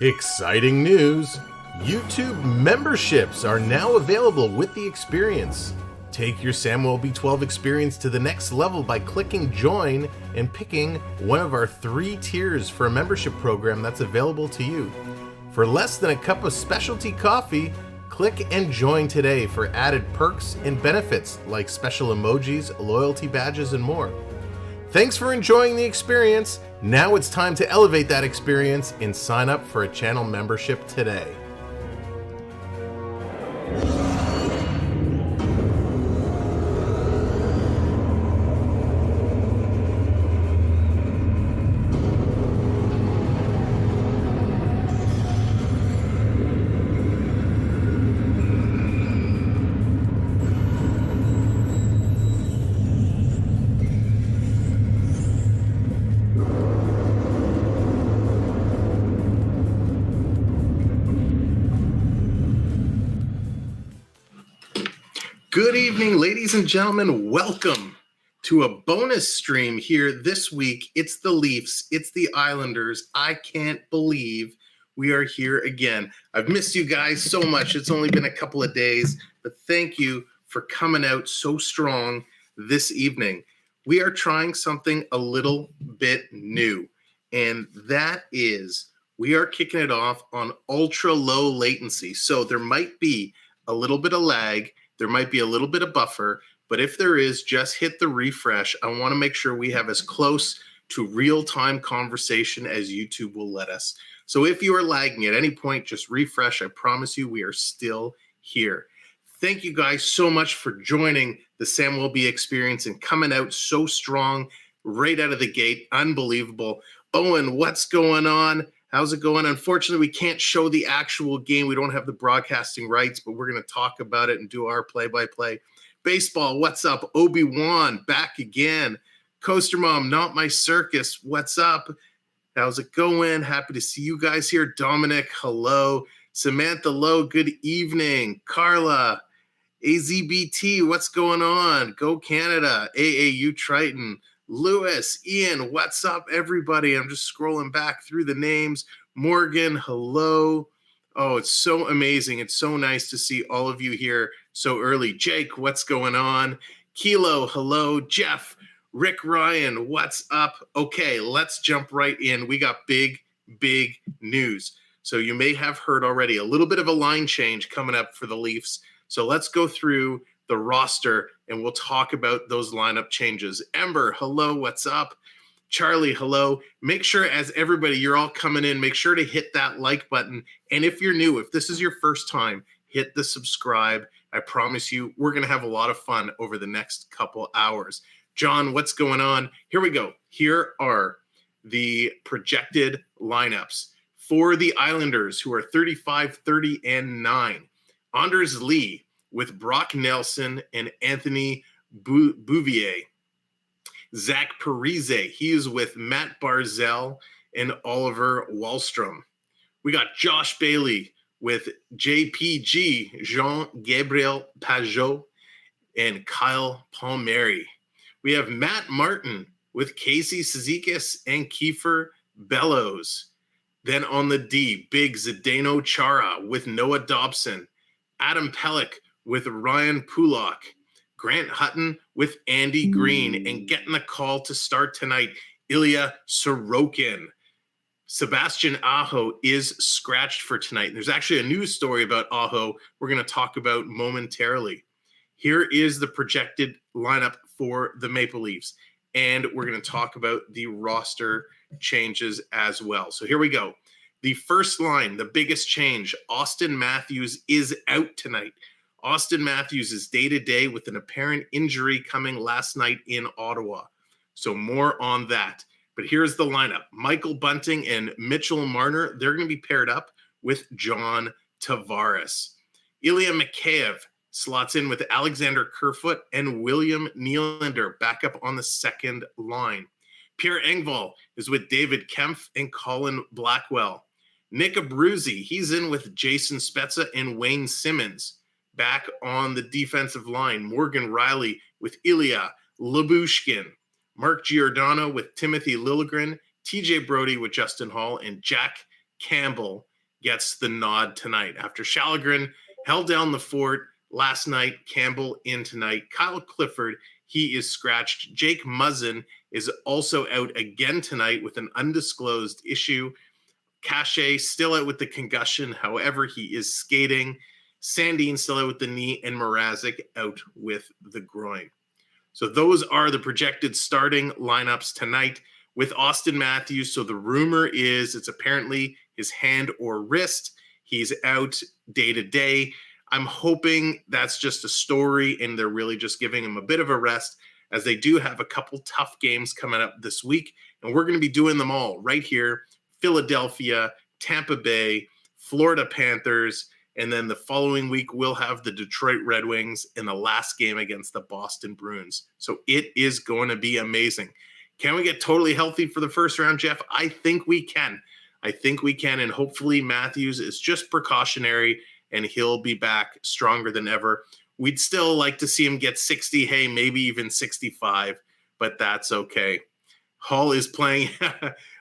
Exciting news! YouTube memberships are now available with the experience. Take your Samwelb12 experience to the next level by clicking join and picking one of our 3 tiers for a membership program that's available to you. For less than a cup of specialty coffee, click and join today for added perks and benefits like special emojis, loyalty badges, and more. Thanks for enjoying the experience. Now it's time to elevate that experience and sign up for a channel membership today. Good evening, ladies and gentlemen. Welcome to a bonus stream here this week. It's the Leafs. It's the Islanders. I can't believe we are here again. I've missed you guys so much. It's only been a couple of days, but thank you for coming out so strong this evening. We are trying something a little bit new, and that is we are kicking it off on ultra low latency. So there might be a little bit of lag. There might be a little bit of buffer, but if there is, just hit the refresh. I want to make sure we have as close to real-time conversation as YouTube will let us. So if you are lagging at any point, just refresh. I promise you we are still here. Thank you guys so much for joining the Samwelb experience and coming out so strong right out of the gate. Unbelievable. Owen, what's going on? How's it going? Unfortunately, we can't show the actual game. We don't have the broadcasting rights, but we're going to talk about it and do our play-by-play. Baseball, what's up? Obi-Wan, back again. Coaster Mom, not my circus. What's up? How's it going? Happy to see you guys here. Dominic, hello. Samantha Lowe, good evening. Carla, AZBT, what's going on? Go Canada. AAU Triton. Lewis, Ian, what's up, everybody? I'm just scrolling back through the names. Morgan, hello. Oh, it's so amazing. It's so nice to see all of you here so early. Jake, what's going on? Kilo, hello. Jeff, Rick Ryan, what's up? Okay, let's jump right in. We got big news. So you may have heard already a little bit of a line change coming up for the Leafs. So let's go through the roster, and we'll talk about those lineup changes. Ember, hello, what's up? Charlie, hello. Make sure, as everybody, you're all coming in, make sure to hit that like button. And if you're new, if this is your first time, hit the subscribe. I promise you, we're going to have a lot of fun over the next couple hours. John, what's going on? Here we go. Here are the projected lineups for the Islanders, who are 35-30-9. Anders Lee, with Brock Nelson and Anthony Bouvier. Zach Parise, he is with Matt Barzel and Oliver Wahlstrom. We got Josh Bailey with JPG, Jean-Gabriel Pajot, and Kyle Palmieri. We have Matt Martin with Casey Cizikas and Kiefer Bellows. Then on the D, Big Zdeno Chara with Noah Dobson. Adam Pelech with Ryan Pulak, Grant Hutton with Andy Green, and getting a call to start tonight, Ilya Sorokin. Sebastian Aho is scratched for tonight. There's actually a news story about Aho we're going to talk about momentarily. Here is the projected lineup for the Maple Leafs, and we're going to talk about the roster changes as well. So here we go. The first line, the biggest change, Austin Matthews is out tonight. Austin Matthews is day-to-day with an apparent injury coming last night in Ottawa. So more on that. But here's the lineup. Michael Bunting and Mitchell Marner, they're going to be paired up with John Tavares. Ilya Mikheyev slots in with Alexander Kerfoot and William Nylander back up on the second line. Pierre Engvall is with David Kempf and Colin Blackwell. Nick Abruzzi, he's in with Jason Spezza and Wayne Simmons. Back on the defensive line, Morgan Riley with Ilya Lyubushkin. Mark Giordano with Timothy Liljegren. TJ Brody with Justin Hall. And Jack Campbell gets the nod tonight. After Shalgren held down the fort last night, Campbell in tonight. Kyle Clifford, he is scratched. Jake Muzzin is also out again tonight with an undisclosed issue. Cachet still out with the concussion. However, he is skating. Sandin still out with the knee, and Mrazek out with the groin. So those are the projected starting lineups tonight with Auston Matthews. So the rumor is it's apparently his hand or wrist. He's out day to day. I'm hoping that's just a story and they're really just giving him a bit of a rest, as they do have a couple tough games coming up this week. And we're going to be doing them all right here. Philadelphia, Tampa Bay, Florida Panthers, and then the following week we'll have the Detroit Red Wings in the last game against the Boston Bruins. So it is going to be amazing. Can we get totally healthy for the first round, Jeff? I think we can. And hopefully Matthews is just precautionary and he'll be back stronger than ever. We'd still like to see him get 60, hey, maybe even 65, but that's okay. Hall is playing.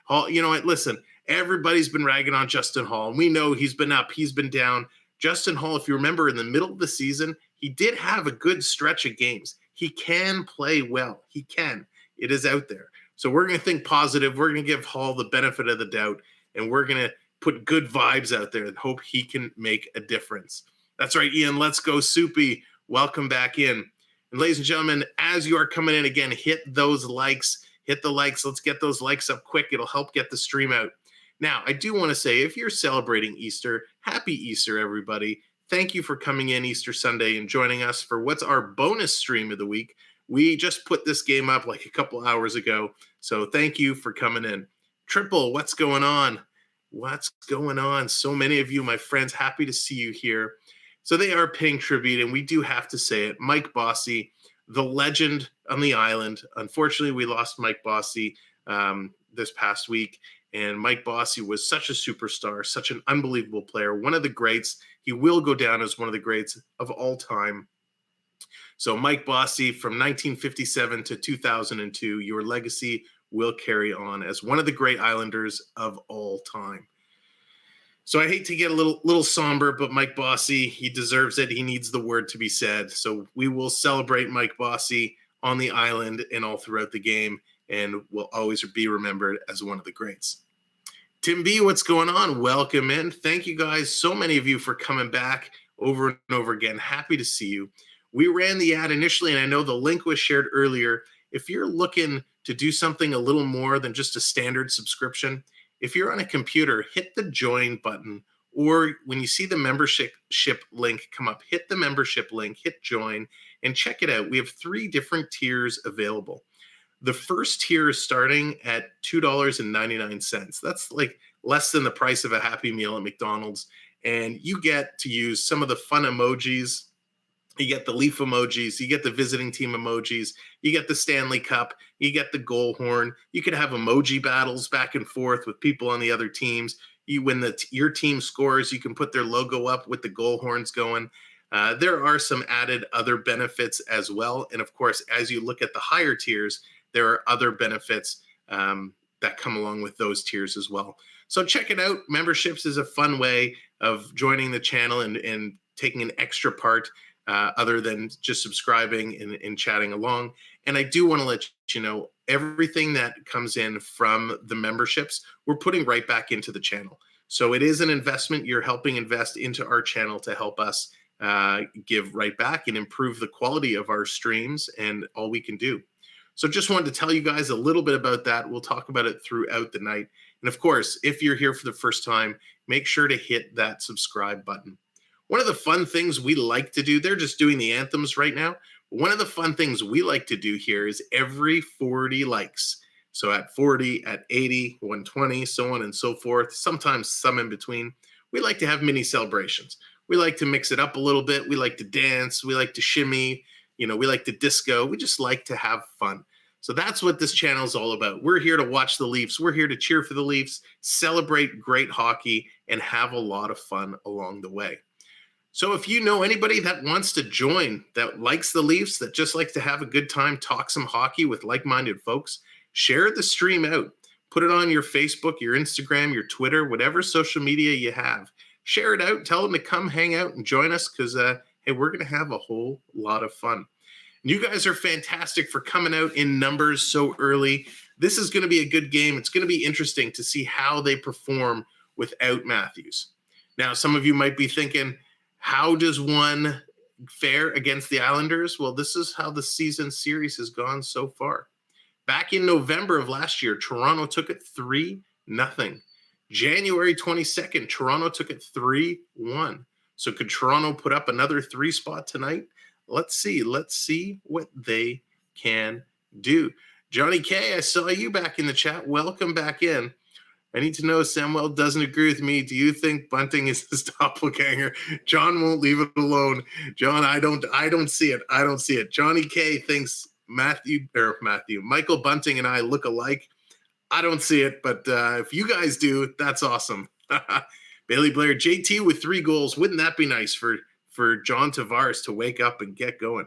Hall, you know what? Listen, everybody's been ragging on Justin Hall. We know he's been up, he's been down. Justin Hall, if you remember, in the middle of the season, he did have a good stretch of games. He can play well. He can. It is out there. So we're going to think positive. We're going to give Hall the benefit of the doubt, and we're going to put good vibes out there and hope he can make a difference. That's right, Ian. Let's go, Soupy. Welcome back in. And ladies and gentlemen, as you are coming in again, hit those likes. Hit the likes. Let's get those likes up quick. It'll help get the stream out. Now, I do want to say, if you're celebrating Easter, happy Easter, everybody. Thank you for coming in Easter Sunday and joining us for what's our bonus stream of the week. We just put this game up like a couple hours ago, so thank you for coming in. Triple, what's going on? What's going on? So many of you, my friends, happy to see you here. So they are paying tribute, and we do have to say it. Mike Bossy, the legend on the island. Unfortunately, we lost Mike Bossy this past week. And Mike Bossy was such a superstar, such an unbelievable player, one of the greats. He will go down as one of the greats of all time. So Mike Bossy, from 1957 to 2002, your legacy will carry on as one of the great Islanders of all time. So I hate to get a little somber, but Mike Bossy, he deserves it. He needs the word to be said. So we will celebrate Mike Bossy on the island and all throughout the game, and will always be remembered as one of the greats. Tim B, what's going on? Welcome in. Thank you guys, so many of you, for coming back over and over again. Happy to see you. We ran the ad initially, and I know the link was shared earlier. If you're looking to do something a little more than just a standard subscription, if you're on a computer, hit the join button, or when you see the membership link come up, hit the membership link, hit join, and check it out. We have 3 different tiers available. The first tier is starting at $2.99. That's like less than the price of a Happy Meal at McDonald's. And you get to use some of the fun emojis. You get the Leaf emojis. You get the visiting team emojis. You get the Stanley Cup. You get the goal horn. You could have emoji battles back and forth with people on the other teams. When your team scores, you can put their logo up with the goal horns going. There are some added other benefits as well. And of course, as you look at the higher tiers, there are other benefits that come along with those tiers as well. So check it out. Memberships is a fun way of joining the channel and taking an extra part other than just subscribing and chatting along. And I do want to let you know, everything that comes in from the memberships, we're putting right back into the channel. So it is an investment. You're helping invest into our channel to help us give right back and improve the quality of our streams and all we can do. So just wanted to tell you guys a little bit about that. We'll talk about it throughout the night. And of course, if you're here for the first time, make sure to hit that subscribe button. One of the fun things we like to do, they're just doing the anthems right now. One of the fun things we like to do here is every 40 likes. So at 40, at 80, 120, so on and so forth, sometimes some in between, we like to have mini celebrations. We like to mix it up a little bit. We like to dance. We like to shimmy. We like to disco. We just like to have fun. So that's what this channel is all about. We're here to watch the Leafs. We're here to cheer for the Leafs, celebrate great hockey, and have a lot of fun along the way. So if you know anybody that wants to join, that likes the Leafs, that just likes to have a good time, talk some hockey with like-minded folks, share the stream out. Put it on your Facebook, your Instagram, your Twitter, whatever social media you have. Share it out. Tell them to come hang out and join us because, hey, we're going to have a whole lot of fun. And you guys are fantastic for coming out in numbers so early. This is going to be a good game. It's going to be interesting to see how they perform without Matthews. Now, some of you might be thinking, how does one fare against the Islanders? Well, this is how the season series has gone so far. Back in November of last year, Toronto took it 3-0. January 22nd, Toronto took it 3-1. So could Toronto put up another 3 spot tonight? Let's see. Let's see what they can do. Johnny K, I saw you back in the chat. Welcome back in. I need to know, Samwelb doesn't agree with me. Do you think Bunting is his doppelganger? John won't leave it alone. John, I don't see it. I don't see it. Johnny K thinks Michael Bunting and I look alike. I don't see it, but if you guys do, that's awesome. Bailey Blair, JT with 3 goals. Wouldn't that be nice for John Tavares to wake up and get going?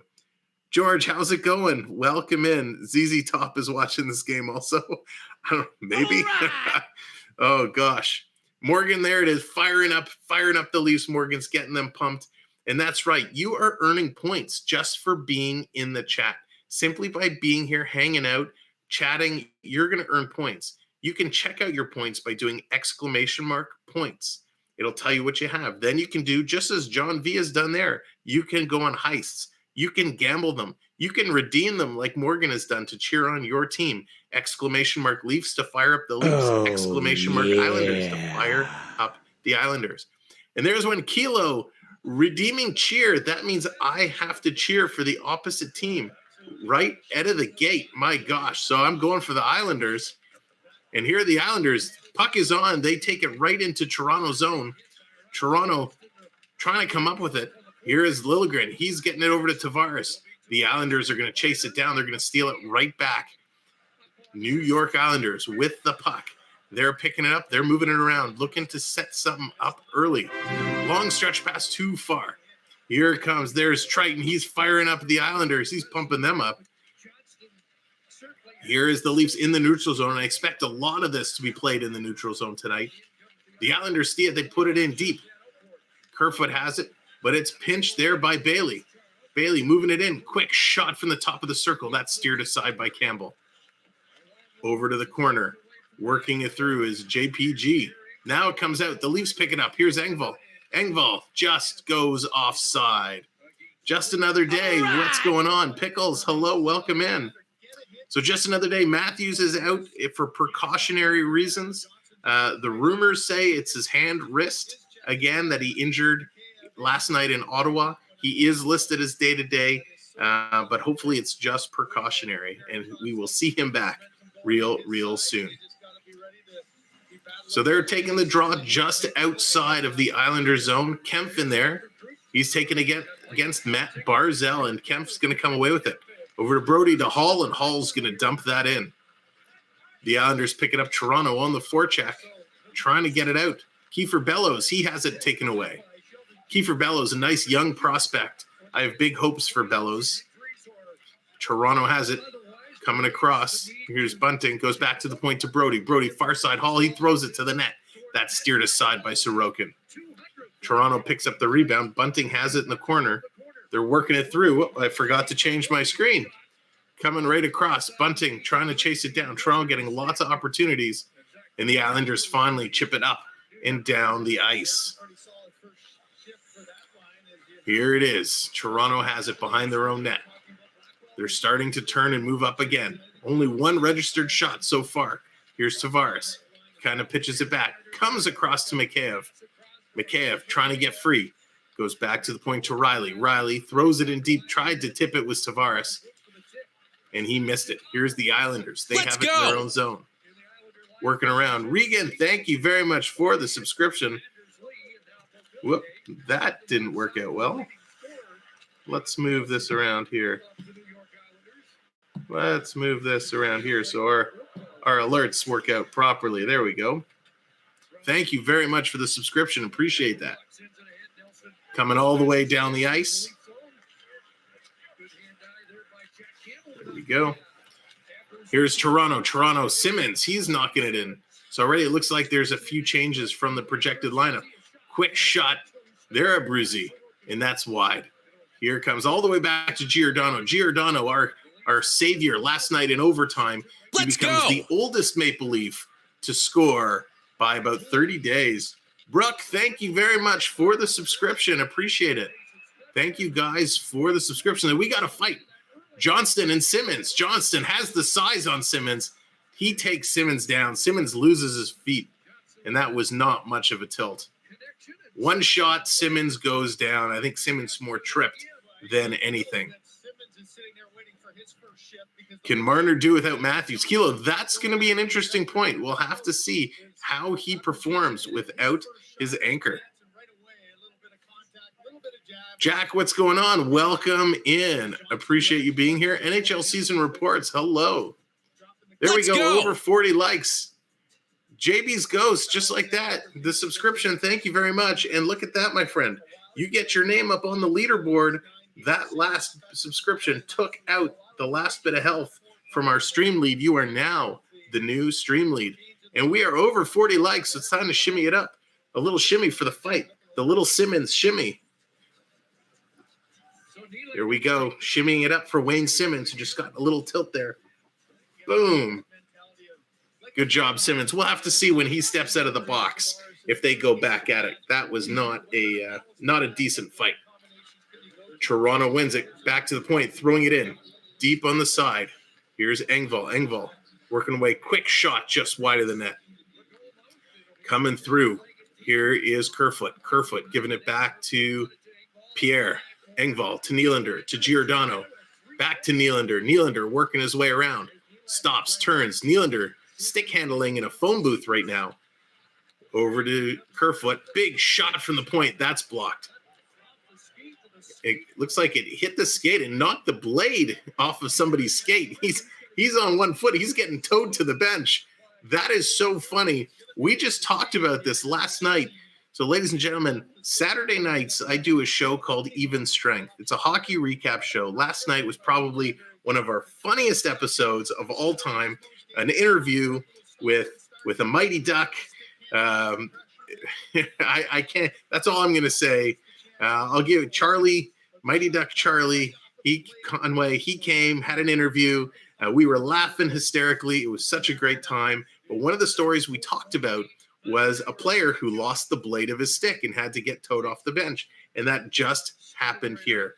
George, how's it going? Welcome in. ZZ Top is watching this game also. I don't know, maybe. Right. Oh, gosh. Morgan, there it is, firing up the Leafs. Morgan's getting them pumped. And that's right. You are earning points just for being in the chat. Simply by being here, hanging out, chatting, you're going to earn points. You can check out your points by doing !points. It'll tell you what you have. Then you can do just as John V has done there. You can go on heists. You can gamble them. You can redeem them like Morgan has done to cheer on your team. !Leafs to fire up the Leafs. Islanders to fire up the Islanders. And there's one Kilo redeeming cheer. That means I have to cheer for the opposite team right out of the gate. My gosh. So I'm going for the Islanders. And here are the Islanders. Puck is on. They take it right into Toronto zone. Toronto trying to come up with it. Here is Liljegren. He's getting it over to Tavares. The Islanders are going to chase it down. They're going to steal it right back. New York Islanders with the puck. They're picking it up. They're moving it around, looking to set something up early. Long stretch pass too far. Here it comes. There's Triton. He's firing up the Islanders. He's pumping them up. Here is the Leafs in the neutral zone. I expect a lot of this to be played in the neutral zone tonight. The Islanders see it. They put it in deep. Kerfoot has it, but it's pinched there by Bailey. Bailey moving it in. Quick shot from the top of the circle. That's steered aside by Campbell. Over to the corner. Working it through is JPG. Now it comes out. The Leafs pick it up. Here's Engvall. Engvall just goes offside. Just another day. What's going on? Pickles, hello. Welcome in. So just another day. Matthews is out for precautionary reasons. The rumors say it's his hand wrist, again, that he injured last night in Ottawa. He is listed as day-to-day, but hopefully it's just precautionary, and we will see him back real soon. So they're taking the draw just outside of the Islanders zone. Kempf in there. He's taking against Mathew Barzel, and Kempf's going to come away with it. Over to Brody to Hall, and Hall's going to dump that in. The Islanders picking up Toronto on the forecheck, trying to get it out. Kiefer Bellows, he has it taken away. Kiefer Bellows, a nice young prospect. I have big hopes for Bellows. Toronto has it coming across. Here's Bunting, goes back to the point to Brody. Brody, far side Hall, he throws it to the net. That's steered aside by Sorokin. Toronto picks up the rebound. Bunting has it in the corner. They're working it through. Oh, I forgot to change my screen. Coming right across. Bunting trying to chase it down. Toronto getting lots of opportunities. And the Islanders finally chip it up and down the ice. Here it is. Toronto has it behind their own net. They're starting to turn and move up again. Only one registered shot so far. Here's Tavares. Kind of pitches it back. Comes across to Mikheyev. Mikheyev trying to get free. Goes back to the point to Riley. Riley throws it in deep. Tried to tip it with Tavares. And he missed it. Here's the Islanders. They have it in their own zone. Working around. Regan, thank you very much for the subscription. Whoop, that didn't work out well. Let's move this around here. Let's move this around here so our alerts work out properly. There we go. Thank you very much for the subscription. Appreciate that. Coming all the way down the ice. There we go. Here's Toronto. Toronto, Simmons. He's knocking it in. So already it looks like there's a few changes from the projected lineup. Quick shot. There, a Bruzy. And that's wide. Here comes all the way back to Giordano. Giordano, our savior last night in overtime. He becomes the oldest Maple Leaf to score by about 30 days. Brooke, thank you very much for the subscription. Appreciate it. Thank you guys for the subscription. And we got to fight. Johnston and Simmons. Johnston has the size on Simmons. He takes Simmons down. Simmons loses his feet, and that was not much of a tilt. One shot, Simmons goes down. I think Simmons more tripped than anything. Can Marner do without Matthews? Kilo, that's going to be an interesting point. We'll have to see how he performs without his anchor. Jack, what's going on? Welcome in. Appreciate you being here. NHL season reports. Hello. There we go. Over 40 likes. JB's Ghost, just like that. The subscription, thank you very much. And look at that, my friend. You get your name up on the leaderboard. That last subscription took out the last bit of health from our stream lead. You are now the new stream lead. And we are over 40 likes, so it's time to shimmy it up. A little shimmy for the fight. The little Simmons shimmy. There we go. Shimmying it up for Wayne Simmons, who just got a little tilt there. Boom. Good job, Simmons. We'll have to see when he steps out of the box if they go back at it. That was not a decent fight. Toronto wins it. Back to the point, throwing it in. Deep on the side. Here's Engvall. Engvall working away. Quick shot just wide of the net. Coming through. Here is Kerfoot. Kerfoot giving it back to Pierre. Engvall to Nylander, to Giordano. Back to Nylander. Nylander working his way around. Stops, turns. Nylander stick handling in a phone booth right now. Over to Kerfoot. Big shot from the point. That's blocked. It looks like it hit the skate and knocked the blade off of somebody's skate. He's on one foot. He's getting towed to the bench. That is so funny. We just talked about this last night. So, ladies and gentlemen, Saturday nights, I do a show called Even Strength. It's a hockey recap show. Last night was probably one of our funniest episodes of all time, an interview with a Mighty Duck. I can't, that's all I'm going to say. I'll give it Charlie, Mighty Duck Charlie, Conway, he came, had an interview. We were laughing hysterically. It was such a great time. But one of the stories we talked about was a player who lost the blade of his stick and had to get towed off the bench. And that just happened here.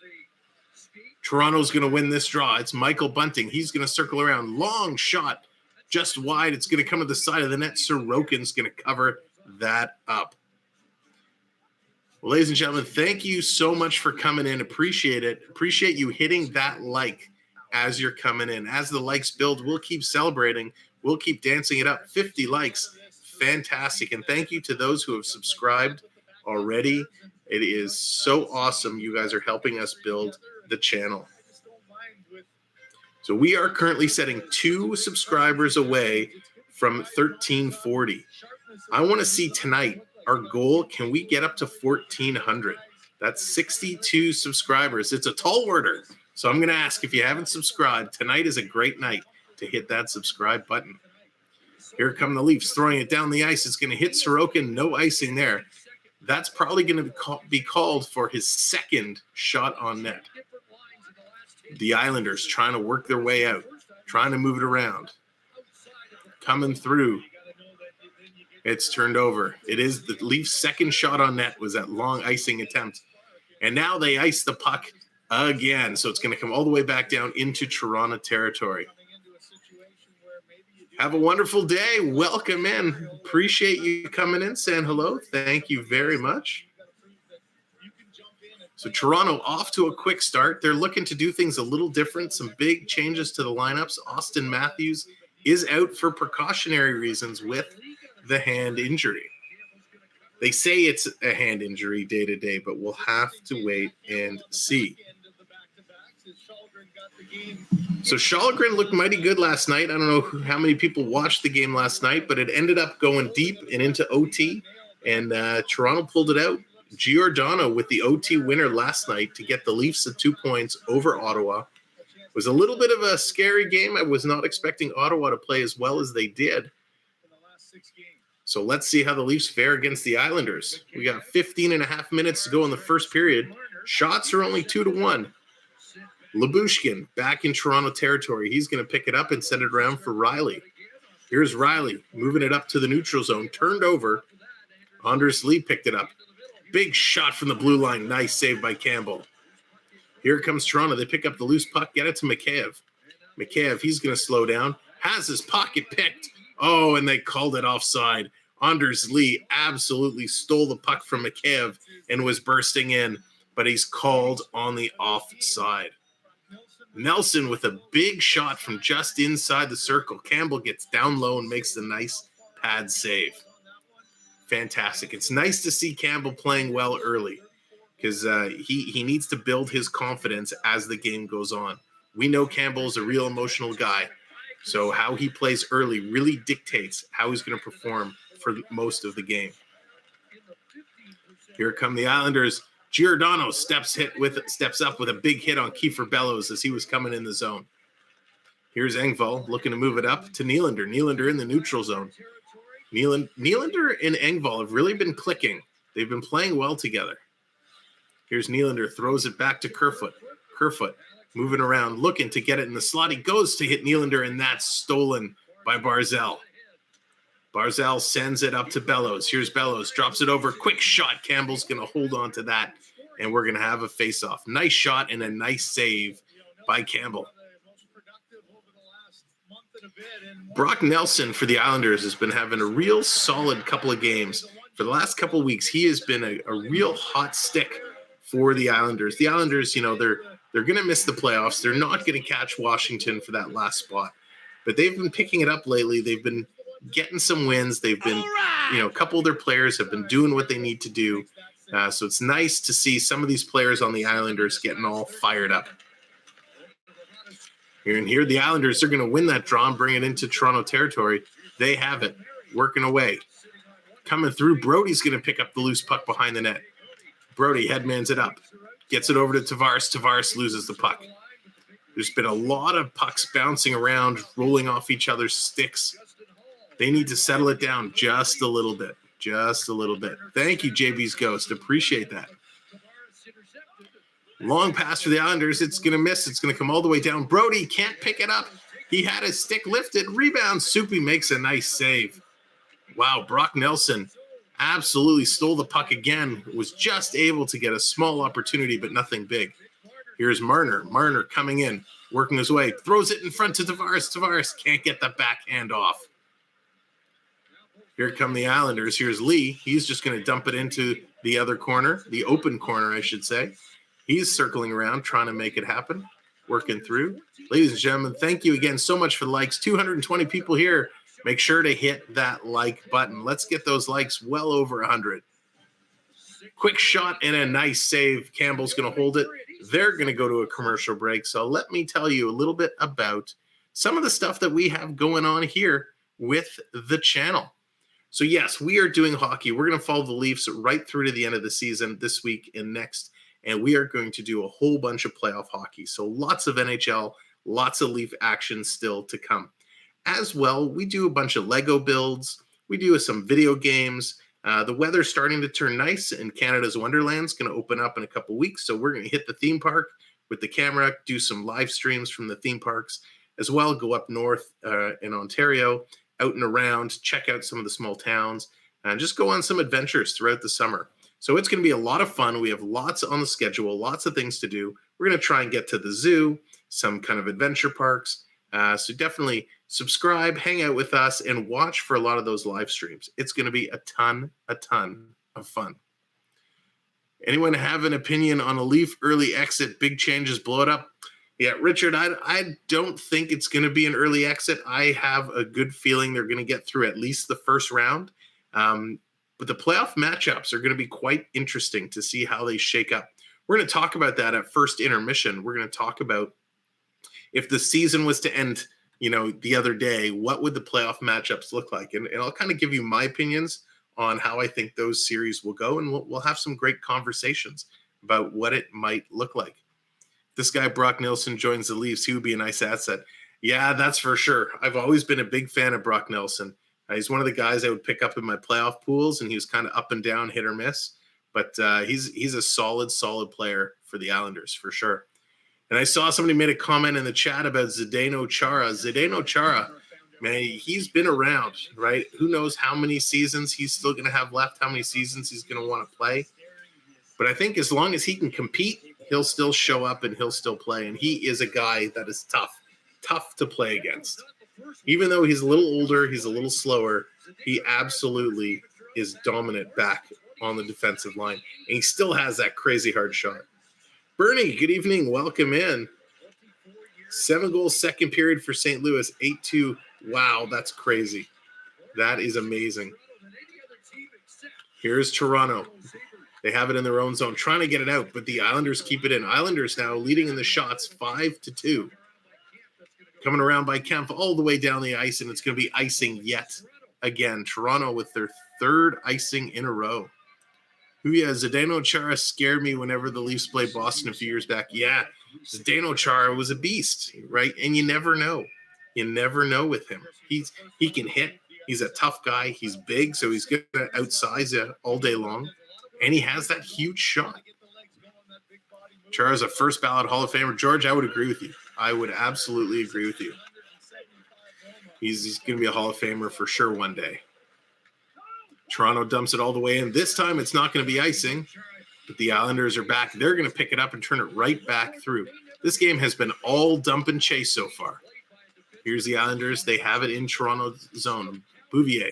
Toronto's going to win this draw. It's Michael Bunting. He's going to circle around. Long shot, just wide. It's going to come to the side of the net. Sorokin's going to cover that up. Well, ladies and gentlemen, thank you so much for coming in. Appreciate it. Appreciate you hitting that like as you're coming in. As the likes build, we'll keep celebrating. We'll keep dancing it up. 50 likes. Fantastic. And thank you to those who have subscribed already. It is so awesome. You guys are helping us build the channel. So we are currently setting 2 subscribers away from 1340. I want to see tonight our goal. Can we get up to 1400? That's 62 subscribers. It's a tall order. So I'm going to ask, if you haven't subscribed, tonight is a great night to hit that subscribe button. Here come the Leafs throwing it down the ice. It's going to hit Sorokin. No icing there. That's probably going to be called for his second shot on net. The Islanders trying to work their way out, trying to move it around. Coming through. It's turned over. It is the Leafs' second shot on net was that long icing attempt. And now they ice the puck again. So it's going to come all the way back down into Toronto territory. Have a wonderful day. Welcome in. Appreciate you coming in, saying hello. Thank you very much. So Toronto off to a quick start. They're looking to do things a little different. Some big changes to the lineups. Austin Matthews is out for precautionary reasons with the hand injury. They say it's a hand injury day to day, but we'll have to wait and see. So Shalgren looked mighty good last night. I don't know how many people watched the game last night, but it ended up going deep and into OT, and Toronto pulled it out. Giordano with the OT winner last night to get the Leafs at 2 points over Ottawa. was a little bit of a scary game. I was not expecting Ottawa to play as well as they did. So let's see how the Leafs fare against the Islanders. We got 15 and a half minutes to go in the first period. Shots are only 2-1. Lyubushkin back in Toronto territory. He's going to pick it up and send it around for Riley. Here's Riley moving it up to the neutral zone. Turned over. Anders Lee picked it up. Big shot from the blue line. Nice save by Campbell. Here comes Toronto. They pick up the loose puck. Get it to Mikheyev. Mikheyev, he's going to slow down. Has his pocket picked. Oh, and they called it offside. Anders Lee absolutely stole the puck from Mikheyev and was bursting in, but he's called on the offside. Nelson with a big shot from just inside the circle. Campbell gets down low and makes the nice pad save. Fantastic. It's nice to see Campbell playing well early because he needs to build his confidence as the game goes on. We know Campbell's a real emotional guy, so how he plays early really dictates how he's going to perform for most of the game. Here come the Islanders. Giordano steps up with a big hit on Kiefer Bellows as he was coming in the zone. Here's Engvall looking to move it up to Nylander. Nylander in the neutral zone. Nylander and Engvall have really been clicking. They've been playing well together. Here's Nylander, throws it back to Kerfoot. Kerfoot moving around, looking to get it in the slot. He goes to hit Nylander, and that's stolen by Barzel. Barzel sends it up to Bellows. Here's Bellows, drops it over. Quick shot. Campbell's going to hold on to that, and we're going to have a face-off. Nice shot and a nice save by Campbell. Brock Nelson for the Islanders has been having a real solid couple of games. For the last couple of weeks, he has been a real hot stick for the Islanders. The Islanders, they're going to miss the playoffs. They're not going to catch Washington for that last spot. But they've been picking it up lately. They've been getting some wins. They've been, a couple of their players have been doing what they need to do. So it's nice to see some of these players on the Islanders getting all fired up. Here the Islanders are going to win that draw and bring it into Toronto territory. They have it, working away. Coming through, Brody's going to pick up the loose puck behind the net. Brody headmans it up, gets it over to Tavares. Tavares loses the puck. There's been a lot of pucks bouncing around, rolling off each other's sticks. They need to settle it down just a little bit. Just a little bit. Thank you, JB's Ghost. Appreciate that. Long pass for the Islanders. It's going to miss. It's going to come all the way down. Brody can't pick it up. He had his stick lifted. Rebound. Soupy makes a nice save. Wow, Brock Nelson absolutely stole the puck again. Was just able to get a small opportunity, but nothing big. Here's Marner. Marner coming in, working his way. Throws it in front to Tavares. Tavares can't get the backhand off. Here come the Islanders. Here's Lee. He's just going to dump it into the other corner, the open corner, I should say. He's circling around, trying to make it happen, working through. Ladies and gentlemen, thank you again so much for the likes. 220 people here. Make sure to hit that like button. Let's get those likes well over 100. Quick shot and a nice save. Campbell's going to hold it. They're going to go to a commercial break. So let me tell you a little bit about some of the stuff that we have going on here with the channel. So yes, we are doing hockey. We're going to follow the Leafs right through to the end of the season this week and next. And we are going to do a whole bunch of playoff hockey. So lots of NHL, lots of Leaf action still to come. As well, we do a bunch of Lego builds. We do some video games. The weather's starting to turn nice, and Canada's Wonderland's going to open up in a couple weeks. So we're going to hit the theme park with the camera, do some live streams from the theme parks, as well go up north in Ontario, out and around, check out some of the small towns, and just go on some adventures throughout the summer. So it's going to be a lot of fun. We have lots on the schedule, lots of things to do. We're going to try and get to the zoo, some kind of adventure parks. So definitely subscribe, hang out with us, and watch for a lot of those live streams. It's going to be a ton of fun. Anyone have an opinion on a Leaf early exit, big changes, blow it up? Yeah, Richard, I don't think it's going to be an early exit. I have a good feeling they're going to get through at least the first round. But the playoff matchups are going to be quite interesting to see how they shake up. We're going to talk about that at first intermission. We're going to talk about if the season was to end, the other day, what would the playoff matchups look like? And I'll kind of give you my opinions on how I think those series will go. And we'll have some great conversations about what it might look like. This guy, Brock Nelson, joins the Leafs. He would be a nice asset. Yeah, that's for sure. I've always been a big fan of Brock Nelson. He's one of the guys I would pick up in my playoff pools, and he was kind of up and down, hit or miss. But he's a solid player for the Islanders, for sure. And I saw somebody made a comment in the chat about Zdeno Chara. Zdeno Chara, man, he's been around, right? Who knows how many seasons he's still going to have left, how many seasons he's going to want to play. But I think as long as he can compete, he'll still show up and he'll still play. And he is a guy that is tough to play against. Even though he's a little older, he's a little slower, he absolutely is dominant back on the defensive line. And he still has that crazy hard shot. Bernie, good evening. Welcome in. 7-goal second period for St. Louis, 8-2. Wow, that's crazy. That is amazing. Here's Toronto. They have it in their own zone, trying to get it out, but the Islanders keep it in. Islanders now leading in the shots, 5-2. Coming around by Kempf all the way down the ice, and it's going to be icing yet again. Toronto with their third icing in a row. Zdeno Chara scared me whenever the Leafs played Boston a few years back. Yeah, Zdeno Chara was a beast, right? And you never know. You never know with him. He can hit. He's a tough guy. He's big, so he's going to outsize you all day long. And he has that huge shot. Chara's a first ballot Hall of Famer. George, I would agree with you. I would absolutely agree with you. He's going to be a Hall of Famer for sure one day. Toronto dumps it all the way in. This time it's not going to be icing, but the Islanders are back. They're going to pick it up and turn it right back through. This game has been all dump and chase so far. Here's the Islanders. They have it in Toronto's zone. Bouvier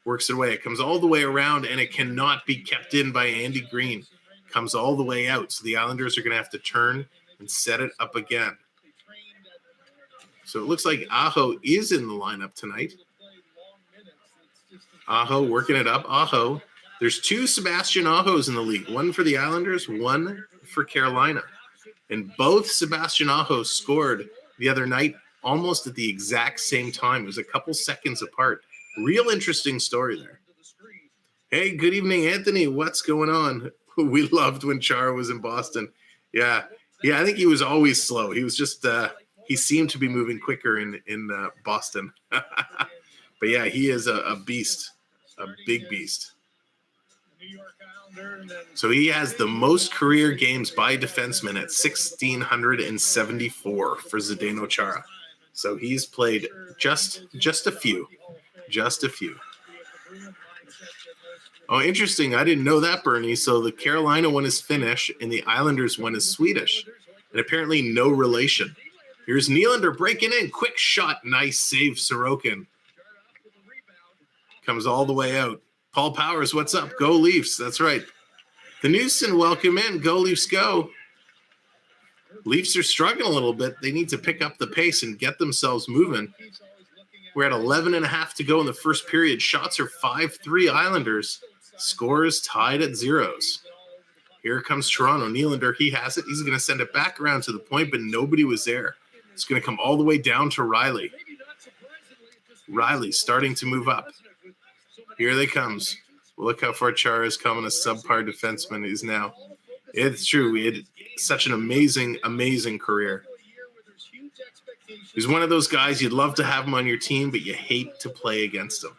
works it away. It comes all the way around, and it cannot be kept in by Andy Green. Comes all the way out. So the Islanders are going to have to turn and set it up again. So it looks like Aho is in the lineup tonight. Aho working it up. Aho. There's two Sebastian Ahos in the league. One for the Islanders, one for Carolina. And both Sebastian Ahos scored the other night almost at the exact same time. It was a couple seconds apart. Real interesting story there. Hey, good evening, Anthony. What's going on? We loved when Chara was in Boston. Yeah, I think he was always slow. He was just he seemed to be moving quicker in Boston. But yeah, he is a beast, a big beast. So he has the most career games by defenseman at 1,674 for Zdeno Chara. So he's played just a few. Oh, interesting. I didn't know that, Bernie. So the Carolina one is Finnish and the Islanders one is Swedish. And apparently no relation. Here's Nylander breaking in. Quick shot. Nice save, Sorokin. Comes all the way out. Paul Powers, what's up? Go Leafs. That's right. The Newson, welcome in. Go Leafs, go. Leafs are struggling a little bit. They need to pick up the pace and get themselves moving. We're at 11.5 to go in the first period. Shots are 5-3 Islanders. Scores tied at zeros. Here comes Toronto. Nylander, he has it. He's going to send it back around to the point, but nobody was there. It's going to come all the way down to Riley. Riley starting to move up. Here they comes. Look how far Chara is coming. A subpar defenseman is now. It's true. He had such an amazing career. He's one of those guys you'd love to have him on your team, but you hate to play against him.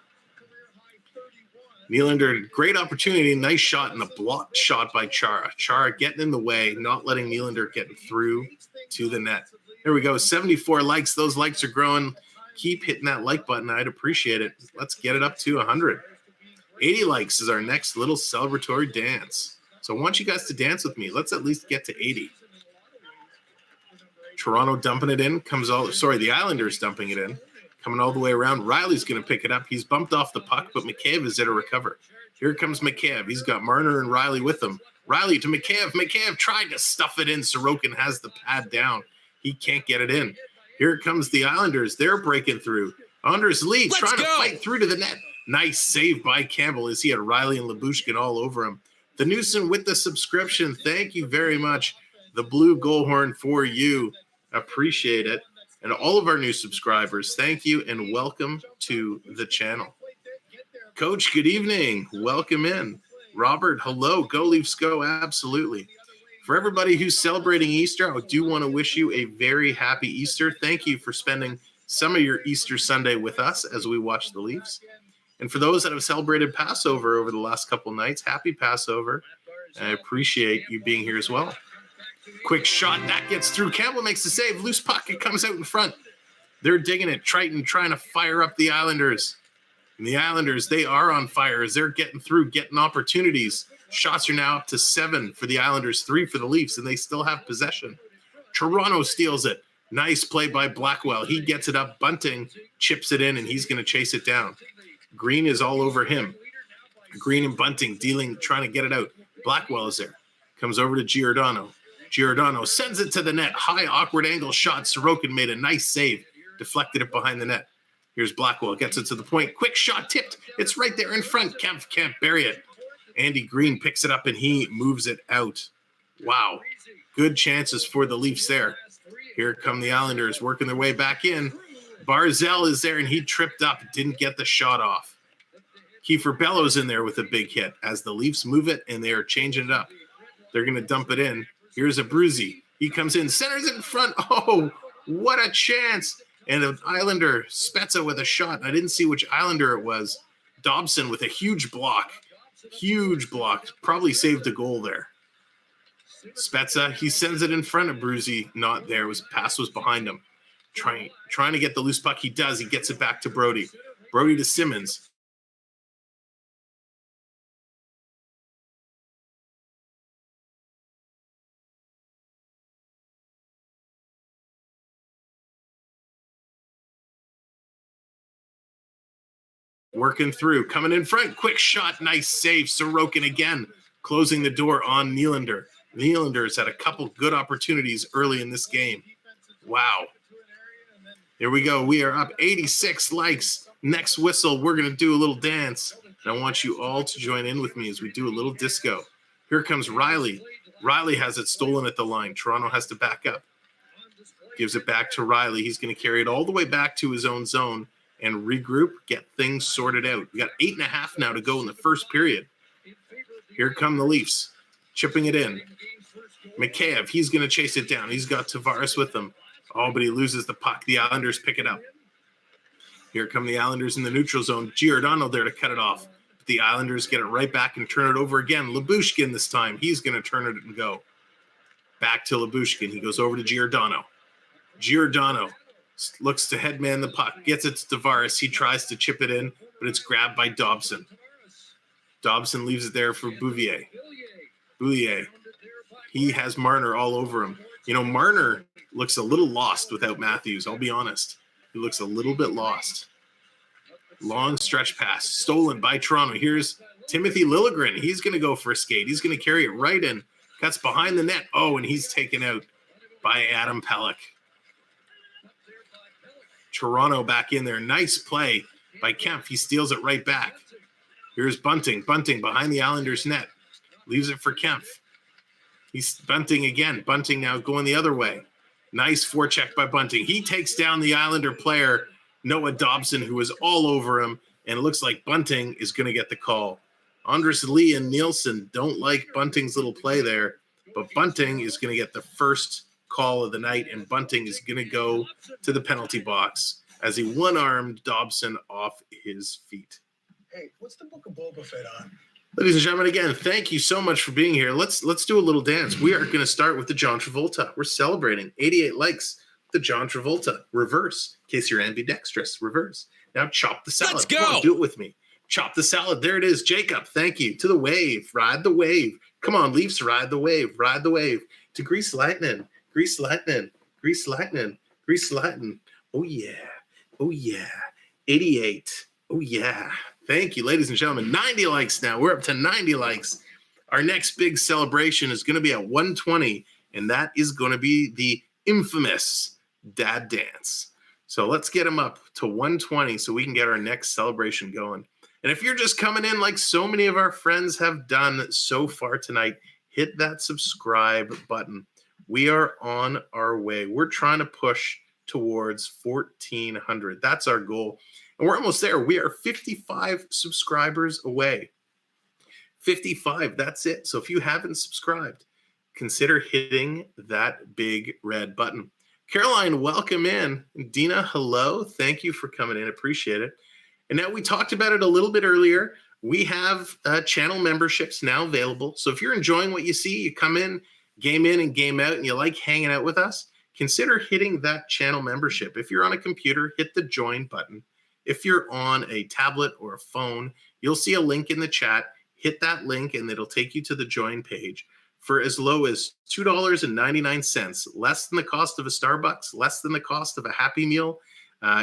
Nylander, great opportunity. Nice shot and a blocked shot by Chara. Chara getting in the way, not letting Nylander get through to the net. There we go. 74 likes. Those likes are growing. Keep hitting that like button. I'd appreciate it. Let's get it up to 100. 80 likes is our next little celebratory dance. So I want you guys to dance with me. Let's at least get to 80. Toronto dumping it in. The Islanders dumping it in. Coming all the way around. Riley's going to pick it up. He's bumped off the puck, but McCabe is there to recover. Here comes McCabe. He's got Marner and Riley with him. Riley to McCabe. McCabe tried to stuff it in. Sorokin has the pad down. He can't get it in. Here comes the Islanders. They're breaking through. Anders Lee trying to fight through to the net. Nice save by Campbell as he had Riley and Lyubushkin all over him. The Newson with the subscription. Thank you very much. The blue goal horn for you. Appreciate it. And all of our new subscribers, thank you and welcome to the channel. Coach, good evening. Welcome in. Robert, hello. Go Leafs, go. Absolutely. For everybody who's celebrating Easter, I do want to wish you a very happy Easter. Thank you for spending some of your Easter Sunday with us as we watch the Leafs. And for those that have celebrated Passover over the last couple nights, happy Passover. I appreciate you being here as well. Quick shot, that gets through. Campbell makes the save. Loose puck, it comes out in front. They're digging it. Triton trying to fire up the Islanders. And the Islanders, they are on fire as they're getting through, getting opportunities. Shots are now up to 7 for the Islanders, 3 for the Leafs, and they still have possession. Toronto steals it. Nice play by Blackwell. He gets it up. Bunting chips it in, and he's going to chase it down. Green is all over him. Green and Bunting trying to get it out. Blackwell is there. Comes over to Giordano. Giordano sends it to the net. High, awkward angle shot. Sorokin made a nice save. Deflected it behind the net. Here's Blackwell. Gets it to the point. Quick shot tipped. It's right there in front. Kempf can't bury it. Andy Green picks it up and he moves it out. Wow. Good chances for the Leafs there. Here come the Islanders working their way back in. Barzel is there and he tripped up. Didn't get the shot off. Kiefer Bellows in there with a big hit as the Leafs move it and they are changing it up. They're going to dump it in. Here's Abruzzi. He comes in, centers it in front. Oh, what a chance. And an Islander, Spezza with a shot. I didn't see which Islander it was. Dobson with a huge block. Huge block. Probably saved a goal there. Spezza, he sends it in front of Abruzzi. Not there. Pass was behind him. Trying to get the loose puck. He does. He gets it back to Brody. Brody to Simmons. Working through, coming in front, quick shot, nice save. Sorokin again, closing the door on Nylander. Nylander's had a couple good opportunities early in this game. Wow. Here we go. We are up 86 likes. Next whistle, we're going to do a little dance. And I want you all to join in with me as we do a little disco. Here comes Riley. Riley has it stolen at the line. Toronto has to back up. Gives it back to Riley. He's going to carry it all the way back to his own zone and regroup, get things sorted out. We got 8.5 now to go in the first period. Here come the Leafs, chipping it in. Mikheyev, he's going to chase it down. He's got Tavares with him. Oh, but he loses the puck. The Islanders pick it up. Here come the Islanders in the neutral zone. Giordano there to cut it off. But the Islanders get it right back and turn it over again. Lyubushkin this time. He's going to turn it and go. Back to Lyubushkin. He goes over to Giordano. Giordano looks to headman the puck, gets it to Tavares. He tries to chip it in, but it's grabbed by Dobson. Dobson leaves it there for Bouvier. Bouvier. He has Marner all over him. You know, Marner looks a little lost without Matthews, I'll be honest. He looks a little bit lost. Long stretch pass, stolen by Toronto. Here's Timothy Liljegren. He's going to go for a skate. He's going to carry it right in. Cuts behind the net. Oh, and he's taken out by Adam Pelech. Toronto back in there. Nice play by Kempf. He steals it right back. Here's Bunting. Bunting behind the Islanders net. Leaves it for Kempf. He's Bunting again. Bunting now going the other way. Nice forecheck by Bunting. He takes down the Islander player, Noah Dobson, who is all over him. And it looks like Bunting is going to get the call. Anders Lee and Nielsen don't like Bunting's little play there. But Bunting is going to get the first call of the night, and Bunting is going to go to the penalty box as he one-armed Dobson off his feet. Hey, what's the Book of Boba Fett on? Ladies and gentlemen, again, thank you so much for being here. Let's do a little dance. We are going to start with the John Travolta. We're celebrating 88 likes. The John Travolta reverse. In case you're ambidextrous, reverse. Now chop the salad. Let's go. Come on, do it with me. Chop the salad. There it is. Jacob, thank you. To the wave. Ride the wave. Come on, Leafs, ride the wave. Ride the wave. To Grease Lightning. Grease Lightning. Grease Lightning. Grease Lightning. Oh, yeah. Oh, yeah. 88. Oh, yeah. Thank you, ladies and gentlemen. 90 likes now. We're up to 90 likes. Our next big celebration is going to be at 120, and that is going to be the infamous Dad Dance. So let's get them up to 120 so we can get our next celebration going. And if you're just coming in like so many of our friends have done so far tonight, hit that subscribe button. We are on our way. We're trying to push towards 1,400. That's our goal. And we're almost there. We are 55 subscribers away. 55, that's it. So if you haven't subscribed, consider hitting that big red button. Caroline, welcome in. Dina, hello. Thank you for coming in. Appreciate it. And now we talked about it a little bit earlier. We have channel memberships now available. So if you're enjoying what you see, you come in and game out, and you like hanging out with us, consider hitting that channel membership. If you're on a computer, hit the join button. If you're on a tablet or a phone, you'll see a link in the chat. Hit that link and it'll take you to the join page. For as low as $2.99, less than the cost of a Starbucks, less than the cost of a Happy Meal,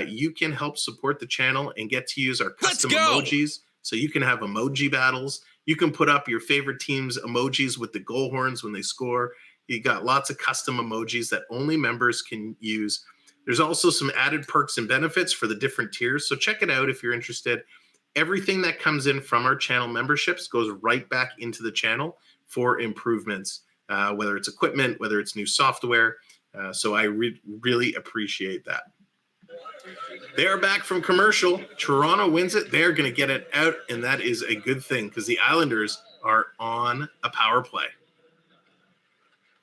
you can help support the channel and get to use our custom emojis. So you can have emoji battles. You can put up your favorite team's emojis with the goal horns when they score. You got lots of custom emojis that only members can use. There's also some added perks and benefits for the different tiers. So check it out if you're interested. Everything that comes in from our channel memberships goes right back into the channel for improvements, whether it's equipment, whether it's new software. So I really appreciate that. They are back from commercial. Toronto wins it. They're going to get it out, and that is a good thing because the Islanders are on a power play.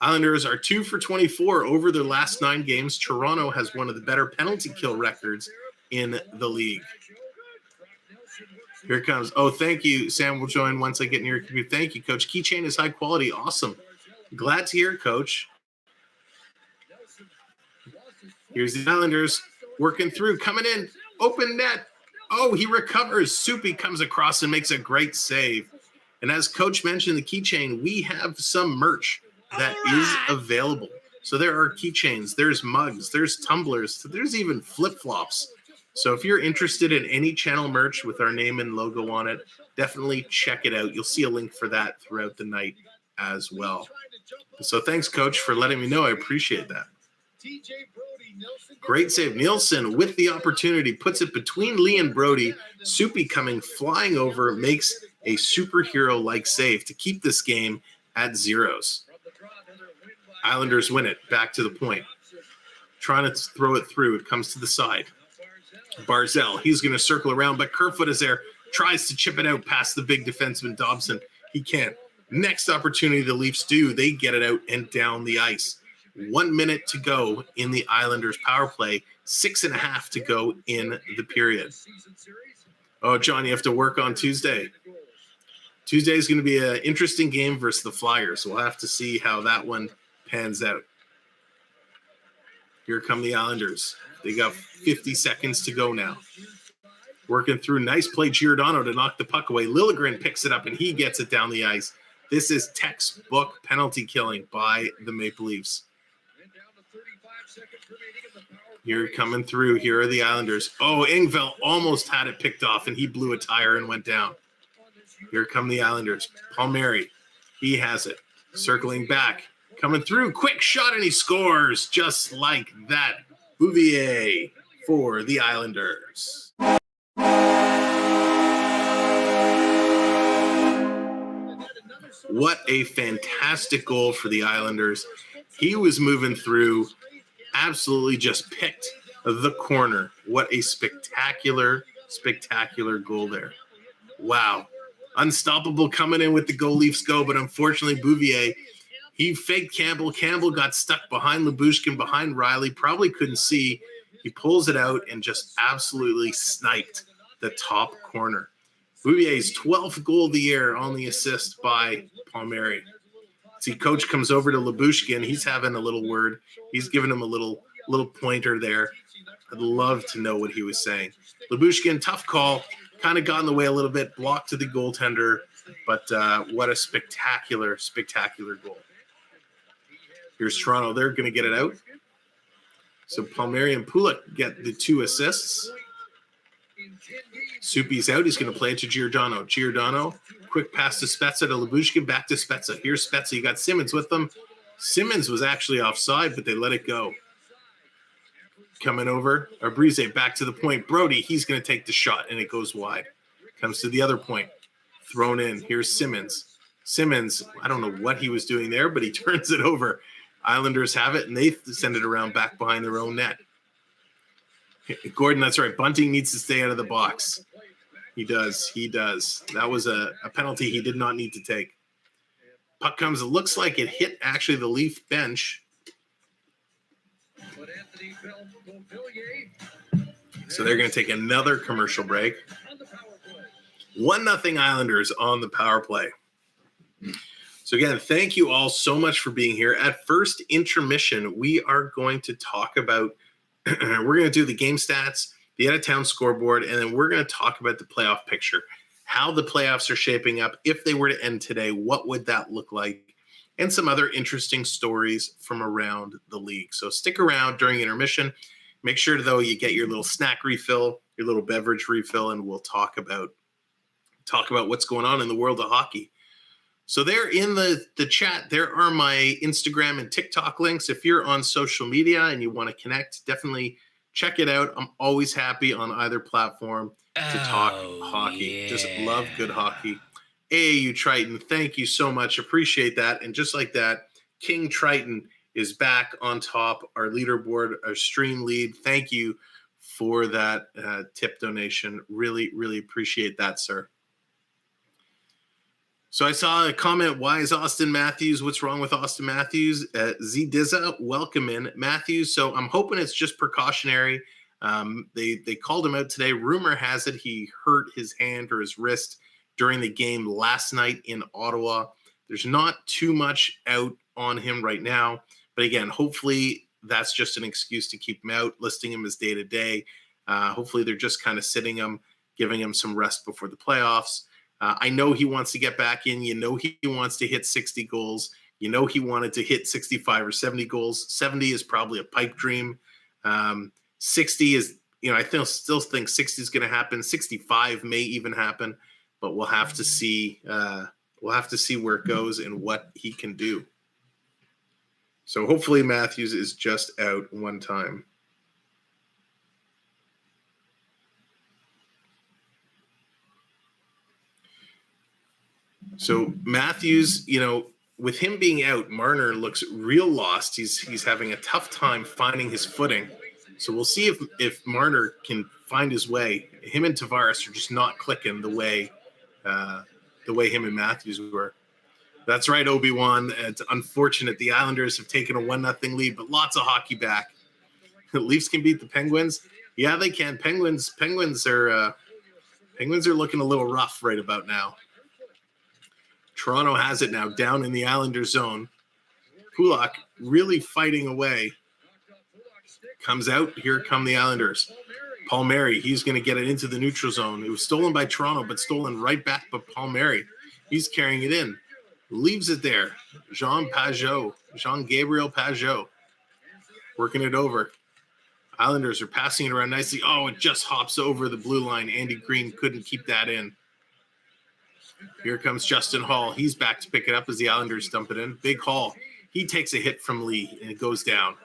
Islanders are 2 for 24 over their last 9 games. Toronto has one of the better penalty kill records in the league. Here it comes. Oh, thank you. Sam will join once I get near your computer. Thank you, Coach. Keychain is high quality. Awesome. Glad to hear it, Coach. Here's the Islanders working through, coming in, open net. Oh, he recovers. Soupy comes across and makes a great save. And as Coach mentioned, the keychain, we have some merch that is available. So there are keychains, there's mugs, there's tumblers, there's even flip-flops. So if you're interested in any channel merch with our name and logo on it, definitely check it out. You'll see a link for that throughout the night as well. So thanks, Coach, for letting me know. I appreciate that. Great save. Nielsen with the opportunity, puts it between Lee and Brody. Soupy coming flying over, makes a superhero-like save to keep this game at 0s. Islanders win it. Back to the point. Trying to throw it through. It comes to the side. Barzel, he's going to circle around, but Kerfoot is there. Tries to chip it out past the big defenseman Dobson. He can't. Next opportunity the Leafs do. They get it out and down the ice. 1 minute to go in the Islanders power play. 6.5 to go in the period. Oh, John, you have to work on Tuesday. Tuesday is going to be an interesting game versus the Flyers. We'll have to see how that one pans out. Here come the Islanders. They got 50 seconds to go now. Working through. Nice play, Giordano, to knock the puck away. Liljegren picks it up, and he gets it down the ice. This is textbook penalty killing by the Maple Leafs. Here coming through. Here are the Islanders. Oh, Engvall almost had it picked off, and he blew a tire and went down. Here come the Islanders. Palmieri, he has it. Circling back. Coming through. Quick shot, and he scores just like that. Bouvier for the Islanders. What a fantastic goal for the Islanders. He was moving through, absolutely just picked the corner. What a spectacular, spectacular goal there. Wow. Unstoppable coming in with the goal. Leafs go, but unfortunately Bouvier, he faked Campbell. Campbell got stuck behind Lyubushkin, behind Riley, probably couldn't see. He pulls it out and just absolutely sniped the top corner. Bouvier's 12th goal of the year on the assist by Palmieri. See, coach comes over to Lyubushkin. He's having a little word. He's giving him a little pointer there. I'd love to know what he was saying. Lyubushkin, tough call. Kind of got in the way a little bit, blocked to the goaltender. But what a spectacular, spectacular goal. Here's Toronto. They're going to get it out. So Palmieri and Pulick get the 2 assists. Soupy's out. He's going to play it to Giordano. Giordano, quick pass to Spezza, to Lyubushkin, back to Spezza. Here's Spezza. You got Simmons with them. Simmons was actually offside, but they let it go. Coming over. Arbrize back to the point. Brody, he's going to take the shot, and it goes wide. Comes to the other point. Thrown in. Here's Simmons. Simmons, I don't know what he was doing there, but he turns it over. Islanders have it, and they send it around back behind their own net. Gordon, that's right. Bunting needs to stay out of the box. He does. He does. That was a penalty he did not need to take. Puck comes, it looks like it hit actually the Leaf bench. So they're going to take another commercial break. 1-0 Islanders on the power play. So again, thank you all so much for being here. At first intermission, we are going to talk about, we're going to do the game stats, the out-of-town scoreboard, and then we're going to talk about the playoff picture, how the playoffs are shaping up. If they were to end today, what would that look like? And some other interesting stories from around the league. So stick around during intermission. Make sure, though, you get your little snack refill, your little beverage refill, and we'll talk about what's going on in the world of hockey. So there in the chat, there are my Instagram and TikTok links. If you're on social media and you want to connect, definitely check it out. I'm always happy on either platform to talk hockey. Yeah. Just love good hockey. AAU Triton, thank you so much. Appreciate that. And just like that, King Triton is back on top, our leaderboard, our stream lead. Thank you for that tip donation. Really, really appreciate that, sir. So I saw a comment, why is Austin Matthews? What's wrong with Austin Matthews? Z Dizza, welcome in. Matthews, so I'm hoping it's just precautionary. They called him out today. Rumor has it he hurt his hand or his wrist during the game last night in Ottawa. There's not too much out on him right now. But again, hopefully that's just an excuse to keep him out, listing him as day-to-day. Hopefully they're just kind of sitting him, giving him some rest before the playoffs. I know he wants to get back in. You know he wants to hit 60 goals. You know he wanted to hit 65 or 70 goals. 70 is probably a pipe dream. 60 is, I still think 60 is going to happen. 65 may even happen, but we'll have to see. We'll have to see where it goes and what he can do. So hopefully Matthews is just out one time. So Matthews, with him being out, Marner looks real lost. He's having a tough time finding his footing. So we'll see if Marner can find his way. Him and Tavares are just not clicking the way him and Matthews were. That's right, Obi-Wan. It's unfortunate the Islanders have taken a 1-0 lead, but lots of hockey back. The Leafs can beat the Penguins. Yeah, they can. Penguins are looking a little rough right about now. Toronto has it now down in the Islanders zone. Kulak really fighting away. Comes out. Here come the Islanders. Palmieri, he's going to get it into the neutral zone. It was stolen by Toronto, but stolen right back by Palmieri. He's carrying it in. Leaves it there. Jean-Gabriel Pajot. Working it over. Islanders are passing it around nicely. Oh, it just hops over the blue line. Andy Green couldn't keep that in. Here comes Justin Hall. He's back to pick it up as the Islanders dump it in. Big Hall. He takes a hit from Lee, and it goes down.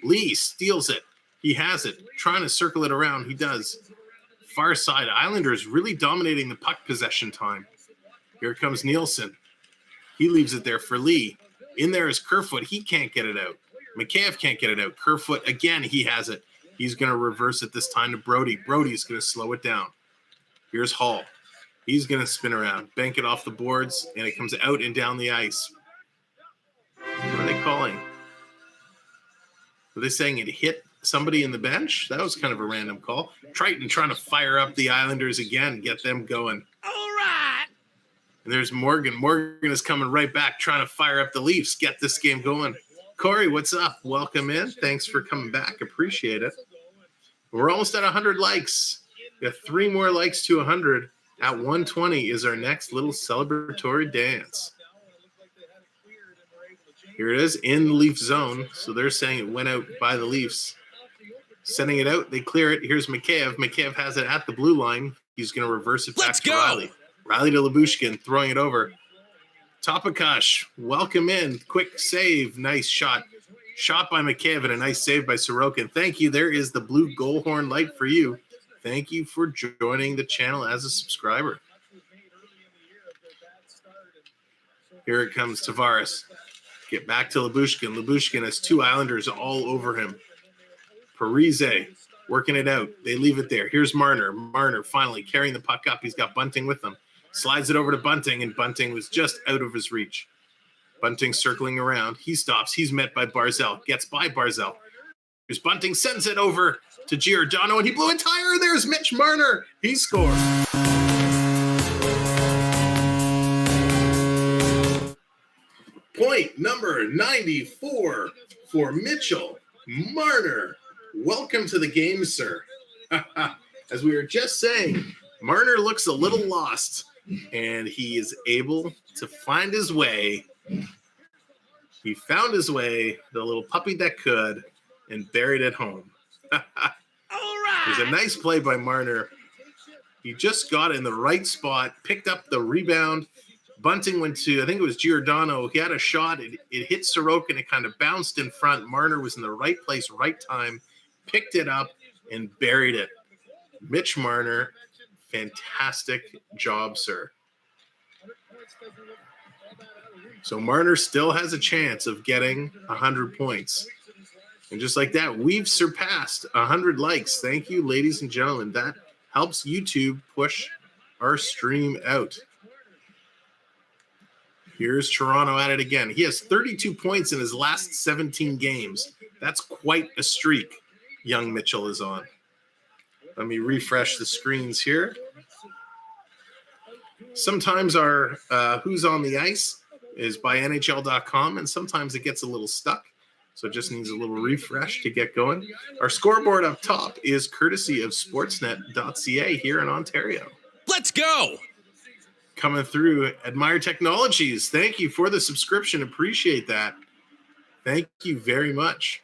Lee steals it. He has it. Trying to circle it around. He does. Far side. Islanders really dominating the puck possession time. Here comes Nielsen. He leaves it there for Lee. In there is Kerfoot. He can't get it out. Mikheyev can't get it out. Kerfoot, again, he has it. He's going to reverse it this time to Brody. Brody's going to slow it down. Here's Hall. He's going to spin around, bank it off the boards, and it comes out and down the ice. What are they calling? Were they saying it hit somebody in the bench? That was kind of a random call. Triton trying to fire up the Islanders again, get them going. All right. And there's Morgan. Morgan is coming right back, trying to fire up the Leafs, get this game going. Corey, what's up? Welcome in. Thanks for coming back. Appreciate it. We're almost at 100 likes. We got 3 more likes to 100. At 120 is our next little celebratory dance. Here it is in the Leaf zone. So they're saying it went out by the Leafs. Sending it out. They clear it. Here's Mikheyev. Mikheyev has it at the blue line. He's going to reverse it back to Riley. Riley to Lyubushkin, throwing it over. Topakash, welcome in. Quick save. Nice shot. Shot by Mikheyev and a nice save by Sorokin. Thank you. There is the blue goal horn light for you. Thank you for joining the channel as a subscriber. Here it comes, Tavares. Get back to Lyubushkin. Lyubushkin has 2 Islanders all over him. Parise working it out. They leave it there. Here's Marner. Marner finally carrying the puck up. He's got Bunting with him. Slides it over to Bunting, and Bunting was just out of his reach. Bunting circling around. He stops. He's met by Barzel. Gets by Barzel. Here's Bunting, sends it over to Giordano, and he blew a tire. There's Mitch Marner. He scores. Point number 94 for Mitchell Marner. Welcome to the game, sir. As we were just saying, Marner looks a little lost, and he is able to find his way. He found his way, the little puppy that could, and buried it home. All right. There's a nice play by Marner. He just got in the right spot, picked up the rebound. Bunting went to, I think it was Giordano. He had a shot. It hit Sorokin. It kind of bounced in front. Marner was in the right place, right time, picked it up, and buried it. Mitch Marner, fantastic job, sir. So Marner still has a chance of getting 100 points. And just like that, we've surpassed 100 likes. Thank you, ladies and gentlemen. That helps YouTube push our stream out. Here's Toronto at it again. He has 32 points in his last 17 games. That's quite a streak young Mitchell is on. Let me refresh the screens here. Sometimes our Who's on the Ice is by NHL.com, and sometimes it gets a little stuck. So it just needs a little refresh to get going. Our scoreboard up top is courtesy of sportsnet.ca here in Ontario. Let's go! Coming through, Admire Technologies. Thank you for the subscription. Appreciate that. Thank you very much.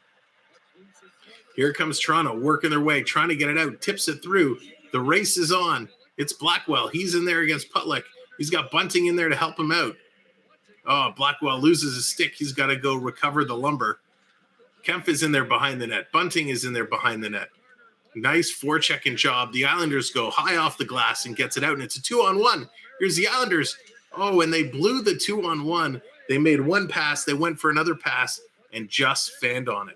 Here comes Toronto, working their way, trying to get it out, tips it through. The race is on. It's Blackwell. He's in there against Putlick. He's got Bunting in there to help him out. Oh, Blackwell loses his stick. He's got to go recover the lumber. Kempf is in there behind the net. Bunting is in there behind the net. Nice forechecking job. The Islanders go high off the glass and gets it out, and it's a 2-on-1. Here's the Islanders. Oh, and they blew the 2-on-1. They made one pass. They went for another pass and just fanned on it.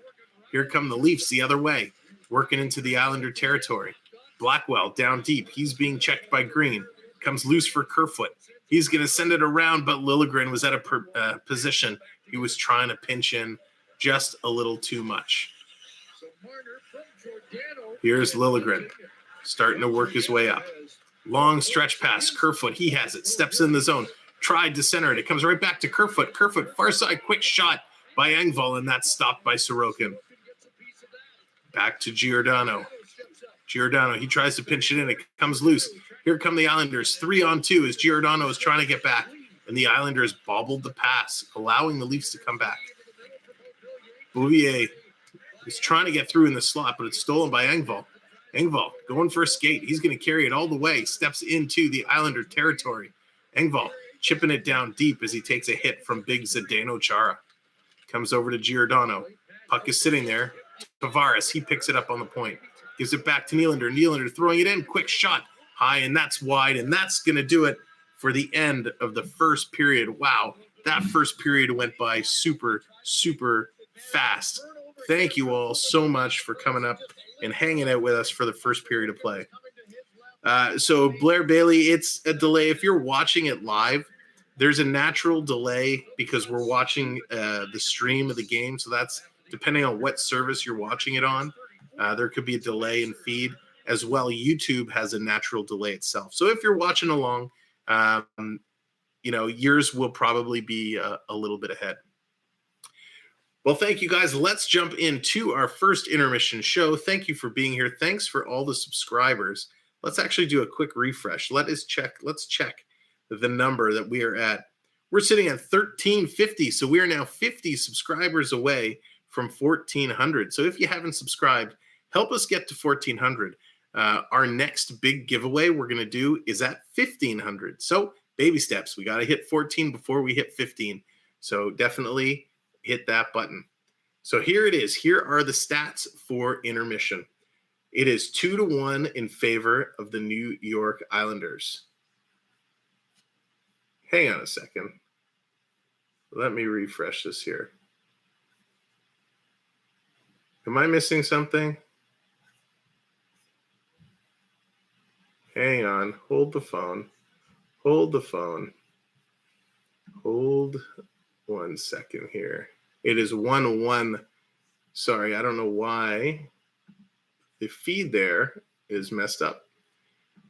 Here come the Leafs the other way, working into the Islander territory. Blackwell down deep. He's being checked by Green. Comes loose for Kerfoot. He's going to send it around, but Liljegren was at a position. He was trying to pinch in just a little too much. Here's Liljegren starting to work his way up. Long stretch pass. Kerfoot, he has it. Steps in the zone. Tried to center it. It comes right back to Kerfoot. Kerfoot, far side, quick shot by Engvall, and that's stopped by Sorokin. Back to Giordano. Giordano, he tries to pinch it in. It comes loose. Here come the Islanders. 3-on-2 as Giordano is trying to get back. And the Islanders bobbled the pass, allowing the Leafs to come back. Bouvier is trying to get through in the slot, but it's stolen by Engvall. Engvall going for a skate. He's going to carry it all the way. Steps into the Islander territory. Engvall chipping it down deep as he takes a hit from big Zdeno Chara. Comes over to Giordano. Puck is sitting there. Tavares, he picks it up on the point. Gives it back to Nylander. Nylander throwing it in. Quick shot. High, and that's wide. And that's going to do it for the end of the first period. Wow. That first period went by super, super fast. Thank you all so much for coming up and hanging out with us for the first period of play. So Blair Bailey, it's a delay. If you're watching it live, there's a natural delay because we're watching the stream of the game. So that's depending on what service you're watching it on. There could be a delay in feed as well. YouTube has a natural delay itself. So if you're watching along, yours will probably be a little bit ahead. Well, thank you guys. Let's jump into our first intermission show. Thank you for being here. Thanks for all the subscribers. Let's actually do a quick refresh. Let's check the number that we are at. We're sitting at 1350. So we are now 50 subscribers away from 1400. So if you haven't subscribed, help us get to 1400. Our next big giveaway we're going to do is at 1500. So baby steps. We got to hit 14 before we hit 15. So definitely hit that button. So here it is. Here are the stats for intermission. It is 2-1 in favor of the New York Islanders. Hang on a second. Let me refresh this here. Am I missing something? Hang on. Hold the phone. Hold the phone. Hold 1 second here. It is 1-1. Sorry, I don't know why the feed there is messed up.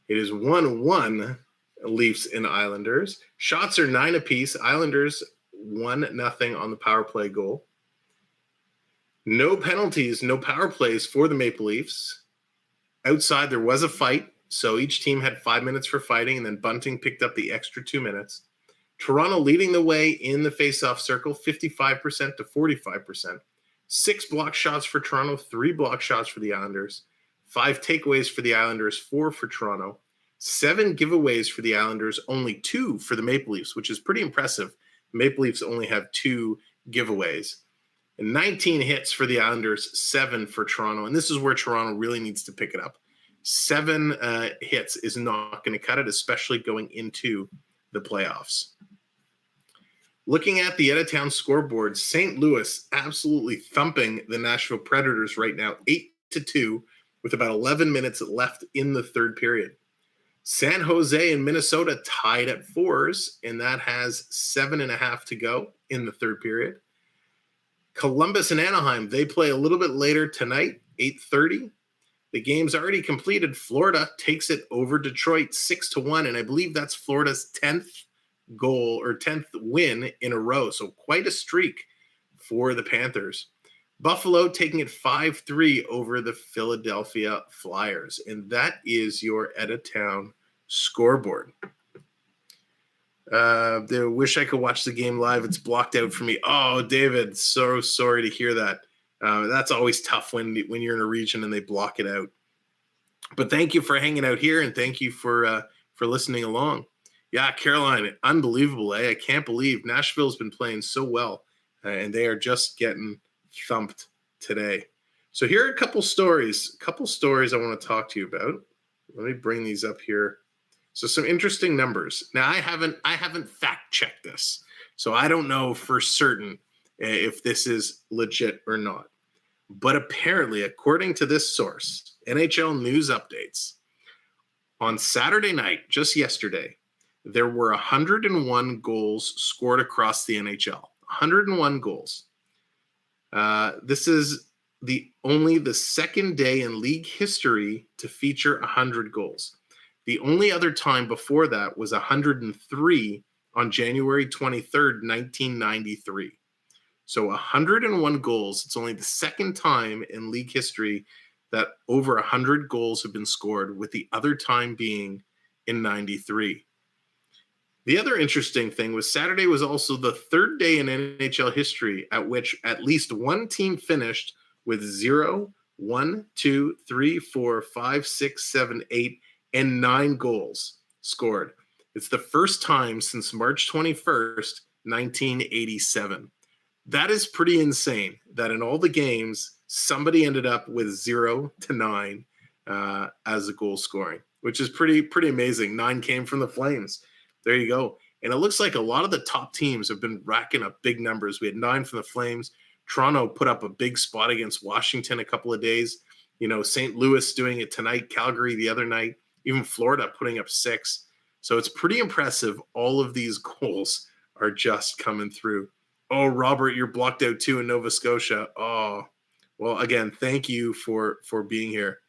It is 1-1 Leafs and Islanders. Shots are 9 apiece. Islanders 1-0 on the power play goal. No penalties, no power plays for the Maple Leafs. Outside, there was a fight, so each team had 5 minutes for fighting, and then Bunting picked up the extra 2 minutes. Toronto leading the way in the faceoff circle, 55% to 45%. 6 block shots for Toronto, 3 block shots for the Islanders. 5 takeaways for the Islanders, 4 for Toronto. 7 giveaways for the Islanders, only 2 for the Maple Leafs, which is pretty impressive. The Maple Leafs only have 2 giveaways. And 19 hits for the Islanders, 7 for Toronto. And this is where Toronto really needs to pick it up. 7 hits is not going to cut it, especially going into the playoffs. Looking at the out-of-town scoreboard, St. Louis absolutely thumping the Nashville Predators right now, 8-2, with about 11 minutes left in the third period. San Jose and Minnesota tied at 4s, and that has 7.5 to go in the third period. Columbus and Anaheim, they play a little bit later tonight, 8:30. The game's already completed. Florida takes it over Detroit 6-1, and I believe that's Florida's 10th goal or 10th win in a row. So quite a streak for the Panthers. Buffalo taking it 5-3 over the Philadelphia Flyers. And that is your out-of-town scoreboard. I wish I could watch the game live. It's blocked out for me. Oh, David, so sorry to hear that. That's always tough when you're in a region and they block it out. But thank you for hanging out here, and thank you for listening along. Yeah, Caroline, unbelievable, eh? I can't believe Nashville's been playing so well, and they are just getting thumped today. So here are a couple stories I want to talk to you about. Let me bring these up here. So some interesting numbers. Now, I haven't fact-checked this, so I don't know for certain if this is legit or not. But apparently, according to this source, NHL News Updates, on Saturday night, just yesterday, there were 101 goals scored across the NHL. 101 goals. This is only the second day in league history to feature 100 goals. The only other time before that was 103 on January 23rd, 1993. So 101 goals. It's only the second time in league history that over 100 goals have been scored, with the other time being in 93. The other interesting thing was Saturday was also the third day in NHL history at which at least one team finished with 0, 1, 2, 3, 4, 5, 6, 7, 8, and 9 goals scored. It's the first time since March 21st, 1987. That is pretty insane that in all the games, somebody ended up with 0 to 9 as a goal scoring, which is pretty amazing. 9 came from the Flames. There you go. And it looks like a lot of the top teams have been racking up big numbers. We had 9 from the Flames. Toronto put up a big spot against Washington a couple of days. St. Louis doing it tonight, Calgary the other night, even Florida putting up 6. So it's pretty impressive. All of these goals are just coming through. Oh, Robert, you're blocked out too in Nova Scotia. Oh, well, again, thank you for being here.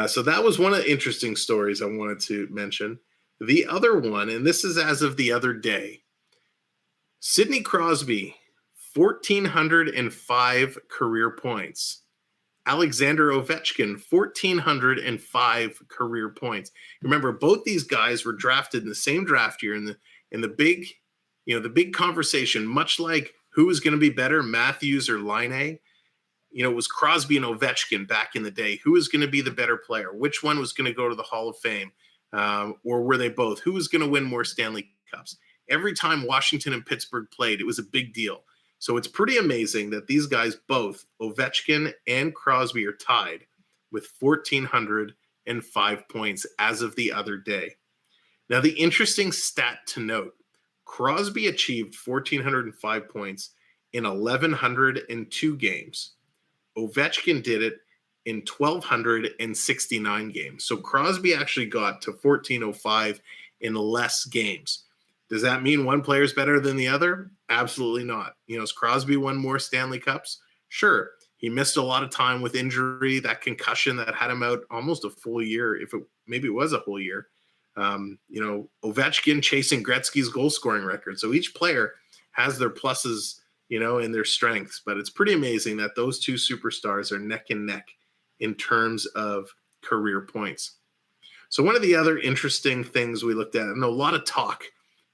So that was one of the interesting stories I wanted to mention. The other one, and this is as of the other day, Sidney Crosby, 1,405 career points. Alexander Ovechkin, 1,405 career points. Remember, both these guys were drafted in the same draft year in the big, the big conversation, much like who was going to be better, Matthews or Laine. It was Crosby and Ovechkin back in the day. Who was going to be the better player? Which one was going to go to the Hall of Fame? Or were they both? Who was going to win more Stanley Cups? Every time Washington and Pittsburgh played, it was a big deal. So it's pretty amazing that these guys, both Ovechkin and Crosby, are tied with 1,405 points as of the other day. Now, the interesting stat to note, Crosby achieved 1,405 points in 1,102 games. Ovechkin did it in 1,269 games. So Crosby actually got to 1,405 in less games. Does that mean one player is better than the other? Absolutely not. Has Crosby won more Stanley Cups? Sure. He missed a lot of time with injury, that concussion that had him out almost a full year, maybe it was a whole year. Ovechkin chasing Gretzky's goal scoring record. So each player has their pluses, and their strengths, but it's pretty amazing that those two superstars are neck and neck in terms of career points. So one of the other interesting things we looked at, and a lot of talk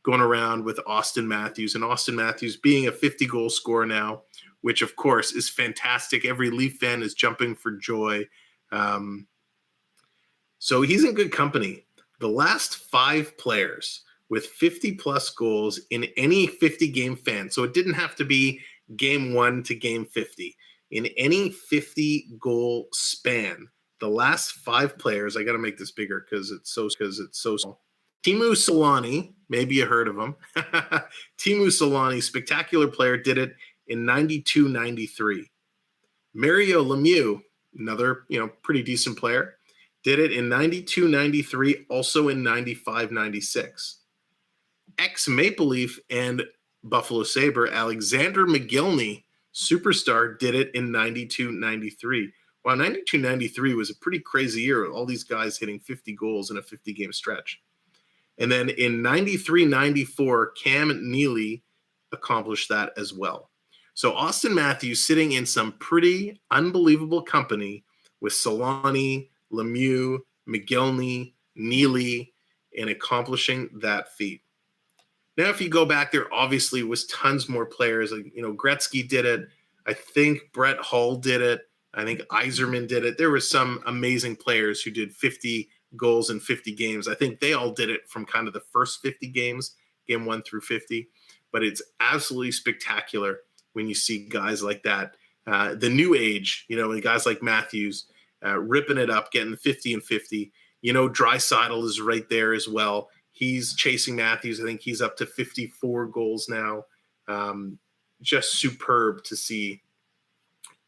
going around with Austin Matthews, and Austin Matthews being a 50-goal scorer now, which of course is fantastic. Every Leaf fan is jumping for joy. So he's in good company. The last 5 players with 50-plus goals in any 50-game fan, so it didn't have to be game 1 to game 50. In any 50-goal span, the last 5 players, I got to make this bigger because it's so small. Teemu Selanne, maybe you heard of him. Teemu Selanne, spectacular player, did it in 92-93. Mario Lemieux, another pretty decent player, did it in 92-93, also in 95-96. Ex-Maple Leaf and Buffalo Sabre, Alexander McGillney, superstar, did it in 92-93. Wow, 92-93 was a pretty crazy year with all these guys hitting 50 goals in a 50-game stretch. And then in 93-94, Cam Neely accomplished that as well. So Austin Matthews sitting in some pretty unbelievable company with Selanne, Lemieux, McGillney, Neely, and accomplishing that feat. Now, if you go back, there obviously was tons more players. Gretzky did it. I think Brett Hull did it. I think Yzerman did it. There were some amazing players who did 50 goals in 50 games. I think they all did it from kind of the first 50 games, game 1 through 50. But it's absolutely spectacular when you see guys like that. The new age, and guys like Matthews ripping it up, getting 50 and 50. Draisaitl is right there as well. He's chasing Matthews. I think he's up to 54 goals now. Just superb to see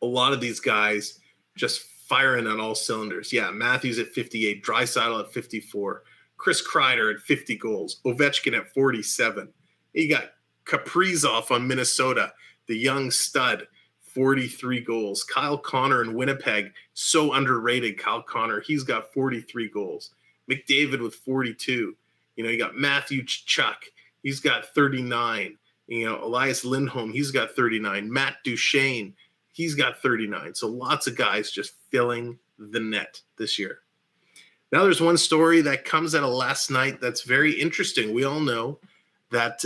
a lot of these guys just firing on all cylinders. Yeah, Matthews at 58, Draisaitl at 54, Chris Kreider at 50 goals, Ovechkin at 47. You got Kaprizov on Minnesota, the young stud, 43 goals. Kyle Connor in Winnipeg, so underrated. Kyle Connor, he's got 43 goals. McDavid with 42. You got Matthew Tkachuk, he's got 39. Elias Lindholm, he's got 39. Matt Duchene, he's got 39. So lots of guys just filling the net this year. Now there's one story that comes out of last night that's very interesting. We all know that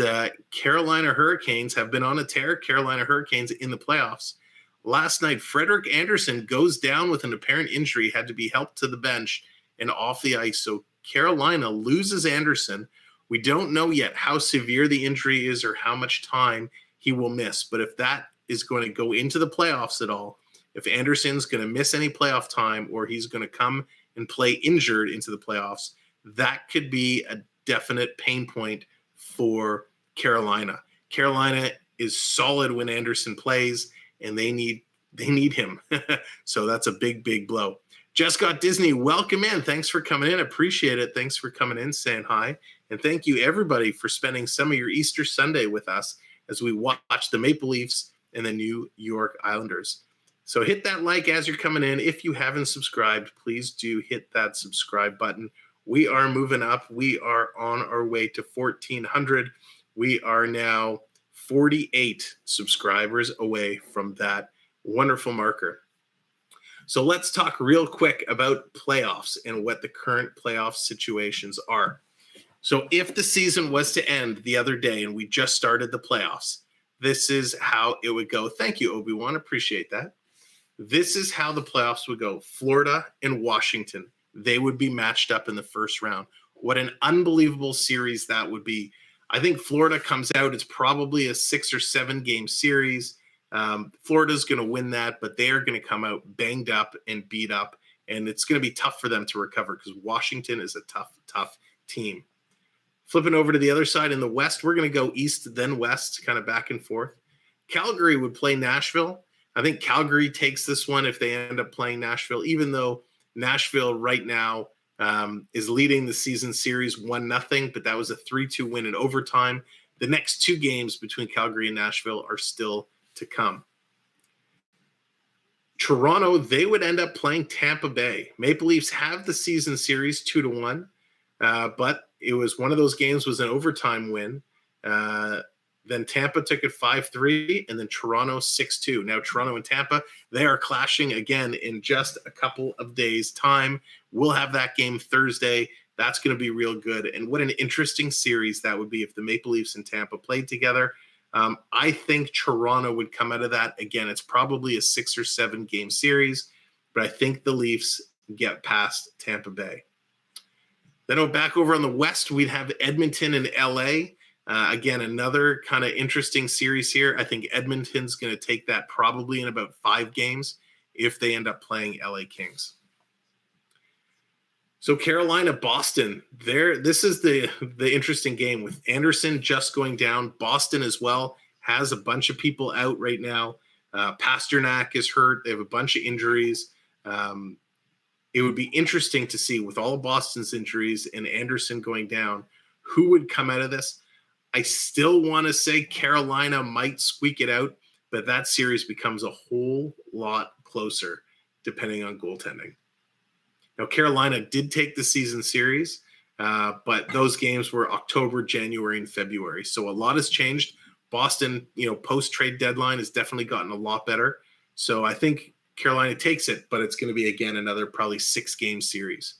Carolina Hurricanes have been on a tear. Carolina Hurricanes in the playoffs. Last night, Frederik Andersen goes down with an apparent injury, had to be helped to the bench and off the ice. So Carolina loses Andersen. We don't know yet how severe the injury is or how much time he will miss. But if that is going to go into the playoffs at all, if Andersen's going to miss any playoff time or he's going to come and play injured into the playoffs, that could be a definite pain point for Carolina. Carolina is solid when Andersen plays, and they need him. So that's a big, big blow. Just Got Disney, welcome in. Thanks for coming in. Appreciate it. Thanks for coming in, saying hi. And thank you, everybody, for spending some of your Easter Sunday with us as we watch the Maple Leafs and the New York Islanders. So hit that like as you're coming in. If you haven't subscribed, please do hit that subscribe button. We are moving up. We are on our way to 1,400. We are now 48 subscribers away from that wonderful marker. So let's talk real quick about playoffs and what the current playoff situations are. So if the season was to end the other day and we just started the playoffs, this is how it would go. Thank you, Obi-Wan. Appreciate that. This is how the playoffs would go. Florida and Washington, they would be matched up in the first round. What an unbelievable series that would be. I think Florida comes out. It's probably a 6 or 7 game series. Florida's going to win that, but they are going to come out banged up and beat up, and it's going to be tough for them to recover because Washington is a tough team. Flipping over to the other side in the West, we're going to go East, then West, kind of back and forth. Calgary would play Nashville. I think Calgary takes this one if they end up playing Nashville, even though Nashville right now is leading the season series 1-0, but that was a 3-2 win in overtime. The next two games between Calgary and Nashville are still to come. Toronto, they would end up playing Tampa Bay. Maple Leafs have the season series 2-1, but it was one of those games was an overtime win. Then Tampa took it 5-3, and then Toronto 6-2. Now Toronto and Tampa, they are clashing again in just a couple of days' time. We'll have that game Thursday. That's going to be real good. And what an interesting series that would be if the Maple Leafs and Tampa played together. I think Toronto would come out of that. Again, it's probably a 6 or 7 game series, but I think the Leafs get past Tampa Bay. Then back over on the West, we'd have Edmonton and LA. Again, another kind of interesting series here. I think Edmonton's going to take that probably in about 5 games if they end up playing LA Kings. So Carolina, Boston, this is the interesting game with Anderson just going down. Boston as well has a bunch of people out right now. Pasternak is hurt. They have a bunch of injuries. It would be interesting to see with all of Boston's injuries and Anderson going down, who would come out of this. I still want to say Carolina might squeak it out, but that series becomes a whole lot closer depending on goaltending. Now, Carolina did take the season series, but those games were October, January, and February. So a lot has changed. Boston, post-trade deadline has definitely gotten a lot better. So I think Carolina takes it, but it's going to be, again, another probably 6-game series.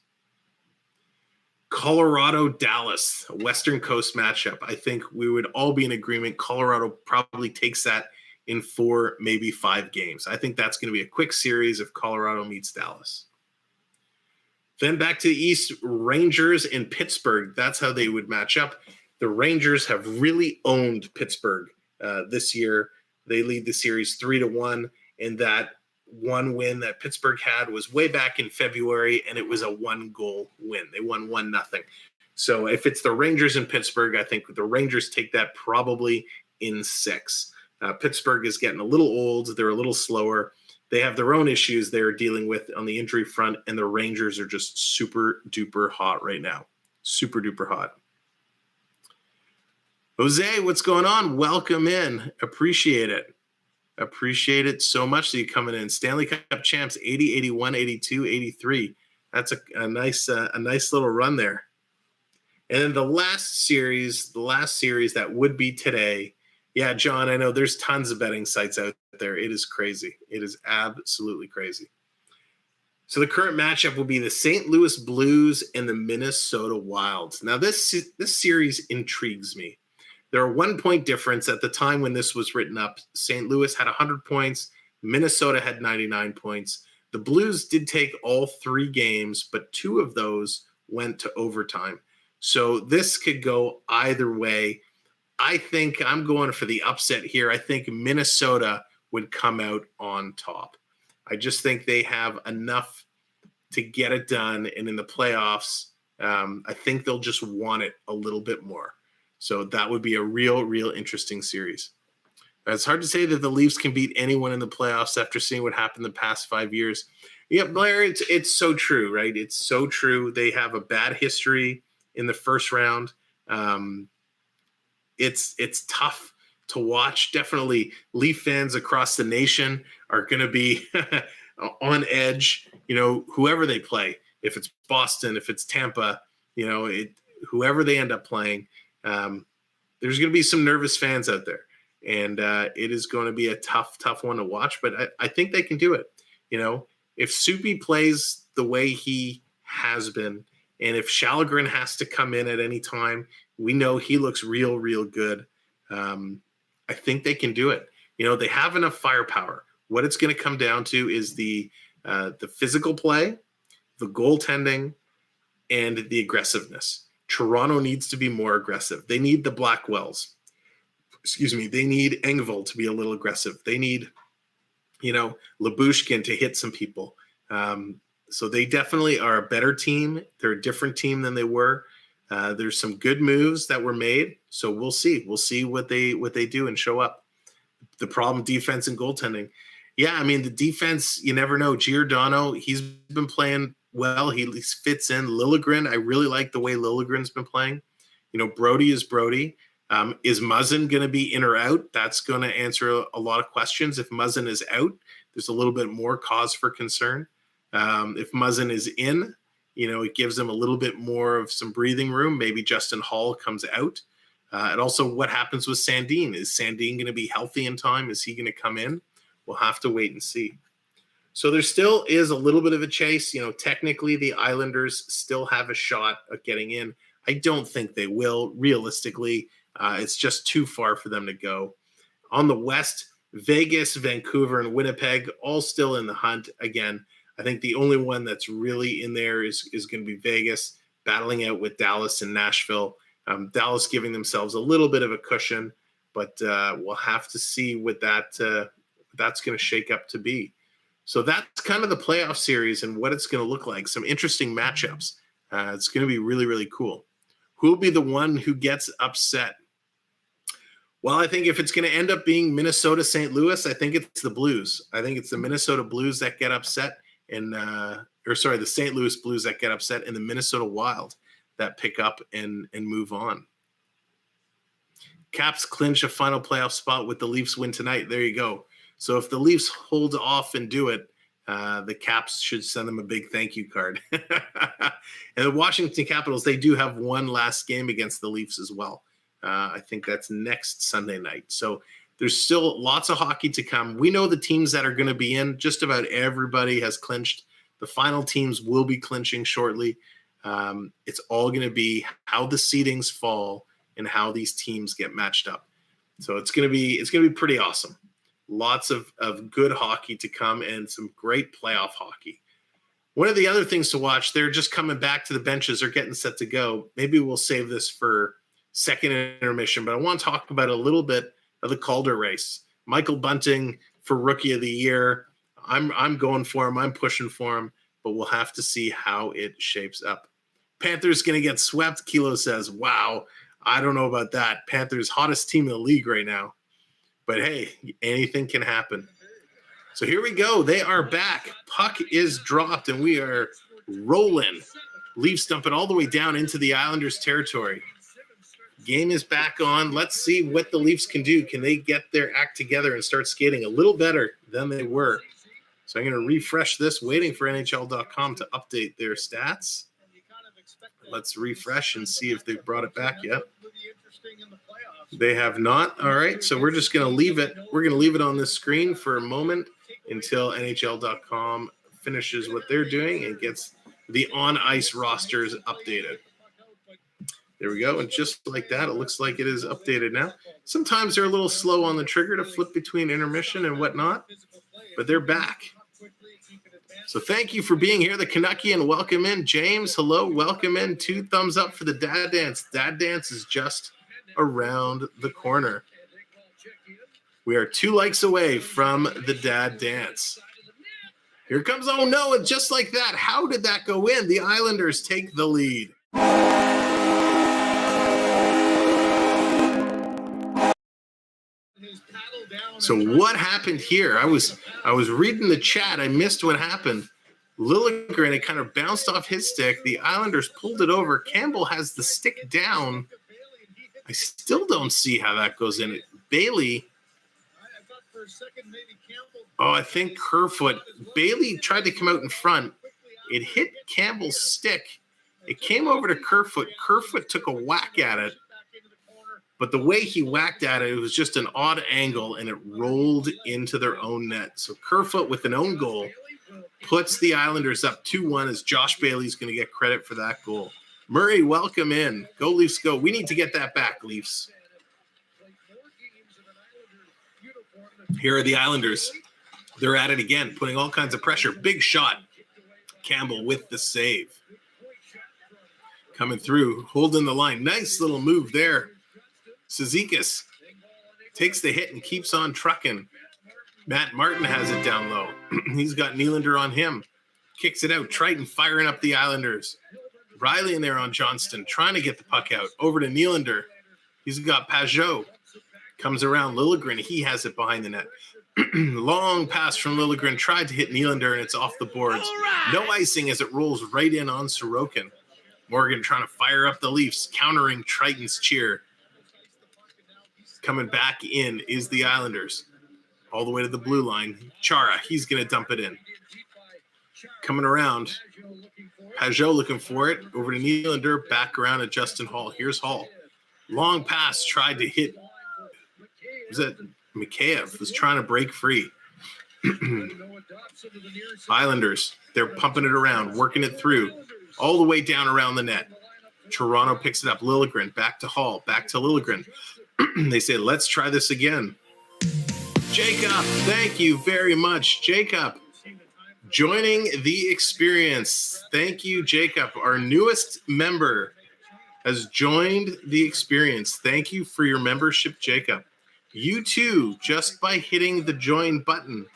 Colorado, Dallas, a Western Coast matchup. I think we would all be in agreement. Colorado probably takes that in 4, maybe 5 games. I think that's going to be a quick series if Colorado meets Dallas. Then back to the East, Rangers and Pittsburgh. That's how they would match up. The Rangers have really owned Pittsburgh this year. They lead the series 3-1, and that one win that Pittsburgh had was way back in February, and it was a 1-goal win. They won 1-0. So if it's the Rangers in Pittsburgh, I think the Rangers take that probably in 6. Pittsburgh is getting a little old. They're a little slower. They have their own issues they're dealing with on the injury front, and the Rangers are just super duper hot right now. Super duper hot. Jose, what's going on? Welcome in. Appreciate it. Appreciate it so much that you coming in. Stanley Cup champs 80, 81, 82, 83. That's a nice little run there. And then the last series that would be today. Yeah, John, I know there's tons of betting sites out there. It is crazy. It is absolutely crazy. So the current matchup will be the St. Louis Blues and the Minnesota Wild. Now this series intrigues me. There are 1 point difference at the time when this was written up. St. Louis had 100 points. Minnesota had 99 points. The Blues did take all 3 games, but 2 of those went to overtime. So this could go either way. I think I'm going for the upset here. I think Minnesota would come out on top. I just think they have enough to get it done. And in the playoffs, I think they'll just want it a little bit more. So that would be a real interesting series. It's hard to say that the Leafs can beat anyone in the playoffs after seeing what happened the past 5 years. Yeah, Blair, it's so true, right? It's so true. They have a bad history in the first round. It's tough to watch. Definitely Leaf fans across the nation are going to be on edge, whoever they play. If it's Boston, if it's Tampa, whoever they end up playing, there's going to be some nervous fans out there. And it is going to be a tough one to watch. But I think they can do it. If Soupy plays the way he has been, and if Shalgren has to come in at any time, we know he looks real good. I think they can do it. They have enough firepower. What it's going to come down to is the physical play, the goaltending, and the aggressiveness. Toronto needs to be more aggressive. They need the Blackwells. They need Engvall to be a little aggressive. They need, Lyubushkin to hit some people. So they definitely are a better team. They're a different team than they were. There's some good moves that were made. So we'll see. We'll see what they do and show up. The problem, defense and goaltending. Yeah, the defense, you never know. Giordano, he's been playing well. He at least fits in. Liljegren, I really like the way Liljegren's been playing. Brody is Brody. Is Muzzin going to be in or out? That's going to answer a lot of questions. If Muzzin is out, there's a little bit more cause for concern. If Muzzin is in, it gives them a little bit more of some breathing room. Maybe Justin Hall comes out. And also what happens with Sandin? Is Sandin going to be healthy in time? Is he going to come in? We'll have to wait and see. So there still is a little bit of a chase. Technically the Islanders still have a shot at getting in. I don't think they will. Realistically, it's just too far for them to go. On the West, Vegas, Vancouver, and Winnipeg all still in the hunt. Again, I think the only one that's really in there is going to be Vegas, battling out with Dallas and Nashville. Dallas giving themselves a little bit of a cushion, but we'll have to see what that's going to shake up to be. So that's kind of the playoff series and what it's going to look like. Some interesting matchups. It's going to be really, really cool. Who will be the one who gets upset? Well, I think if it's going to end up being Minnesota-St. Louis, I think it's the Blues. I think it's the Minnesota Blues that get upset, the St. Louis Blues that get upset, and the Minnesota Wild that pick up and move on. Caps clinch a final playoff spot with the Leafs win tonight. There you go. So if the Leafs hold off and do it, the Caps should send them a big thank you card. And the Washington Capitals, they do have one last game against the Leafs as well. I think that's next Sunday night. So there's still lots of hockey to come. We know the teams that are going to be in. Just about everybody has clinched. The final teams will be clinching shortly. It's all going to be how the seedings fall and how these teams get matched up. So it's going to be pretty awesome. Lots of good hockey to come and some great playoff hockey. One of the other things to watch, they're just coming back to the benches. They're getting set to go. Maybe we'll save this for second intermission, but I want to talk about a little bit of the Calder race. Michael Bunting for Rookie of the Year. I'm going for him. I'm pushing for him, but we'll have to see how it shapes up. Panthers going to get swept. Kilo says, wow, I don't know about that. Panthers hottest team in the league right now. But hey, anything can happen. So here we go. They are back. Puck is dropped, and we are rolling. Leafs dump it all the way down into the Islanders' territory. Game is back on. Let's see what the Leafs can do. Can they get their act together and start skating a little better than they were? So I'm going to refresh this, waiting for NHL.com to update their stats. Let's refresh and see if they've brought it back yet. They have not. All right, so we're just going to leave it. We're going to leave it on this screen for a moment until NHL.com finishes what they're doing and gets the on-ice rosters updated. There we go, and just like that, it looks like it is updated now. Sometimes they're a little slow on the trigger to flip between intermission and whatnot, but they're back. So thank you for being here, the Canuckian, and welcome in. James, hello, welcome in. 2 thumbs up for the Dad Dance. Dad Dance is just around the corner. We are 2 likes away from the Dad Dance. Here comes, oh no, and just like that, how did that go in? The Islanders take the lead. So what happened here? I was reading the chat. I missed what happened. Liljegren, it kind of bounced off his stick. The Islanders pulled it over. Campbell has the stick down. I still don't see how that goes in. Bailey. Oh, I think Kerfoot. Bailey tried to come out in front. It hit Campbell's stick. It came over to Kerfoot. Kerfoot took a whack at it. But the way he whacked at it, it was just an odd angle, and it rolled into their own net. So Kerfoot with an own goal puts the Islanders up 2-1 as Josh Bailey's going to get credit for that goal. Murray, welcome in. Go Leafs, go. We need to get that back, Leafs. Here are the Islanders. They're at it again, putting all kinds of pressure. Big shot. Campbell with the save. Coming through, holding the line. Nice little move there. Cizikas takes the hit and keeps on trucking. Matt Martin has it down low. He's got Nylander on him. Kicks it out. Triton firing up the Islanders. Riley in there on Johnston, trying to get the puck out. Over to Nylander. He's got Pajot. Comes around Liljegren. He has it behind the net. Long pass from Liljegren, tried to hit Nylander, and it's off the boards. Right. No icing as it rolls right in on Sorokin. Morgan trying to fire up the Leafs, countering Triton's cheer. Coming back in is the Islanders. All the way to the blue line. Chara, he's going to dump it in. Coming around. Pajot looking for it. Over to Nylander. Back around to Justin Hall. Here's Hall. Long pass. Tried to hit. Was that Mikheyev? Was trying to break free. Islanders. They're pumping it around. Working it through. All the way down around the net. Toronto picks it up. Liljegren. Back to Hall. Back to Liljegren. They say, let's try this again. Jacob, thank you very much. Jacob, joining the experience. Thank you, Jacob. Our newest member has joined the experience. Thank you for your membership, Jacob. You too, just by hitting the join button,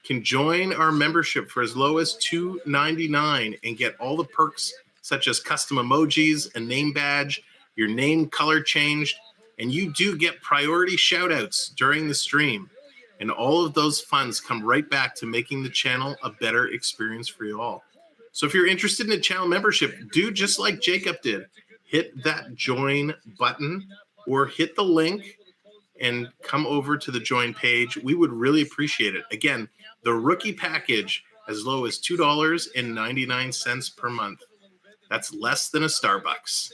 can join our membership for as low as $2.99 and get all the perks such as custom emojis, a name badge, your name color changed, and you do get priority shout outs during the stream. And all of those funds come right back to making the channel a better experience for you all. So if you're interested in a channel membership, do just like Jacob did. Hit that join button or hit the link and come over to the join page. We would really appreciate it. Again, the rookie package as low as $2.99 per month. That's less than a Starbucks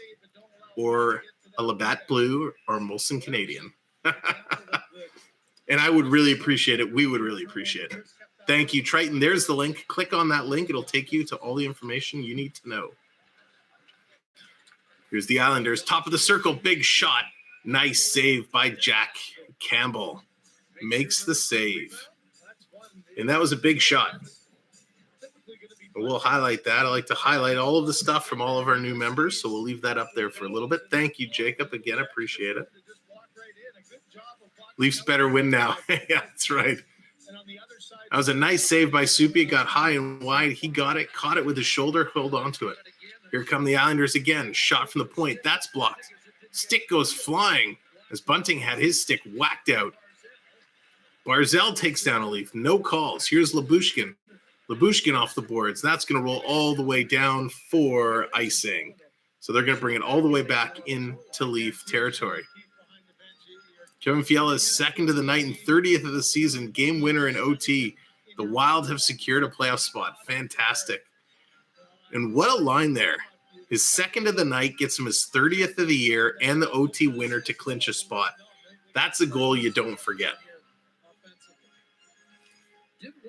or a Labatt Blue or Molson Canadian. And I would really appreciate it. We would really appreciate it. Thank you, Triton. There's the link. Click on that link. It'll take you to all the information you need to know. Here's the Islanders. Top of the circle. Big shot. Nice save by Jack Campbell. Makes the save. And that was a big shot. We'll highlight that. I like to highlight all of the stuff from all of our new members, so we'll leave that up there for a little bit. Thank you, Jacob. Again, appreciate it. Leafs better win now. Yeah, that's right. That was a nice save by Soupy. Got high and wide. He got it, caught it with his shoulder, held on to it. Here come the Islanders again. Shot from the point. That's blocked. Stick goes flying as Bunting had his stick whacked out. Barzel takes down a Leaf. No calls. Here's Lyubushkin. Lyubushkin off the boards. That's going to roll all the way down for icing. So they're going to bring it all the way back into Leaf territory. Kevin Fiala is second of the night and 30th of the season. Game winner in OT. The Wild have secured a playoff spot. Fantastic. And what a line there. His second of the night gets him his 30th of the year and the OT winner to clinch a spot. That's a goal you don't forget.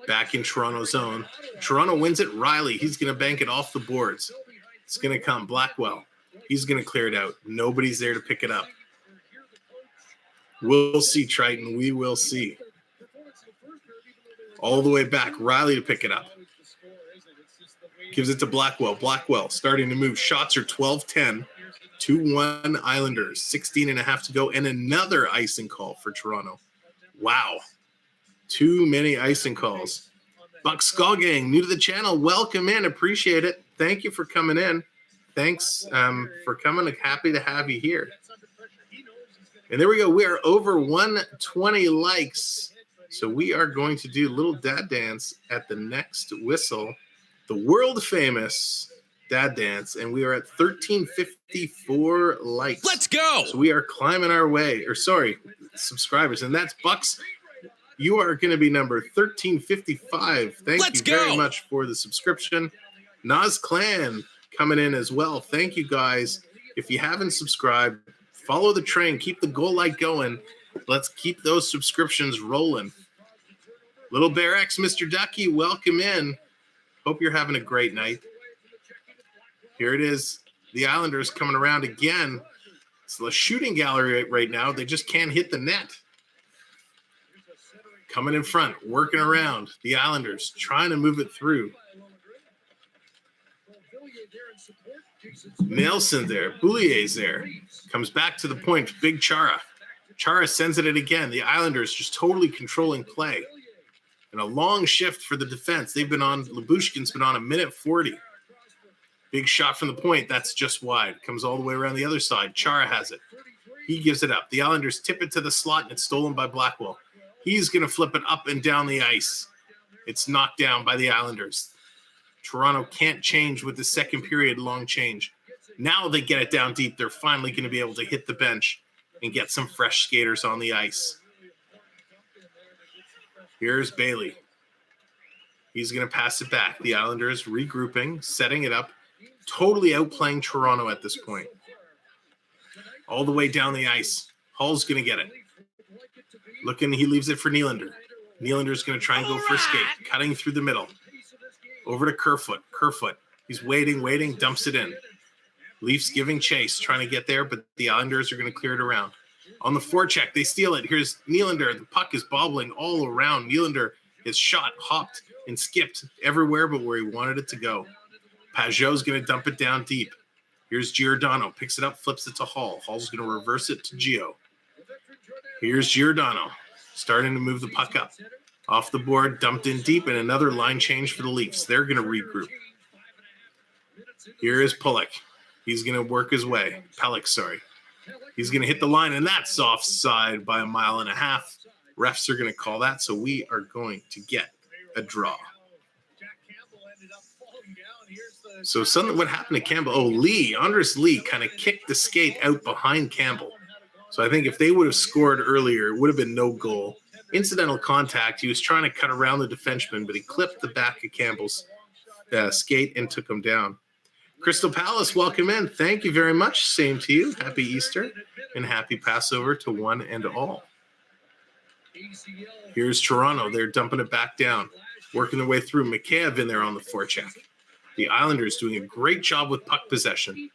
Back in Toronto's zone. Toronto wins it. Riley, he's going to bank it off the boards. It's going to come. Blackwell, he's going to clear it out. Nobody's there to pick it up. We'll see, Triton. We will see. All the way back. Riley to pick it up. Gives it to Blackwell. Blackwell starting to move. Shots are 12-10. 2-1 Islanders. 16 and a half to go. And another icing call for Toronto. Wow. Too many icing calls. Buck Skullgang, new to the channel. Welcome in. Appreciate it. Thank you for coming in. Thanks for coming. Happy to have you here. And there we go. We are over 120 likes. So we are going to do a little dad dance at the next whistle. The world famous dad dance. And we are at 1354 likes. Let's go. So we are climbing our way. Or sorry, subscribers. And that's Bucks. You are going to be number 1355. Thank you very much for the subscription. Nas Clan coming in as well. Thank you, guys. If you haven't subscribed, follow the train. Keep the goal light going. Let's keep those subscriptions rolling. Little Bear X, Mr. Ducky, welcome in. Hope you're having a great night. Here it is. The Islanders coming around again. It's the shooting gallery right now. They just can't hit the net. Coming in front, working around. The Islanders trying to move it through. Nelson there. Boulier's there. Comes back to the point. Big Chara. Chara sends it in again. The Islanders just totally controlling play. And a long shift for the defense. They've been on, Lyubushkin's been on 1:40. Big shot from the point. That's just wide. Comes all the way around the other side. Chara has it. He gives it up. The Islanders tip it to the slot, and it's stolen by Blackwell. He's going to flip it up and down the ice. It's knocked down by the Islanders. Toronto can't change with the second period long change. Now they get it down deep. They're finally going to be able to hit the bench and get some fresh skaters on the ice. Here's Bailey. He's going to pass it back. The Islanders regrouping, setting it up, totally outplaying Toronto at this point. All the way down the ice. Hall's going to get it. Looking, he leaves it for Nylander. Nylander's going to try and go for a skate, cutting through the middle. Over to Kerfoot. Kerfoot. He's waiting, dumps it in. Leafs giving chase, trying to get there, but the Islanders are going to clear it around. On the forecheck, they steal it. Here's Nylander. The puck is bobbling all around. Nylander is shot, hopped, and skipped everywhere but where he wanted it to go. Pajot's going to dump it down deep. Here's Giordano. Picks it up, flips it to Hall. Hall's going to reverse it to Gio. Here's Giordano. Starting to move the puck up. Off the board, dumped in deep, and another line change for the Leafs. They're going to regroup. Here is Pulock. He's going to work his way. Pellick, sorry. He's going to hit the line, and that's offside by 1.5 miles. Refs are going to call that, so we are going to get a draw. So something, what happened to Campbell? Oh, Andres Lee kind of kicked the skate out behind Campbell. So I think if they would have scored earlier, it would have been no goal. Incidental contact. He was trying to cut around the defenseman, but he clipped the back of Campbell's skate and took him down. Crystal Palace, welcome in. Thank you very much. Same to you. Happy Easter and happy Passover to one and all. Here's Toronto. They're dumping it back down, working their way through. Mikheyev in there on the forecheck. The Islanders doing a great job with puck possession.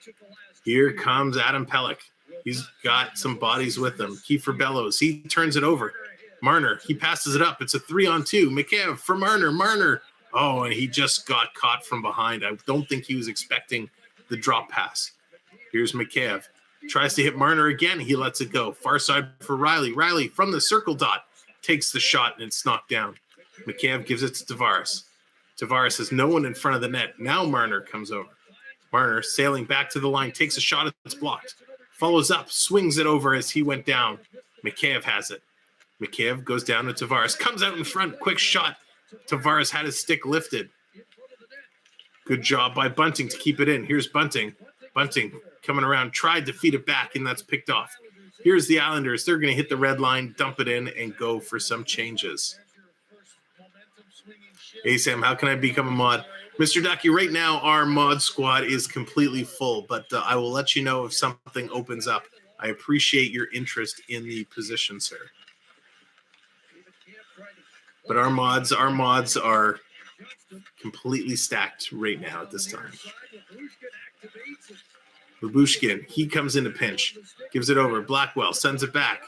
Here comes Adam Pellick. He's got some bodies with him. Kiefer Bellows. He turns it over. Marner. He passes it up. It's a 3-on-2. Mikheyev for Marner. Marner. Oh, and he just got caught from behind. I don't think he was expecting the drop pass. Here's Mikheyev. Tries to hit Marner again. He lets it go. Far side for Riley. Riley from the circle dot takes the shot, and it's knocked down. Mikheyev gives it to Tavares. Tavares has no one in front of the net. Now Marner comes over. Marner sailing back to the line, takes a shot. It's blocked. Follows up, swings it over as he went down. Mikheyev has it. Mikheyev goes down to Tavares. Comes out in front. Quick shot. Tavares had his stick lifted. Good job by Bunting to keep it in. Here's Bunting. Bunting coming around. Tried to feed it back, and that's picked off. Here's the Islanders. They're going to hit the red line, dump it in, and go for some changes. Hey, Sam, how can I become a mod? Mr. Ducky, right now our mod squad is completely full, but I will let you know if something opens up. I appreciate your interest in the position, sir. But our mods are completely stacked right now at this time. Lyubushkin, he comes in to pinch, gives it over. Blackwell sends it back.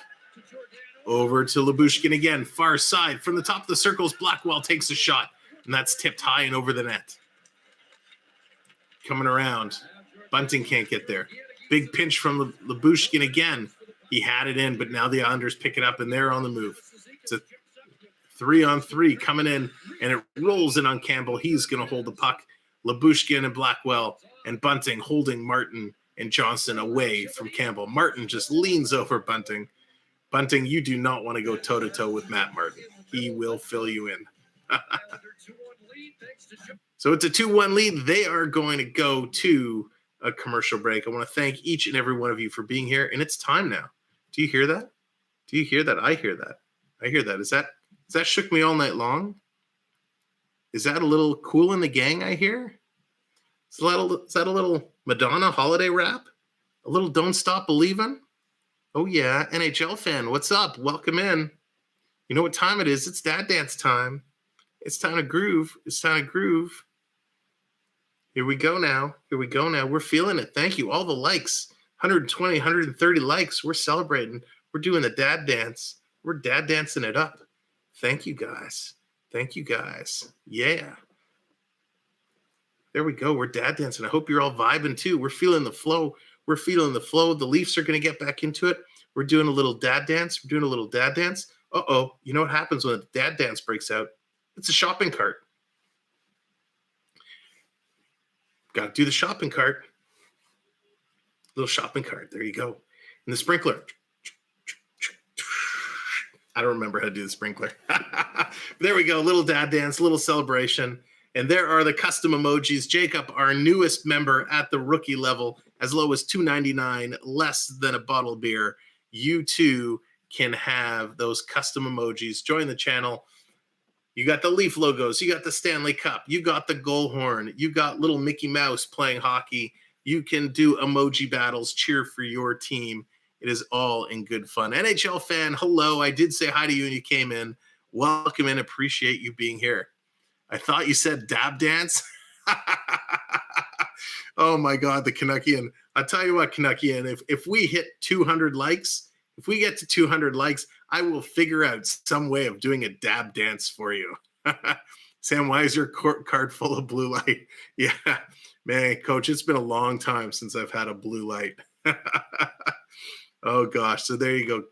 Over to Lyubushkin again, far side. From the top of the circles, Blackwell takes a shot, and that's tipped high and over the net. Coming around. Bunting can't get there. Big pinch from Lyubushkin again. He had it in, but now the Islanders pick it up, and they're on the move. It's a 3-on-3 coming in, and it rolls in on Campbell. He's going to hold the puck. Lyubushkin and Blackwell and Bunting holding Martin and Johnson away from Campbell. Martin just leans over Bunting. Bunting, you do not want to go toe-to-toe with Matt Martin. He will fill you in. So it's a 2-1 lead. They are going to go to a commercial break. I want to thank each and every one of you for being here, and it's time now. Do you hear that? Do you hear that? I hear that. I hear that. Is that shook me all night long? Is that a little Cool in the Gang I hear? Is that a little Madonna holiday rap? A little Don't Stop Believin'? Oh, yeah. NHL fan, what's up? Welcome in. You know what time it is? It's dad dance time. It's time to groove. It's time to groove. Here we go now. Here we go now. We're feeling it. Thank you. All the likes. 120, 130 likes. We're celebrating. We're doing the dad dance. We're dad dancing it up. Thank you, guys. Thank you, guys. Yeah. There we go. We're dad dancing. I hope you're all vibing, too. We're feeling the flow. We're feeling the flow. The Leafs are going to get back into it. We're doing a little dad dance. We're doing a little dad dance. Uh-oh. You know what happens when the dad dance breaks out? It's a shopping cart. Got to do the shopping cart. Little shopping cart. There you go. And the sprinkler. I don't remember how to do the sprinkler. There we go. Little dad dance, little celebration. And there are the custom emojis. Jacob, our newest member at the rookie level, as low as $2.99, less than a bottle of beer. You too can have those custom emojis. Join the channel. You got the Leaf logos. You got the Stanley Cup. You got the goal horn. You got little Mickey Mouse playing hockey. You can do emoji battles, cheer for your team. It is all in good fun. NHL fan, hello. I did say hi to you when you came in. Welcome in. Appreciate you being here. I thought you said dab dance. Oh, my God, the Canuckian. I'll tell you what, Canuckian, if we hit 200 likes, if we get to 200 likes, I will figure out some way of doing a dab dance for you. Sam, why is your court card full of blue light? Yeah, man, Coach, it's been a long time since I've had a blue light. Oh, gosh. So there you go.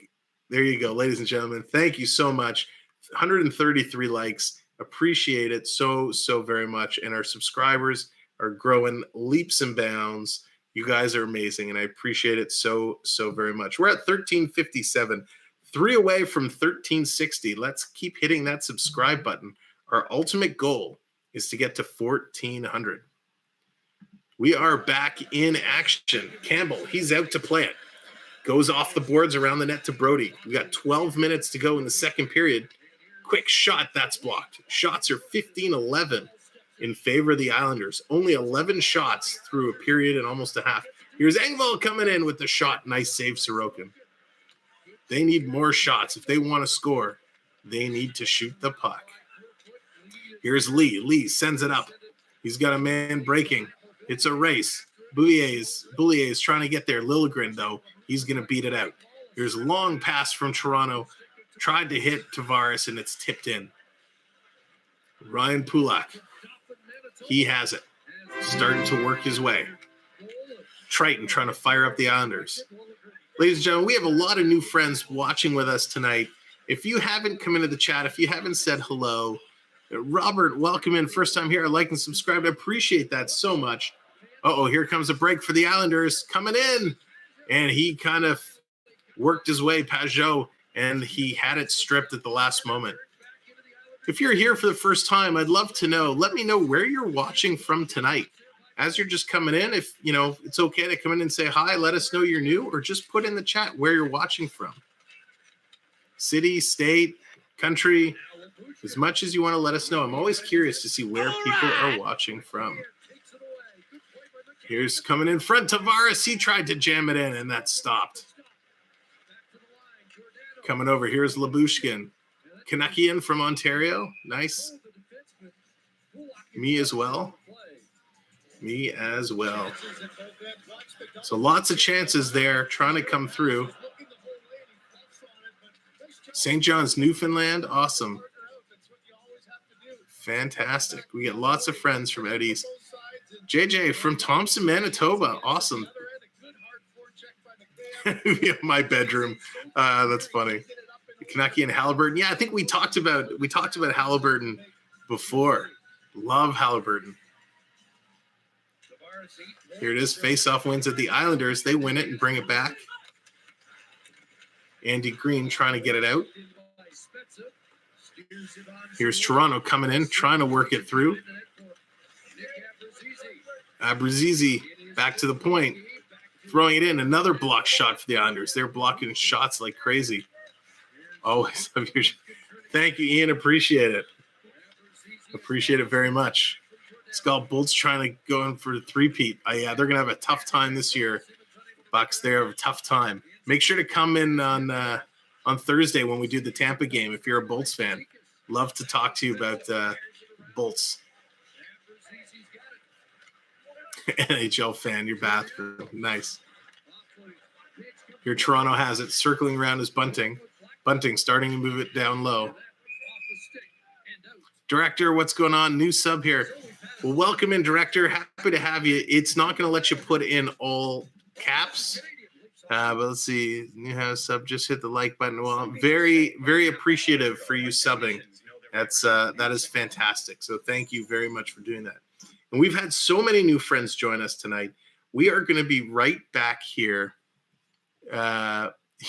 There you go, ladies and gentlemen. Thank you so much. 133 likes. Appreciate it so very much. And our subscribers are growing leaps and bounds. You guys are amazing, and I appreciate it so very much. We're at 1357, 3 away from 1360. Let's keep hitting that subscribe button. Our ultimate goal is to get to 1400. We are back in action. Campbell, he's out to play it. Goes off the boards around the net to Brody. We got 12 minutes to go in the second period. Quick shot, that's blocked. Shots are 15-11 in favor of the Islanders. Only 11 shots through a period and almost a half. Here's Engvall coming in with the shot. Nice save, Sorokin. They need more shots. If they want to score, they need to shoot the puck. Here's Lee. Lee sends it up. He's got a man breaking. It's a race. Boulier is trying to get there. Liljegren, though, he's going to beat it out. Here's a long pass from Toronto. Tried to hit Tavares, and it's tipped in. Ryan Pulock. He has it. Starting to work his way. Triton trying to fire up the Islanders. Ladies and gentlemen, we have a lot of new friends watching with us tonight. If you haven't come into the chat, if you haven't said hello, Robert, welcome in. First time here. Like and subscribe. I appreciate that so much. Uh-oh, here comes a break for the Islanders. Coming in. And he kind of worked his way, Pajot, and he had it stripped at the last moment. If you're here for the first time, I'd love to know. Let me know where you're watching from tonight. As you're just coming in, if it's okay to come in and say hi, let us know you're new, or just put in the chat where you're watching from. City, state, country, as much as you want to let us know. I'm always curious to see where people are watching from. Here's coming in front, Tavares. He tried to jam it in, and that stopped. Coming over, here's Labushkin. Canuckian from Ontario. Nice. Me as well. Me as well. So lots of chances there trying to come through. St. John's, Newfoundland. Awesome. Fantastic. We get lots of friends from out east. JJ from Thompson, Manitoba. Awesome. Yeah, my bedroom. That's funny. Canucky and Halliburton. Yeah, I think we talked about Halliburton before. Love Halliburton. Here it is. Face-off wins at the Islanders. They win it and bring it back. Andy Green trying to get it out. Here's Toronto coming in, trying to work it through. Abrazizi back to the point. Throwing it in. Another block shot for the Islanders. They're blocking shots like crazy. Always. Thank you, Ian. Appreciate it. Appreciate it very much. Scott Bolt's trying to go in for a three-peat. Yeah, they're going to have a tough time this year. Bucks, they have a tough time. Make sure to come in on Thursday when we do the Tampa game if you're a Bolts fan. Love to talk to you about Bolts. NHL fan, your bathroom. Nice. Here Toronto has it. Circling around is Bunting. Bunting starting to move it down low. Director, what's going on? New sub here. Well, welcome in, Director. Happy to have you. It's not going to let you put in all caps. But let's see. New house sub. Just hit the like button. Well, I'm very, very appreciative for you subbing. That is fantastic. So thank you very much for doing that. And we've had so many new friends join us tonight. We are going to be right back here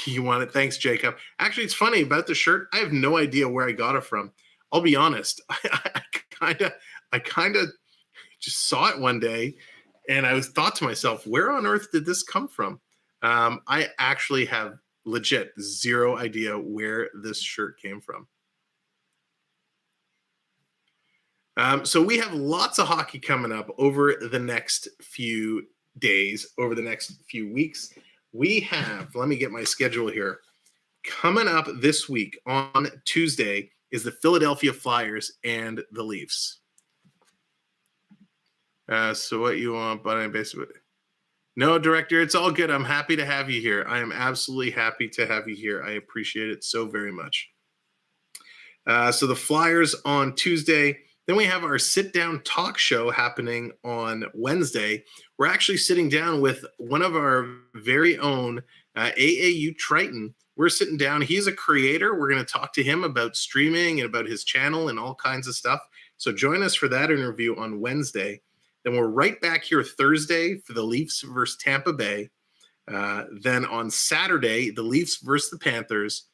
You want it? Thanks, Jacob. Actually, it's funny about the shirt. I have no idea where I got it from. I'll be honest. I kind of just saw it one day, and I thought to myself, where on earth did this come from? I actually have legit zero idea where this shirt came from. So we have lots of hockey coming up over the next few days, over the next few weeks. We have, let me get my schedule here. Coming up this week on Tuesday is the Philadelphia Flyers and the Leafs. So what you want, but I'm basically... No, director, it's all good. I'm happy to have you here. I am absolutely happy to have you here. I appreciate it so very much. So the Flyers on Tuesday. Then we have our sit-down talk show happening on Wednesday. We're actually sitting down with one of our very own AAU Triton. We're sitting down. He's a creator. We're going to talk to him about streaming and about his channel and all kinds of stuff. So join us for that interview on Wednesday. Then we're right back here Thursday for the Leafs versus Tampa Bay. Then on Saturday, the Leafs versus the Panthers.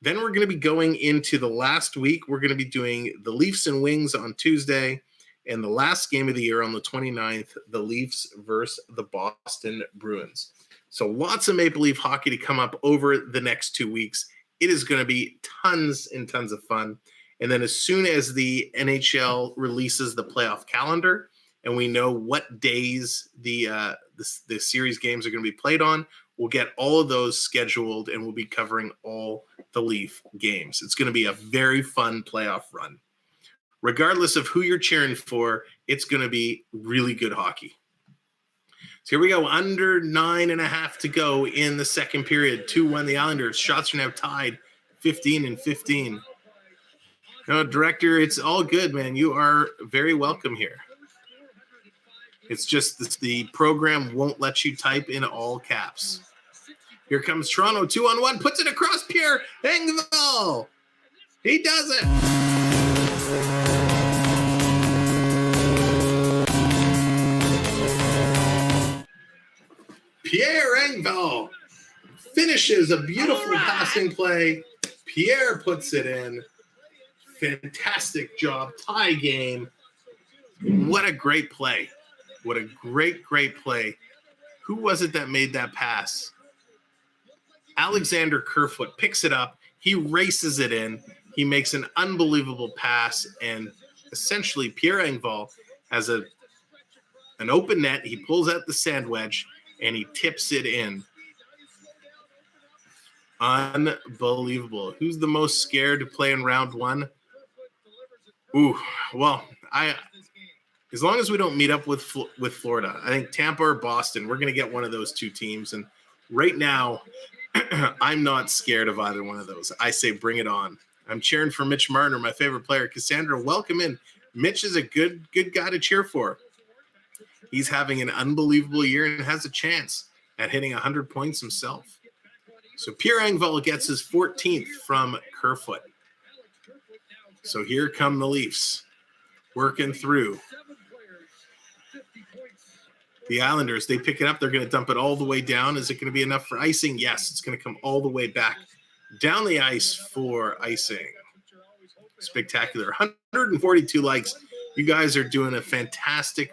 Then we're going to be going into the last week. We're going to be doing the Leafs and Wings on Tuesday. And the last game of the year on the 29th, the Leafs versus the Boston Bruins. So lots of Maple Leaf hockey to come up over the next 2 weeks. It is going to be tons and tons of fun. And then as soon as the NHL releases the playoff calendar, and we know what days the series games are going to be played on, we'll get all of those scheduled, and we'll be covering all the Leaf games. It's going to be a very fun playoff run. Regardless of who you're cheering for, it's going to be really good hockey. So here we go, under 9.5 to go in the second period. 2-1 the Islanders. Shots are now tied 15-15. No, director, it's all good, man. You are very welcome here. It's just the program won't let you type in all caps. Here comes Toronto, 2-on-1, puts it across Pierre Engvall. He does it. Pierre Engvall finishes a beautiful passing play. Pierre puts it in. Fantastic job. Tie game. What a great play. What a great, great play. Who was it that made that pass? Alexander Kerfoot picks it up. He races it in. He makes an unbelievable pass. And essentially, Pierre Engvall has an open net. He pulls out the sand wedge, and he tips it in. Unbelievable. Who's the most scared to play in round one? Ooh, well, as long as we don't meet up with Florida, I think Tampa or Boston, we're going to get one of those two teams. And right now, I'm not scared of either one of those. I say bring it on. I'm cheering for Mitch Marner, my favorite player. Cassandra, welcome in. Mitch is a good guy to cheer for. He's having an unbelievable year and has a chance at hitting 100 points himself. So Pierre Engvall gets his 14th from Kerfoot. So here come the Leafs working through. The Islanders, they pick it up. They're going to dump it all the way down. Is it going to be enough for icing? Yes, it's going to come all the way back down the ice for icing. Spectacular. 142 likes. You guys are doing a fantastic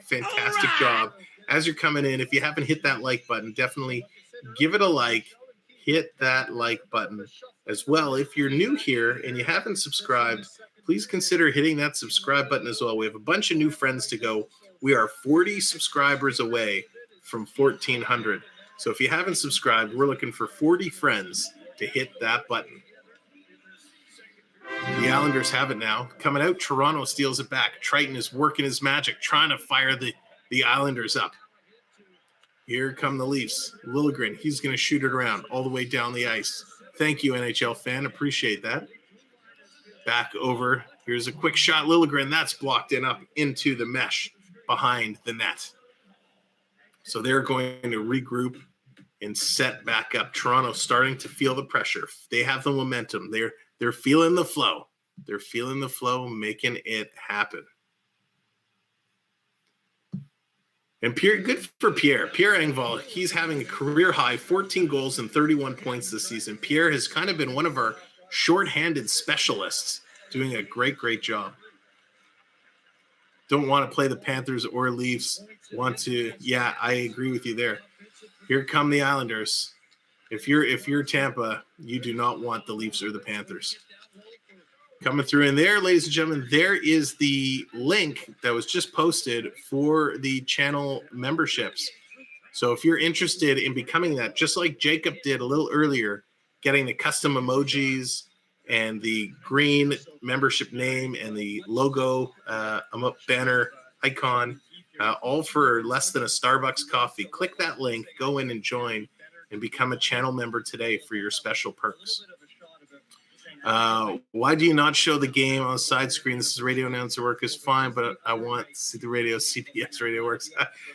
job. As you're coming in, if you haven't hit that like button, definitely give it a like. Hit that like button as well. If you're new here and you haven't subscribed, please consider hitting that subscribe button as well. We have a bunch of new friends to go. We are 40 subscribers away from 1,400. So if you haven't subscribed, we're looking for 40 friends to hit that button. The Islanders have it now. Coming out, Toronto steals it back. Triton is working his magic, trying to fire the Islanders up. Here come the Leafs. Liljegren, he's going to shoot it around all the way down the ice. Thank you, NHL fan. Appreciate that. Back over. Here's a quick shot. Liljegren, that's blocked in up into the mesh behind the net. So they're going to regroup and set back up. Toronto starting to feel the pressure. They have the momentum. They're feeling the flow. They're feeling the flow, making it happen. And good for Pierre Engvall. He's having a career high 14 goals and 31 points this season. Pierre has kind of been one of our shorthanded specialists, doing a great job. Don't want to play the Panthers or Leafs. Yeah, I agree with you there. Here come the Islanders. If you're Tampa, you do not want the Leafs or the Panthers. Coming through in there, ladies and gentlemen, there is the link that was just posted for the channel memberships. So if you're interested in becoming that, just like Jacob did a little earlier, getting the custom emojis and the green membership name and the logo banner icon, all for less than a Starbucks coffee. Click that link, go in and join, and become a channel member today for your special perks. Why do you not show the game on the side screen? This is radio announcer work is fine, but I want to see the radio. CPS radio works.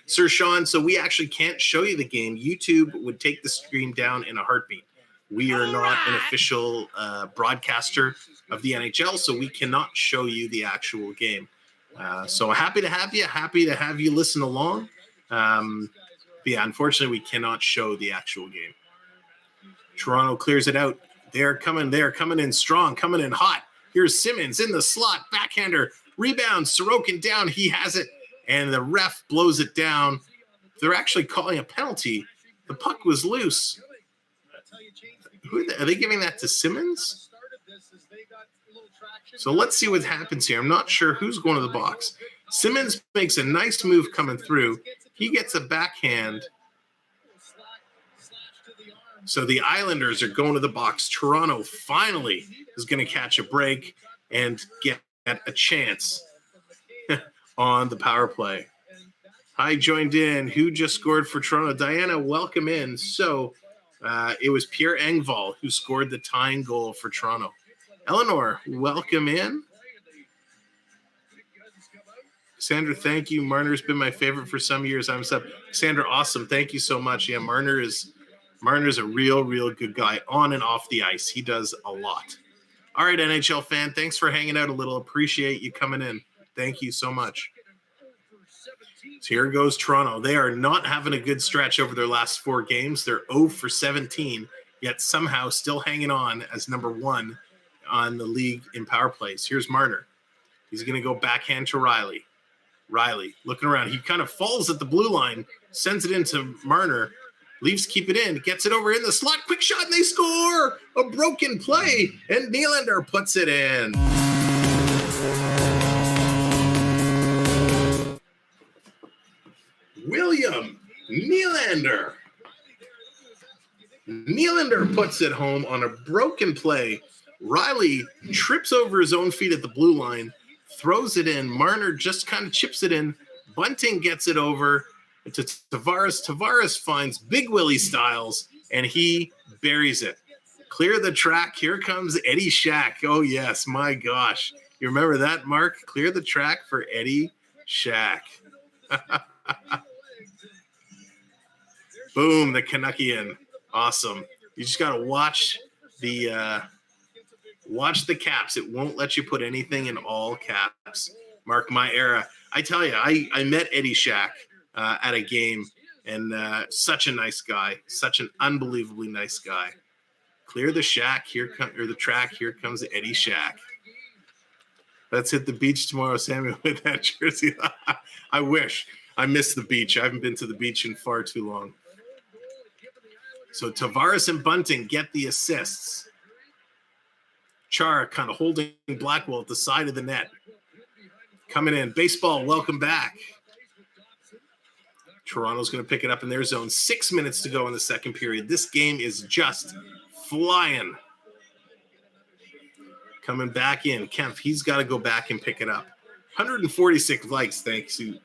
Sir Sean, so we actually can't show you the game. YouTube would take the stream down in a heartbeat. We are not an official broadcaster of the NHL, so we cannot show you the actual game. So happy to have you listen along. But yeah, unfortunately, we cannot show the actual game. Toronto clears it out. They're coming in strong, coming in hot. Here's Simmons in the slot, backhander, rebound, Sorokin down, he has it, and the ref blows it down. They're actually calling a penalty. The puck was loose. Are they giving that to Simmons? So let's see what happens here. I'm not sure who's going to the box. Simmons makes a nice move coming through. He gets a backhand. So the Islanders are going to the box. Toronto finally is going to catch a break and get a chance on the power play. Hi, joined in. Who just scored for Toronto? Diana, welcome in. So it was Pierre Engvall who scored the tying goal for Toronto. Eleanor, welcome in. Sandra, thank you. Marner's been my favorite for some years. I'm sub. Sandra, awesome. Thank you so much. Yeah, Marner's a real good guy on and off the ice. He does a lot. All right, NHL fan, thanks for hanging out a little. Appreciate you coming in. Thank you so much. So here goes Toronto. They are not having a good stretch over their last 4 games. They're 0 for 17, yet somehow still hanging on as number 1 on the league in power plays. Here's Marner. He's going to go backhand to Riley. Riley looking around. He kind of falls at the blue line, sends it into Marner. Leafs keep it in, gets it over in the slot, quick shot, and they score! A broken play, and Nylander puts it in. William Nylander. Nylander puts it home on a broken play. Riley trips over his own feet at the blue line, throws it in. Marner just kind of chips it in. Bunting gets it over to Tavares. Tavares finds Big Willie Styles, and he buries it. Clear the track. Here comes Eddie Shack. Oh, yes. My gosh. You remember that, Mark? Clear the track for Eddie Shack. Boom, the Canuckian. Awesome. You just got to watch the caps. It won't let you put anything in all caps. Mark my era. I tell you, I met Eddie Shack at a game, and such a nice guy, such an unbelievably nice guy. Clear the shack. The track. Here comes Eddie Shack. Let's hit the beach tomorrow, Samuel, with that jersey. I wish. I miss the beach. I haven't been to the beach in far too long. So Tavares and Bunting get the assists. Chara kind of holding Blackwell at the side of the net. Coming in. Baseball, welcome back. Toronto's going to pick it up in their zone. 6 minutes to go in the second period. This game is just flying. Coming back in. Kempf, he's got to go back and pick it up. 146 likes, thanks to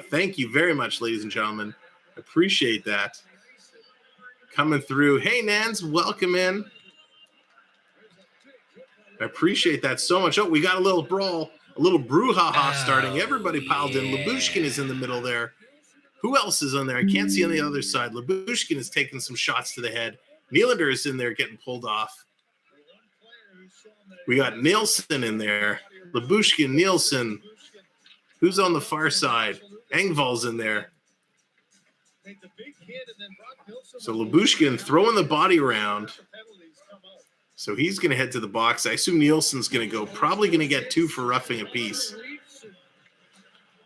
thank you very much, ladies and gentlemen. Appreciate that. Coming through. Hey, Nans, welcome in. I appreciate that so much. Oh, we got a little brawl, a little brouhaha starting. Everybody piled in. Lyubushkin is in the middle there. Who else is on there? I can't see on the other side. Lyubushkin is taking some shots to the head. Nylander is in there getting pulled off. We got Nielsen in there. Lyubushkin, Nielsen. Who's on the far side? Engvall's in there. So Lyubushkin throwing the body around. So he's going to head to the box. I assume Nielsen's going to go. Probably going to get 2 for roughing apiece.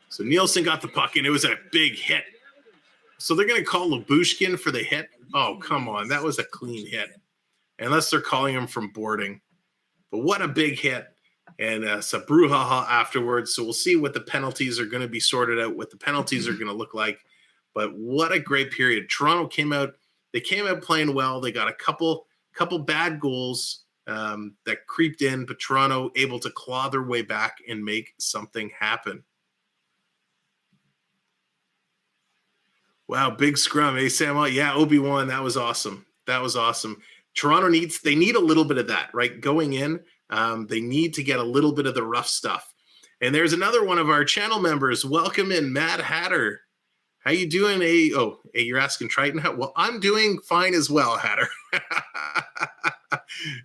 So Nielsen got the puck, and it was a big hit. So they're going to call Lyubushkin for the hit? Oh, come on. That was a clean hit. Unless they're calling him from boarding. But what a big hit. And Sabruhaha afterwards. So we'll see what the penalties are going to be sorted out, what the penalties are going to look like. But what a great period. Toronto came out. They came out playing well. They got a couple bad goals that creeped in, but Toronto able to claw their way back and make something happen. Wow, big scrum, eh, Samwelb? Yeah, Obi-Wan, that was awesome. That was awesome. Toronto they need a little bit of that, right? Going in, they need to get a little bit of the rough stuff. And there's another one of our channel members. Welcome in, Mad Hatter. How you doing? Hey, you're asking Triton? Well, I'm doing fine as well, Hatter.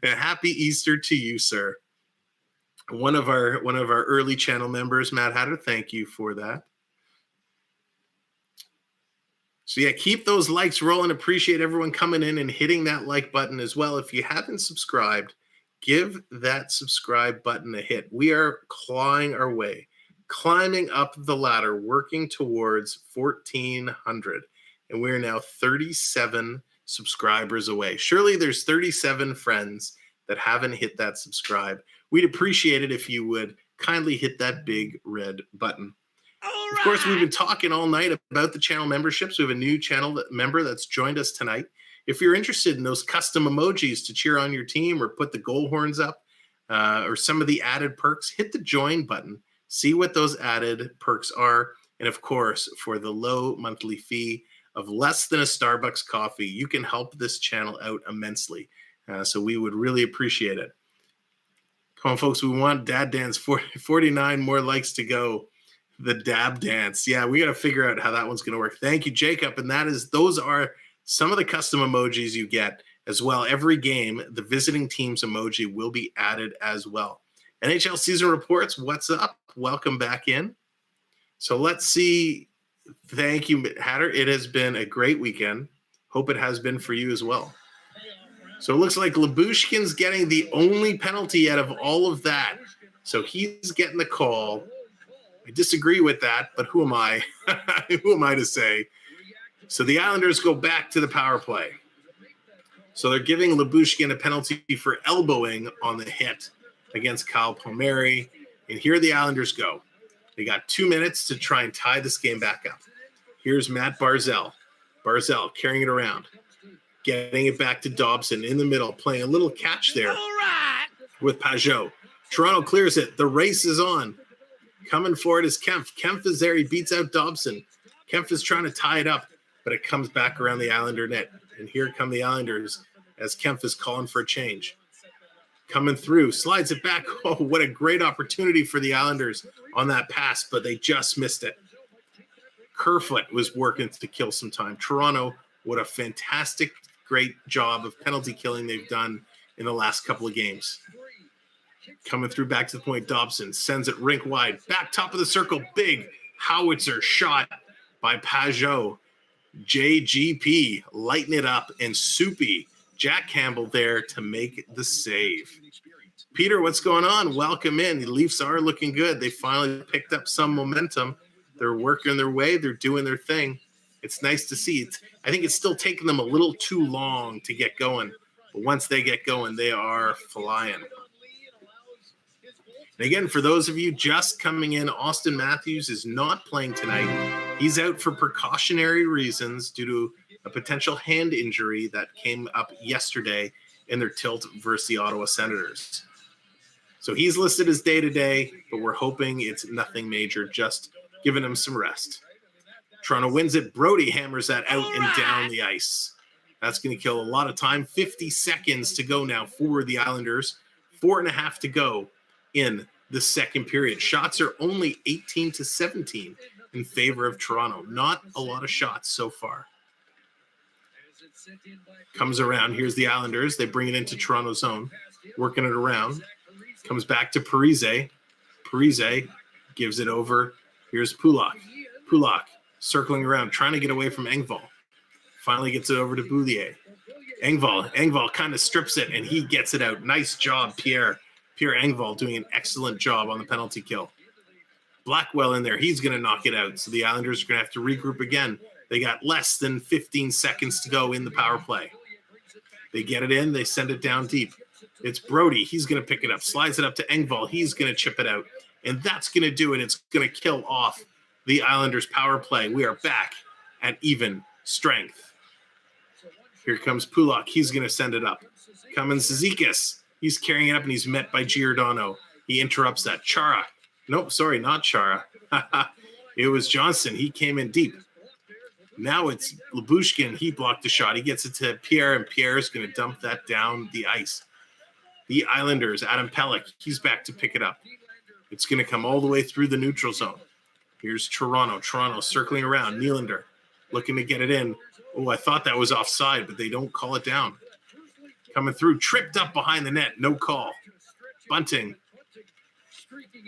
Happy Easter to you, sir. One of our early channel members, Mad Hatter. Thank you for that. So yeah, keep those likes rolling. Appreciate everyone coming in and hitting that like button as well. If you haven't subscribed, give that subscribe button a hit. We are clawing our way, climbing up the ladder, working towards 1,400. And we're now 37 subscribers away. Surely there's 37 friends that haven't hit that subscribe. We'd appreciate it if you would kindly hit that big red button. Of course, we've been talking all night about the channel memberships. We have a new channel member that's joined us tonight. If you're interested in those custom emojis to cheer on your team or put the goal horns up or some of the added perks, hit the join button. See what those added perks are. And of course, for the low monthly fee of less than a Starbucks coffee, you can help this channel out immensely. So we would really appreciate it. Come on, folks. We want Dad Dance 49 more likes to go. The dab dance. Yeah, we got to figure out how that one's going to work. Thank you, Jacob. And those are some of the custom emojis you get as well. Every game, the visiting team's emoji will be added as well. NHL season reports. What's up? Welcome back in. So let's see. Thank you, Hatter. It has been a great weekend. Hope it has been for you as well. So it looks like Lyubushkin's getting the only penalty out of all of that. So he's getting the call. I disagree with that, but who am I? Who am I to say? So the Islanders go back to the power play. So they're giving Lyubushkin a penalty for elbowing on the hit against Kyle Palmieri. And here the Islanders go. They got 2 minutes to try and tie this game back up. Here's Matt Barzel. Barzel carrying it around. Getting it back to Dobson in the middle, playing a little catch there with Pajot. Toronto clears it. The race is on. Coming forward is Kempf. Kempf is there. He beats out Dobson. Kempf is trying to tie it up, but it comes back around the Islander net. And here come the Islanders as Kempf is calling for a change. Coming through, slides it back. Oh, what a great opportunity for the Islanders on that pass, but they just missed it. Kerfoot was working to kill some time. Toronto, what a fantastic, great job of penalty killing they've done in the last couple of games. Coming through back to the point, Dobson sends it rink wide. Back top of the circle, big howitzer shot by Pajot. JGP lighting it up, and Soupy, Jack Campbell there to make the save. Peter, what's going on? Welcome in. The Leafs are looking good. They finally picked up some momentum. They're working their way. They're doing their thing. It's nice to see. I think it's still taking them a little too long to get going. But once they get going, they are flying. And again, for those of you just coming in, Austin Matthews is not playing tonight. He's out for precautionary reasons due to a potential hand injury that came up yesterday in their tilt versus the Ottawa Senators. So he's listed as day-to-day, but we're hoping it's nothing major, just giving him some rest. Toronto wins it. Brody hammers that out and down the ice. That's going to kill a lot of time. 50 seconds to go now for the Islanders. 4.5 to go in the second period. Shots are only 18-17 in favor of Toronto. Not a lot of shots so far. Comes around. Here's the Islanders. They bring it into Toronto zone. Working it around. Comes back to Parise. Parise gives it over. Here's Pulock. Pulock circling around, trying to get away from Engvall. Finally gets it over to Boulier. Engvall kind of strips it, and he gets it out. Nice job, Pierre Engvall doing an excellent job on the penalty kill. Blackwell in there. He's going to knock it out. So the Islanders are going to have to regroup again. They got less than 15 seconds to go in the power play. They get it in. They send it down deep. It's Brody. He's going to pick it up. Slides it up to Engvall. He's going to chip it out. And that's going to do it. It's going to kill off the Islanders' power play. We are back at even strength. Here comes Pulak. He's going to send it up. Cummins Zizekas. He's carrying it up, and he's met by Giordano. He interrupts that. Chara. Nope, sorry, not Chara. It was Johnson. He came in deep. Now it's Lyubushkin. He blocked the shot. He gets it to Pierre, and Pierre is going to dump that down the ice. The Islanders, Adam Pelech, he's back to pick it up. It's going to come all the way through the neutral zone. Here's Toronto. Toronto circling around. Nylander looking to get it in. Oh, I thought that was offside, but they don't call it down. Coming through, tripped up behind the net. No call. Bunting.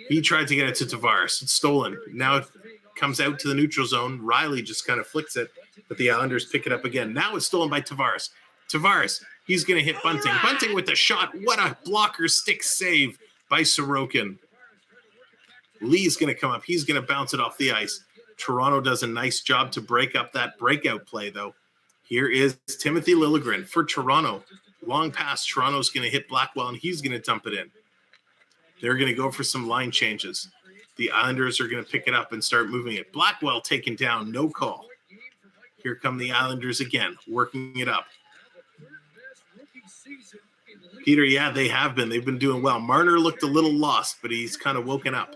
He tried to get it to Tavares. It's stolen. Now it comes out to the neutral zone. Riley just kind of flicks it, but the Islanders pick it up again. Now it's stolen by Tavares. Tavares, he's going to hit Bunting. Bunting with the shot. What a blocker stick save by Sorokin. Lee's going to come up. He's going to bounce it off the ice. Toronto does a nice job to break up that breakout play, though. Here is Timothy Liljegren for Toronto. Long pass. Toronto's going to hit Blackwell, and he's going to dump it in. They're going to go for some line changes. The Islanders are going to pick it up and start moving it. Blackwell taken down. No call. Here come the Islanders again, working it up. Peter, yeah, they have been. They've been doing well. Marner looked a little lost, but he's kind of woken up.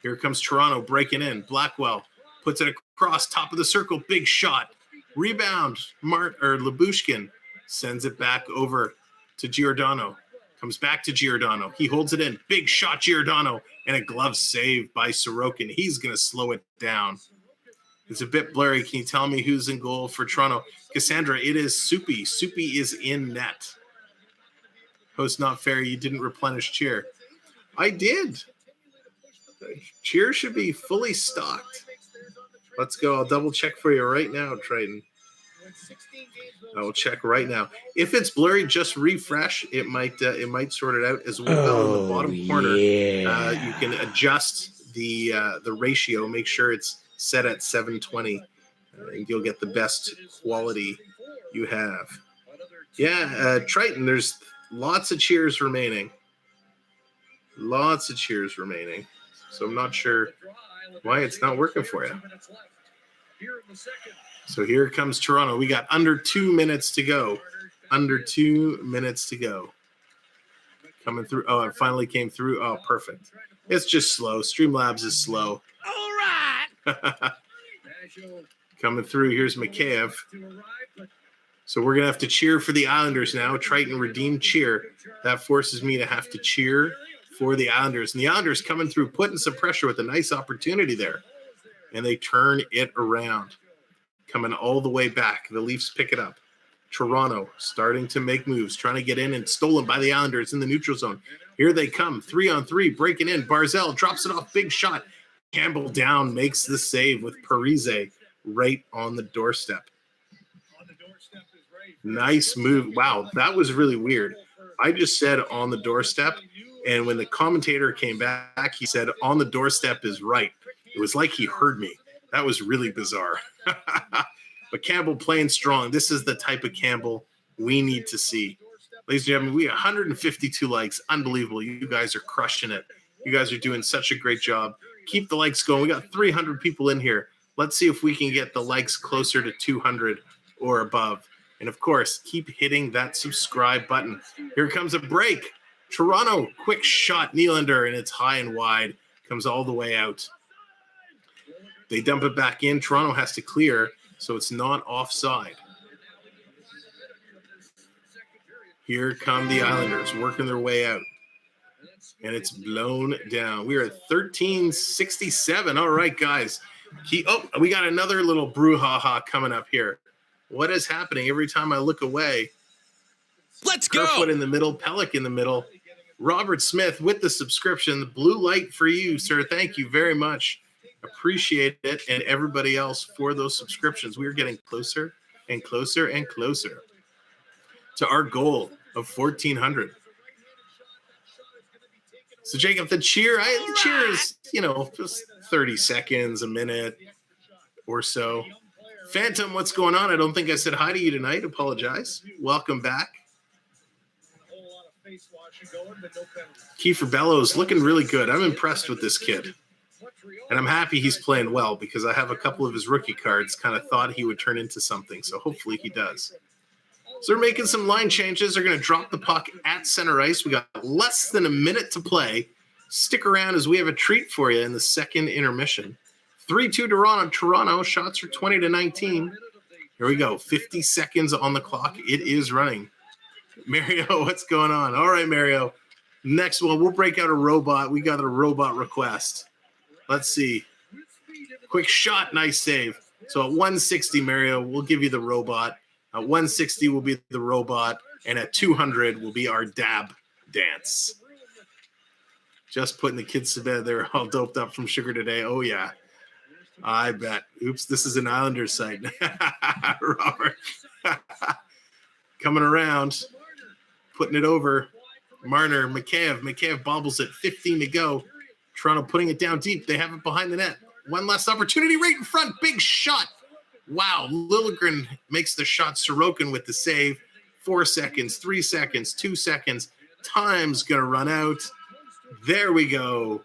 Here comes Toronto breaking in. Blackwell puts it across, top of the circle, big shot. Rebound, Lyubushkin sends it back over to Giordano. Comes back to Giordano. He holds it in. Big shot, Giordano, and a glove save by Sorokin. He's going to slow it down. It's a bit blurry. Can you tell me who's in goal for Toronto? Cassandra, it is Soupy. Soupy is in net. Host not fair. You didn't replenish cheer. I did. Cheer should be fully stocked. Let's go. I'll double check for you right now, Triton. I will check right now. If it's blurry, just refresh. It might sort it out as well. In the bottom corner, you can adjust the ratio. Make sure it's set at 720, and you'll get the best quality you have. Yeah, Triton. There's lots of cheers remaining. Lots of cheers remaining. So I'm not sure why it's not working for you. So here comes Toronto. We got under 2 minutes to go. Under 2 minutes to go. Coming through. Oh, it finally came through. Oh, perfect. It's just slow. Streamlabs is slow. All right. Coming through. Here's Mikheyev. So we're going to have to cheer for the Islanders now. Triton redeemed cheer. That forces me to have to cheer for the Islanders. And the Islanders coming through, putting some pressure with a nice opportunity there. And they turn it around. Coming all the way back. The Leafs pick it up. Toronto starting to make moves, trying to get in, and stolen by the Islanders in the neutral zone. Here they come, 3-on-3, breaking in. Barzell drops it off, big shot. Campbell down, makes the save with Parise right on the doorstep. Nice move. Wow, that was really weird. I just said on the doorstep, and when the commentator came back, he said on the doorstep is right. It was like he heard me. That was really bizarre. But Campbell playing strong. This is the type of Campbell we need to see. Ladies and gentlemen, we have 152 likes. Unbelievable. You guys are crushing it. You guys are doing such a great job. Keep the likes going. We got 300 people in here. Let's see if we can get the likes closer to 200 or above. And, of course, keep hitting that subscribe button. Here comes a break. Toronto, quick shot. Nylander, and it's high and wide. Comes all the way out. They dump it back in. Toronto has to clear, so it's not offside. Here come the Islanders working their way out. And it's blown down. We are at 1367. All right, guys. We got another little brouhaha coming up here. What is happening? Every time I look away, let's go. Kerfoot in the middle, Pelech in the middle. Robert Smith with the subscription. The blue light for you, sir. Thank you very much. Appreciate it, and everybody else for those subscriptions. We are getting closer and closer and closer to our goal of 1,400. So, Jacob, the cheer is, just 30 seconds, a minute or so. Phantom, what's going on? I don't think I said hi to you tonight. Apologize. Welcome back. Kiefer Bellows looking really good. I'm impressed with this kid. And I'm happy he's playing well because I have a couple of his rookie cards kind of thought he would turn into something. So hopefully he does. So they're making some line changes. They're going to drop the puck at center ice. We got less than a minute to play. Stick around as we have a treat for you in the second intermission. 3-2 Toronto. Shots are 20-19. Here we go. 50 seconds on the clock. It is running. Mario, what's going on? All right, Mario. Next one, we'll break out a robot. We got a robot request. Let's see. Quick shot. Nice save. So at 160, Mario, we'll give you the robot. At 160 will be the robot. And at 200 will be our dab dance. Just putting the kids to bed. They're all doped up from sugar today. Oh, yeah. I bet. Oops, this is an Islanders site. Robert. Coming around. Putting it over. Marner, Mikheyev bobbles it. 15 to go. Toronto putting it down deep. They have it behind the net. One last opportunity right in front. Big shot. Wow. Liljegren makes the shot. Sorokin with the save. 4 seconds, 3 seconds, 2 seconds. Time's going to run out. There we go.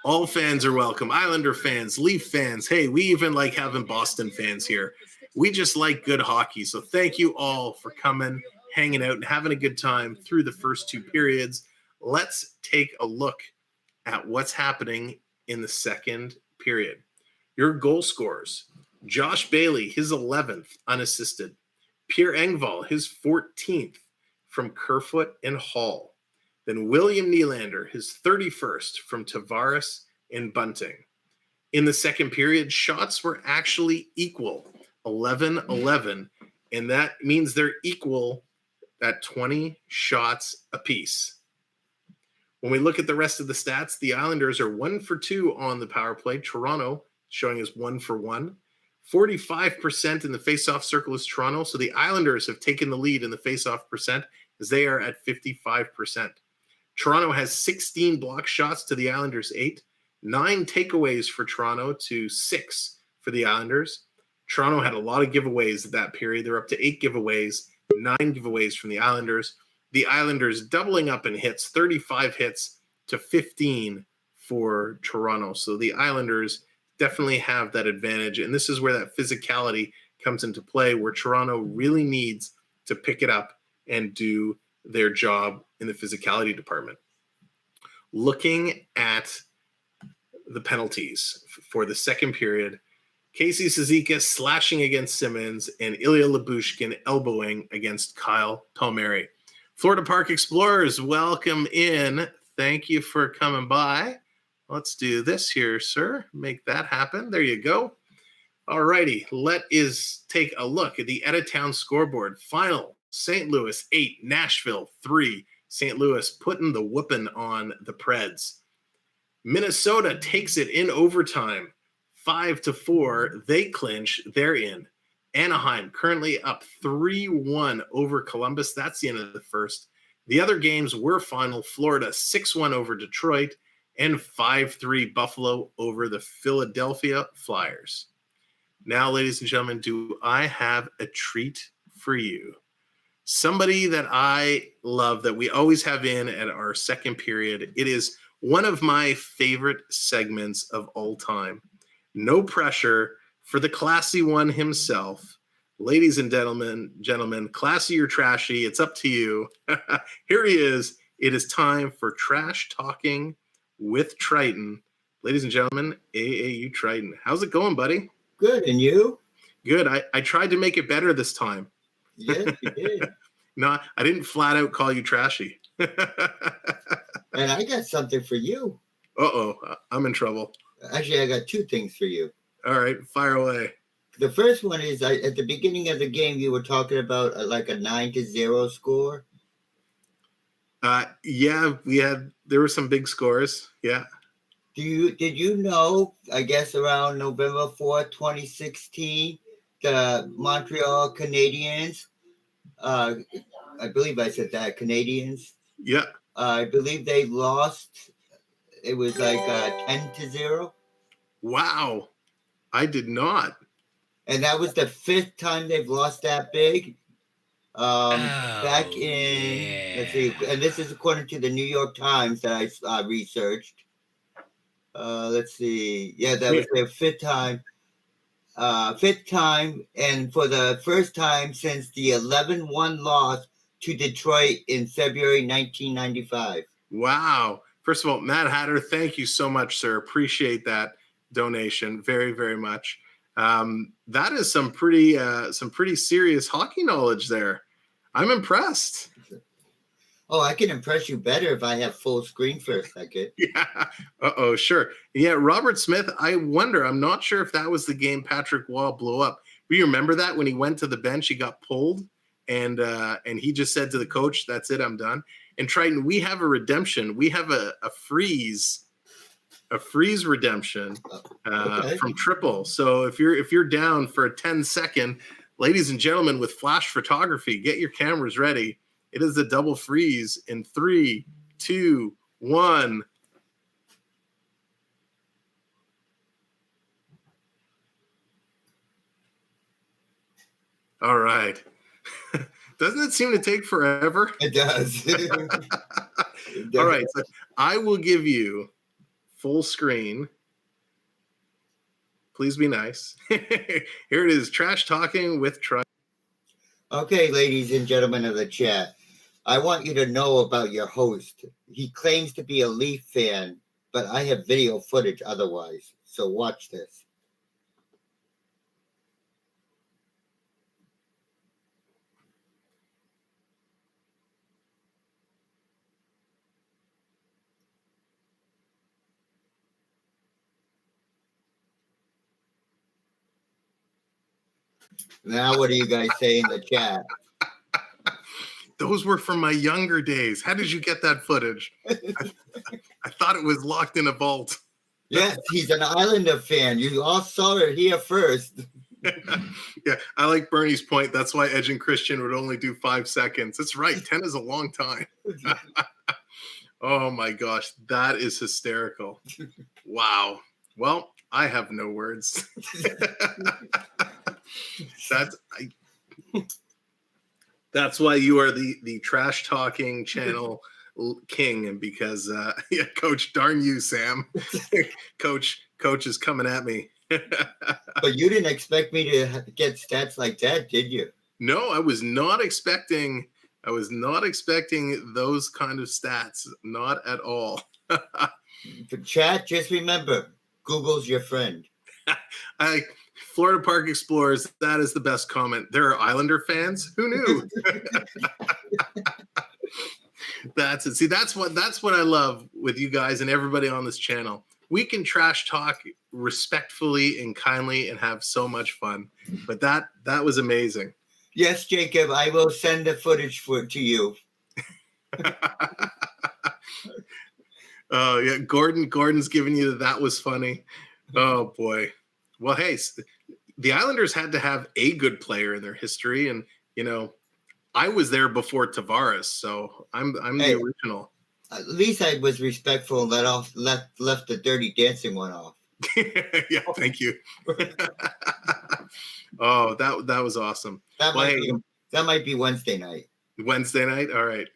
All fans are welcome. Islander fans, Leaf fans. Hey, we even like having Boston fans here. We just like good hockey. So thank you all for coming, hanging out, and having a good time through the first two periods. Let's take a look at what's happening in the second period. Your goal scorers. Josh Bailey, his 11th, unassisted. Pierre Engvall, his 14th from Kerfoot and Hall. Then William Nylander, his 31st from Tavares and Bunting. In the second period, shots were actually equal, 11-11, and that means they're equal at 20 shots apiece. When we look at the rest of the stats, the Islanders are 1 for 2 on the power play. Toronto showing as 1 for 1. 45% in the faceoff circle is Toronto, so the Islanders have taken the lead in the faceoff percent as they are at 55%. Toronto has 16 block shots to the Islanders' 8, 9 takeaways for Toronto to 6 for the Islanders. Toronto had a lot of giveaways at that period. They're up to 8 giveaways, 9 giveaways from the Islanders. The Islanders doubling up in hits, 35 hits to 15 for Toronto. So the Islanders definitely have that advantage. And this is where that physicality comes into play, where Toronto really needs to pick it up and do their job in the physicality department. Looking at the penalties for the second period, Casey Cizikas slashing against Simmons and Ilya Lyubushkin elbowing against Kyle Palmieri. Florida Park Explorers, welcome in. Thank you for coming by. Let's do this here, sir. Make that happen. There you go. All righty. Let us take a look at the out-of-town scoreboard. Final, St. Louis 8, Nashville 3. St. Louis putting the whooping on the Preds. Minnesota takes it in overtime, 5-4. They clinch. They're in. Anaheim currently up 3-1 over Columbus. That's the end of the first. The other games were final. Florida 6-1 over Detroit and 5-3 Buffalo over the Philadelphia Flyers. Now, ladies and gentlemen, do I have a treat for you? Somebody that I love that we always have in at our second period. It is one of my favorite segments of all time. No pressure for the classy one himself. Ladies and gentlemen, classy or trashy, it's up to you. Here he is. It is time for Trash Talking with Triton. Ladies and gentlemen, AAU Triton. How's it going, buddy? Good, and you? Good. I tried to make it better this time. Yes, you did. No, I didn't flat out call you trashy. And I got something for you. Uh-oh, I'm in trouble. Actually, I got 2 things for you. All right, fire away. The first one is at the beginning of the game, you were talking about like a 9-0 score. Yeah, there were some big scores. Yeah. Did you know, I guess around November 4th, 2016, the Montreal Canadiens, I believe I said that, Canadiens, Yeah. I believe they lost. It was like 10-0. Wow. I did not. And that was the 5th time they've lost that big. Back in, let's see, and this is according to the New York Times that I researched. Let's see. Yeah, that was their 5th time. 5th time, and for the first time since the 11-1 loss to Detroit in February 1995. Wow. First of all, Matt Hatter, thank you so much, sir. Appreciate that donation very, very much. That is some pretty serious hockey knowledge there. I'm impressed. Oh, I can impress you better if I have full screen for a second. Yeah. Uh-oh, sure. Yeah, Robert Smith, I wonder, I'm not sure if that was the game Patrick Waugh blew up. Do you remember that when he went to the bench, he got pulled and he just said to the coach, "That's it, I'm done." And Triton, we have a redemption. We have a freeze redemption from Triple. So if you're down for a 10-second, ladies and gentlemen, with flash photography, get your cameras ready. It is a double freeze in 3, 2, 1. All right. Doesn't it seem to take forever? It does. All right. So I will give you full screen. Please be nice. Here it is. Trash Talking with Tri. Okay, ladies and gentlemen of the chat, I want you to know about your host. He claims to be a Leaf fan, but I have video footage otherwise. So watch this. Now, what do you guys say in the chat? Those were from my younger days. How did you get that footage? I thought it was locked in a vault. Yes, he's an Islander fan. You all saw it here first. Yeah, I like Bernie's point. That's why Edge and Christian would only do 5 seconds. That's right. 10 is a long time. Oh my gosh, that is hysterical. Wow. Well, I have no words. That's why you are the trash talking channel king, and because yeah, Coach, darn you, Sam. Coach is coming at me. But you didn't expect me to get stats like that, did you? No, I was not expecting those kind of stats. Not at all. For chat, just remember, Google's your friend. Florida Park Explorers, that is the best comment. There are Islander fans? Who knew? That's it. See, that's what I love with you guys and everybody on this channel. We can trash talk respectfully and kindly and have so much fun. But that was amazing. Yes, Jacob, I will send the footage to you. Oh yeah, Gordon's giving you that was funny. Oh boy. Well, hey, the Islanders had to have a good player in their history, and I was there before Tavares, so I'm the original. At least I was respectful and left the Dirty Dancing one off. Yeah, thank you. Oh, that was awesome. That might be Wednesday night. Wednesday night. All right.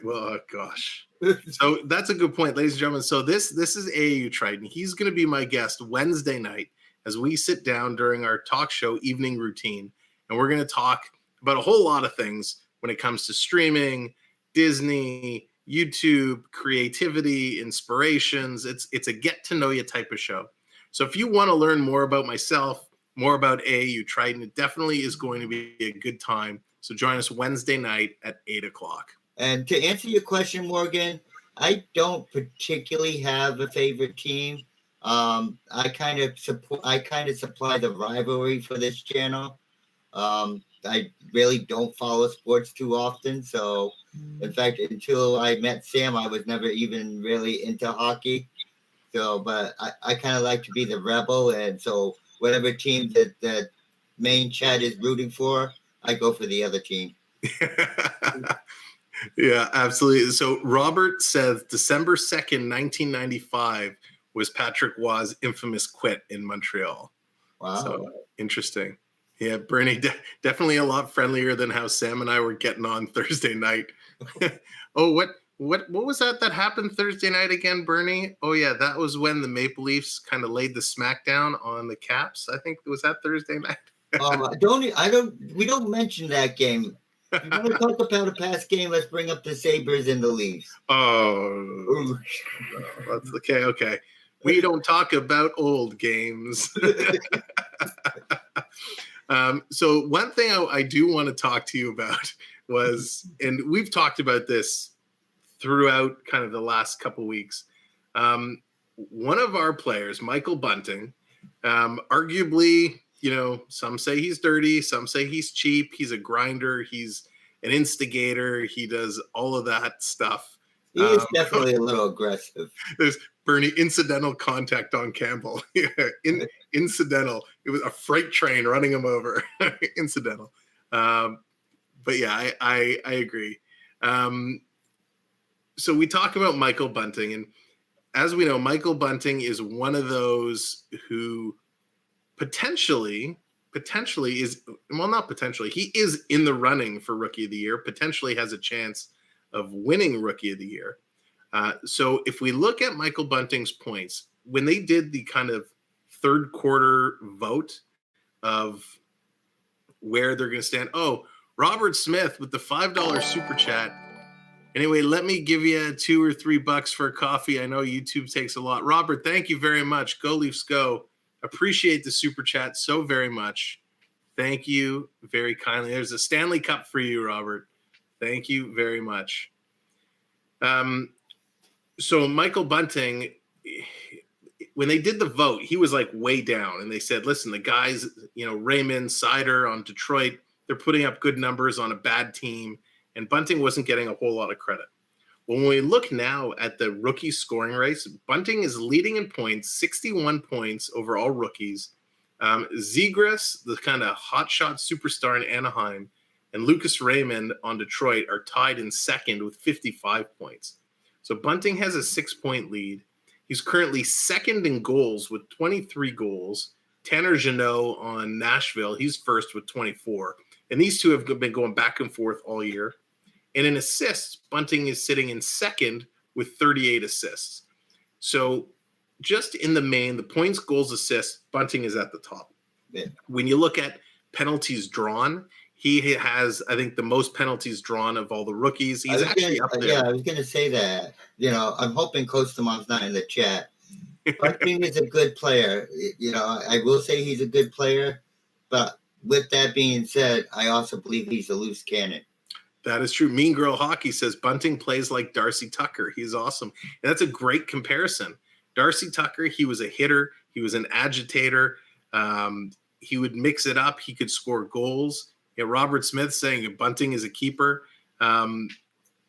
Well, oh, gosh. So that's a good point, ladies and gentlemen. So this is AAU Triton. He's going to be my guest Wednesday night as we sit down during our talk show evening routine, and we're going to talk about a whole lot of things when it comes to streaming, Disney, YouTube, creativity, inspirations. It's a get to know you type of show. So if you want to learn more about myself, more about AAU Triton, it definitely is going to be a good time. So join us Wednesday night at 8:00. And to answer your question, Morgan, I don't particularly have a favorite team. I kind of supply the rivalry for this channel. I really don't follow sports too often. So, in fact, until I met Sam, I was never even really into hockey. So, but I kind of like to be the rebel, and so whatever team that main chat is rooting for, I go for the other team. Yeah, absolutely. So Robert says December 2nd, 1995 was Patrick Waugh's infamous quit in Montreal. Wow. So interesting. Yeah, Bernie, definitely a lot friendlier than how Sam and I were getting on Thursday night. Oh, what was that happened Thursday night again, Bernie? Oh yeah, that was when the Maple Leafs kind of laid the smackdown on the Caps. I think was that Thursday night. We don't mention that game. If you want to talk about a past game, let's bring up the Sabres and the Leafs. Oh, that's okay. Okay, we don't talk about old games. So one thing I do want to talk to you about was, and we've talked about this throughout kind of the last couple weeks. One of our players, Michael Bunting, arguably, some say he's dirty, some say he's cheap. He's a grinder. He's an instigator. He does all of that stuff. He is definitely a little aggressive. There's Bernie, incidental contact on Campbell. Incidental. It was a freight train running him over. Incidental. But yeah, I agree. So we talk about Michael Bunting, and as we know, Michael Bunting is one of those who potentially is, well, not potentially, he is in the running for Rookie of the Year, potentially has a chance of winning Rookie of the Year. So if we look at Michael Bunting's points, when they did the kind of third quarter vote of where they're going to stand, Robert Smith with the $5 super chat. Anyway, let me give you $2 or $3 for a coffee. I know YouTube takes a lot. Robert, thank you very much. Go Leafs, go. Appreciate the super chat so very much. Thank you very kindly. There's a Stanley Cup for you, Robert. Thank you very much. So Michael Bunting, when they did the vote, he was like way down. And they said, listen, the guys, Raymond, Sider on Detroit, they're putting up good numbers on a bad team. And Bunting wasn't getting a whole lot of credit. When we look now at the rookie scoring race, Bunting is leading in points, 61 points over all rookies. Zegras, the kind of hotshot superstar in Anaheim, and Lucas Raymond on Detroit are tied in second with 55 points. So Bunting has a 6-point lead. He's currently second in goals with 23 goals. Tanner Jeannot on Nashville, he's first with 24. And these two have been going back and forth all year. And in assists, Bunting is sitting in second with 38 assists. So just in the main, the points, goals, assists, Bunting is at the top. Yeah. When you look at penalties drawn, he has, I think, the most penalties drawn of all the rookies. He's actually up there. Yeah, I was going to say that. I'm hoping Kostomov's not in the chat. Bunting is a good player. I will say he's a good player. But with that being said, I also believe he's a loose cannon. That is true. Mean Girl Hockey says Bunting plays like Darcy Tucker. He's awesome. And that's a great comparison. Darcy Tucker, he was a hitter. He was an agitator. He would mix it up. He could score goals. Robert Smith saying Bunting is a keeper.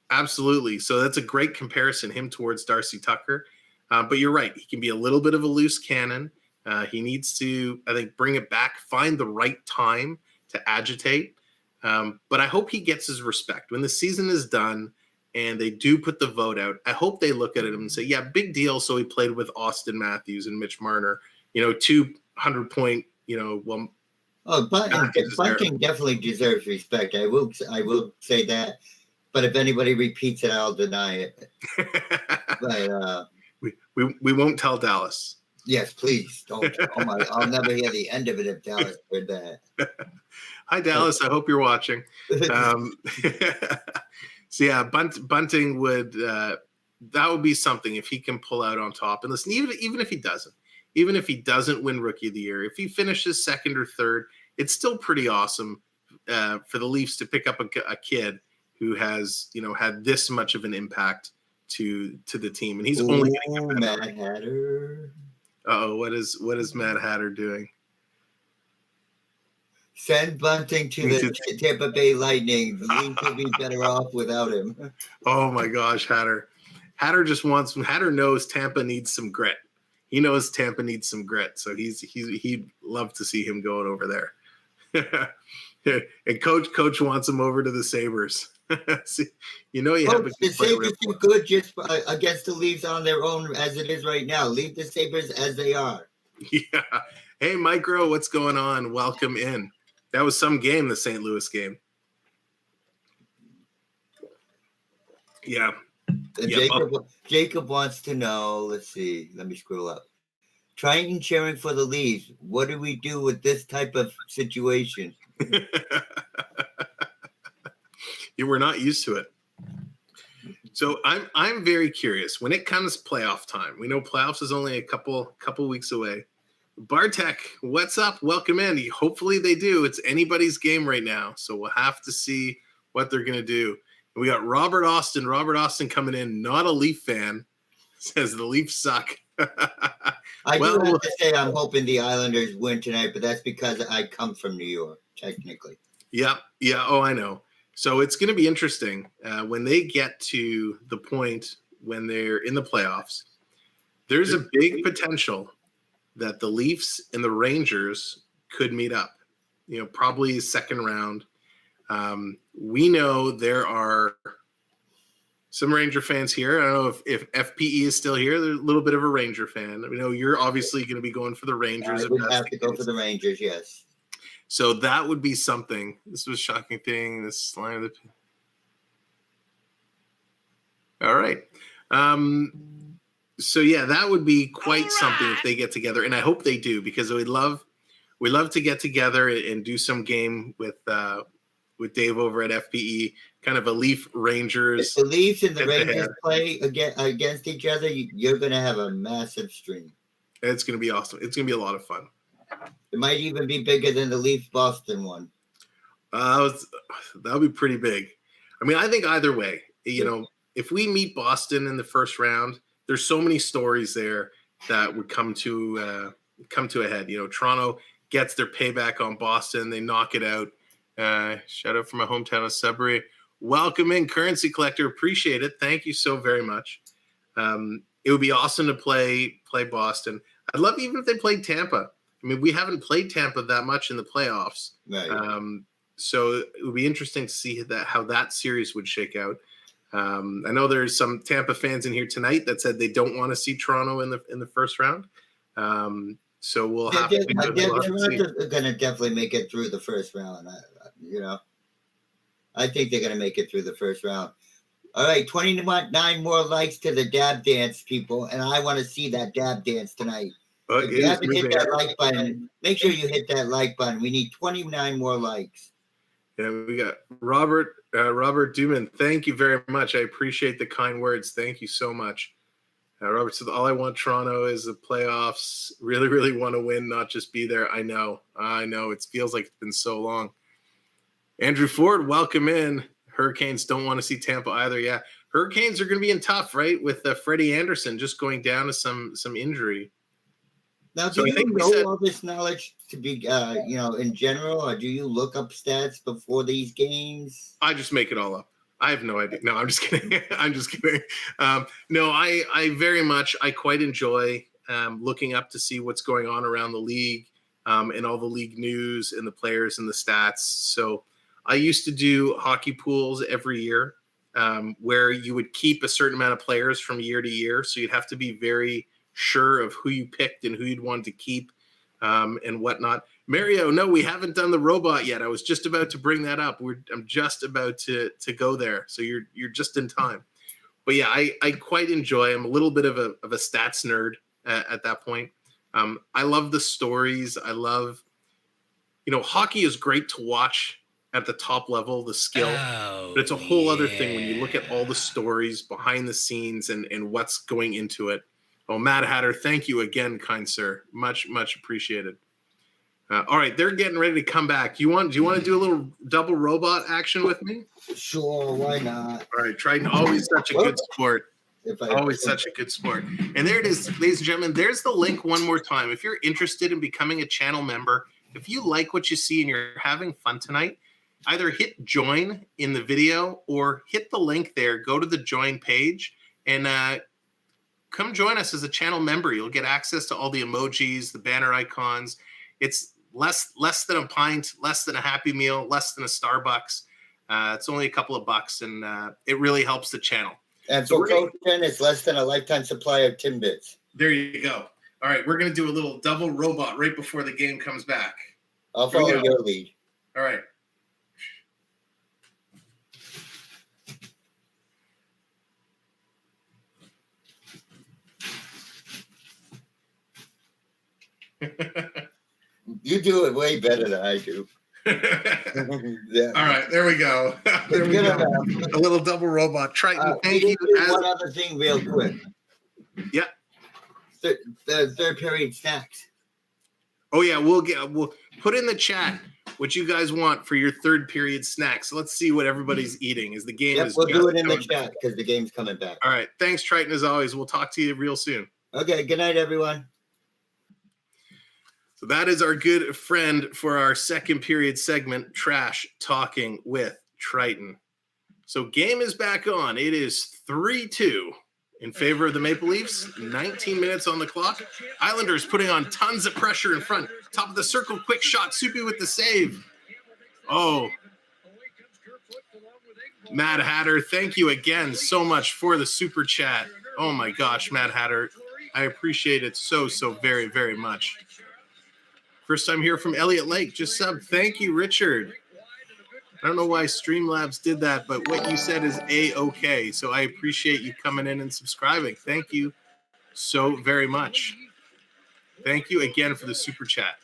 Absolutely. So that's a great comparison, him towards Darcy Tucker. But you're right. He can be a little bit of a loose cannon. He needs to, I think, bring it back, find the right time to agitate. But I hope he gets his respect. When the season is done and they do put the vote out, I hope they look at it and say, yeah, big deal. So he played with Austin Matthews and Mitch Marner, 200-point, Bunting definitely deserves respect. I will say that. But if anybody repeats it, I'll deny it. But we won't tell Dallas. Yes, please don't. I'll never hear the end of it if Dallas heard that. Hi, Dallas. I hope you're watching. So yeah, Bunting would that would be something if he can pull out on top. And listen, even if he doesn't win Rookie of the Year, if he finishes second or third, it's still pretty awesome for the Leafs to pick up a kid who has had this much of an impact to the team, and he's only getting a better. Mad Hatter. Uh-oh, what is Mad Hatter doing? Send Bunting to the Tampa Bay Lightning. The Leafs would be better off without him. Oh my gosh, Hatter. Hatter knows Tampa needs some grit. he knows Tampa needs some grit, so he'd love to see him going over there. And coach wants him over to the Sabres. See, you have a the Sabres do good just against the Leafs on their own as it is right now. Leave the Sabres as they are. Yeah. Hey, Micro, what's going on? Welcome in. That was some game, the St. Louis game. Yeah. Jacob wants to know, let's see, let me scroll up. Triton cheering for the Leafs. What do we do with this type of situation? You were not used to it. So I'm very curious. When it comes playoff time, we know playoffs is only a couple weeks away. Bartek, what's up? Welcome in. Hopefully they do. It's anybody's game right now, so we'll have to see what they're going to do. We got Robert Austin. Robert Austin coming in, not a Leaf fan, says the Leafs suck. I do have to say I'm hoping the Islanders win tonight, but that's because I come from New York, technically. Yeah. Oh, I know. So it's going to be interesting when they get to the point when they're in the playoffs. There's a big potential that the Leafs and the Rangers could meet up, probably second round. We know there are some Ranger fans here. I don't know if FPE is still here. They're a little bit of a Ranger fan. We know you're obviously going to be going for the Rangers. I would have to go for the Rangers, yes. So that would be something. This was a shocking thing. This line of the. All right. So yeah, that would be quite something if they get together, and I hope they do, because we love to get together and do some game with Dave over at FPE, kind of a Leaf Rangers. If the Leafs and the Rangers play against each other, you're going to have a massive stream. It's going to be awesome. It's going to be a lot of fun. It might even be bigger than the Leafs Boston one. That'll be pretty big. I mean, I think either way, if we meet Boston in the first round, there's so many stories there that would come to a head. Toronto gets their payback on Boston. They knock it out. Shout out from my hometown of Sudbury. Welcome in, Currency Collector. Appreciate it. Thank you so very much. It would be awesome to play Boston. I'd love even if they played Tampa. I mean, we haven't played Tampa that much in the playoffs. Right. So it would be interesting to see how that series would shake out. I know there's some Tampa fans in here tonight that said they don't want to see Toronto in the first round. So we'll have to. They're going to definitely make it through the first round. I think they're going to make it through the first round. All right, 29 more likes to the dab dance, people, and I want to see that dab dance tonight. If you haven't hit that like button, make sure you hit that like button. We need 29 more likes. Yeah, we got Robert Duman. Thank you very much. I appreciate the kind words. Thank you so much. Robert said, all I want Toronto is the playoffs. Really, really want to win, not just be there. I know. It feels like it's been so long. Andrew Ford, welcome in. Hurricanes don't want to see Tampa either. Yeah, Hurricanes are going to be in tough, right? With Freddie Anderson just going down to some injury. Now, do you know all this knowledge to be, in general, or do you look up stats before these games? I just make it all up. I have no idea. No, I'm just kidding. I'm just kidding. No, I very much, I quite enjoy looking up to see what's going on around the league and all the league news and the players and the stats. So I used to do hockey pools every year where you would keep a certain amount of players from year to year. So you'd have to be very sure of who you picked and who you'd want to keep and whatnot. Mario, no, we haven't done the robot yet. I was just about to bring that up. I'm just about to go there. So you're just in time. But yeah, I quite enjoy. I'm a little bit of a stats nerd at that point. I love the stories. I love, hockey is great to watch at the top level, the skill. But it's a whole other thing when you look at all the stories behind the scenes and what's going into it. Oh, Mad Hatter, thank you again, kind sir. Much, much appreciated. All right, they're getting ready to come back. Do you want to do a little double robot action with me? Sure, why not? All right, Triton, always such a good sport. Such a good sport. And there it is, ladies and gentlemen. There's the link one more time. If you're interested in becoming a channel member, if you like what you see and you're having fun tonight, either hit join in the video or hit the link there, go to the join page, and come join us as a channel member. You'll get access to all the emojis, the banner icons. It's less than a pint, less than a Happy Meal, less than a Starbucks. It's only a couple of bucks, and it really helps the channel. And for coaching, it's less than a lifetime supply of Timbits. There you go. All right, we're going to do a little double robot right before the game comes back. I'll follow your lead. All right. You do it way better than I do. Yeah. All right, there we go. There we go. A little double robot. Triton, thank you. One other thing real quick. Yeah. The third period snacks. Oh yeah, we'll put in the chat what you guys want for your third period snacks. Let's see what everybody's eating as the game is. We'll do it in the chat because the game's coming back. All right. Thanks, Triton, as always. We'll talk to you real soon. Okay, good night, everyone. So that is our good friend for our second period segment, Trash Talking with Triton. So game is back on. It is 3-2 in favor of the Maple Leafs. 19 minutes on the clock. Islanders putting on tons of pressure in front. Top of the circle, quick shot. Soupy with the save. Oh. Mad Hatter, thank you again so much for the super chat. Oh my gosh, Mad Hatter. I appreciate it so very, very much. First time here from Elliott Lake. Just sub. Thank you, Richard. I don't know why Streamlabs did that, but what you said is A-okay. So I appreciate you coming in and subscribing. Thank you so very much. Thank you again for the super chat.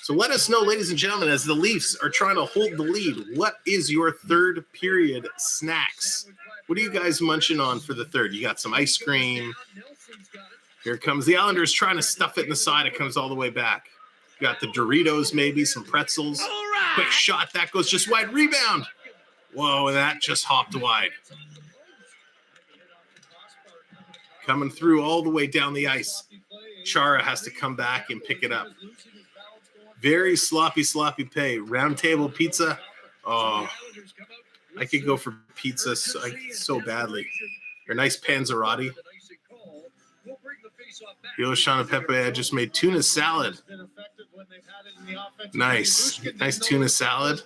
So let us know, ladies and gentlemen, as the Leafs are trying to hold the lead, what is your third period snacks? What are you guys munching on for the third? You got some ice cream. Here comes the Islanders trying to stuff it in the side. It comes all the way back. You got the Doritos, maybe some pretzels. Right. Quick shot. That goes just wide. Rebound. Whoa, and that just hopped wide. Coming through all the way down the ice. Chara has to come back and pick it up. Very sloppy pay. Round table pizza. Oh, I could go for pizza so badly. Or nice panzerotti. Yoshana Pepe, I just made tuna salad. Nice tuna salad.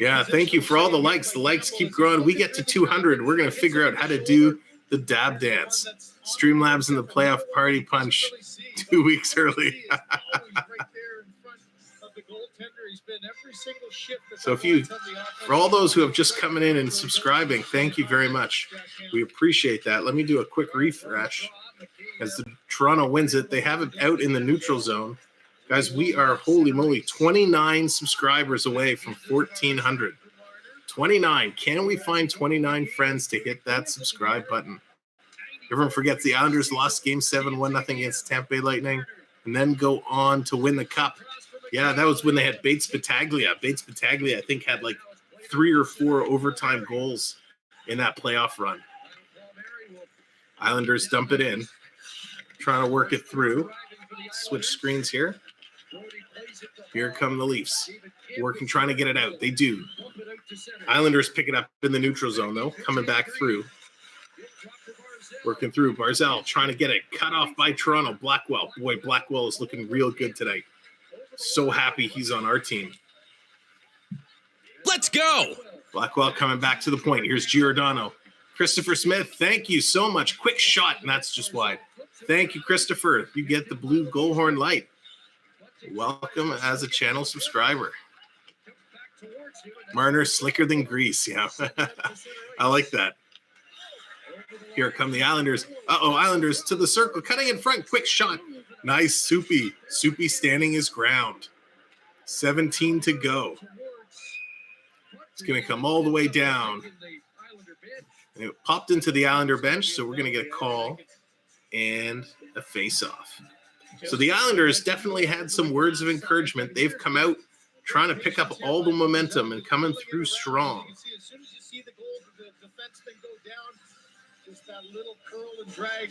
Yeah, thank you for all the likes. The likes keep growing. We get to 200. We're going to figure out how to do the dab dance. Streamlabs in the playoff party punch 2 weeks early. So for all those who have just coming in and subscribing, thank you very much. We appreciate that. Let me do a quick refresh. As the Toronto wins it, they have it out in the neutral zone. Guys, we are, holy moly, 29 subscribers away from 1,400. 29. Can we find 29 friends to hit that subscribe button? Everyone forgets the Islanders lost Game 7, 1-0 against Tampa Bay Lightning, and then go on to win the Cup. Yeah, that was when they had Bates Battaglia. Bates Battaglia, I think, had like 3 or 4 overtime goals in that playoff run. Islanders dump it in, trying to work it through. Switch screens here. Here come the Leafs. Working, trying to get it out. They do. Islanders pick it up in the neutral zone, though, coming back through. Working through. Barzel trying to get it. Cut off by Toronto. Blackwell. Boy, Blackwell is looking real good tonight. So happy he's on our team. Let's go. Blackwell coming back to the point. Here's Giordano. Christopher Smith, thank you so much. Quick shot, and that's just wide. Thank you, Christopher. You get the blue goal horn light. Welcome as a channel subscriber. Marner, slicker than grease. Yeah, I like that. Here come the Islanders. Islanders to the circle, cutting in front. Quick shot. Nice, Soupy. Soupy standing his ground. 17 to go. It's going to come all the way down. And it popped into the Islander bench, so we're going to get a call and a face-off. So the Islanders definitely had some words of encouragement. They've come out trying to pick up all the momentum and coming through strong.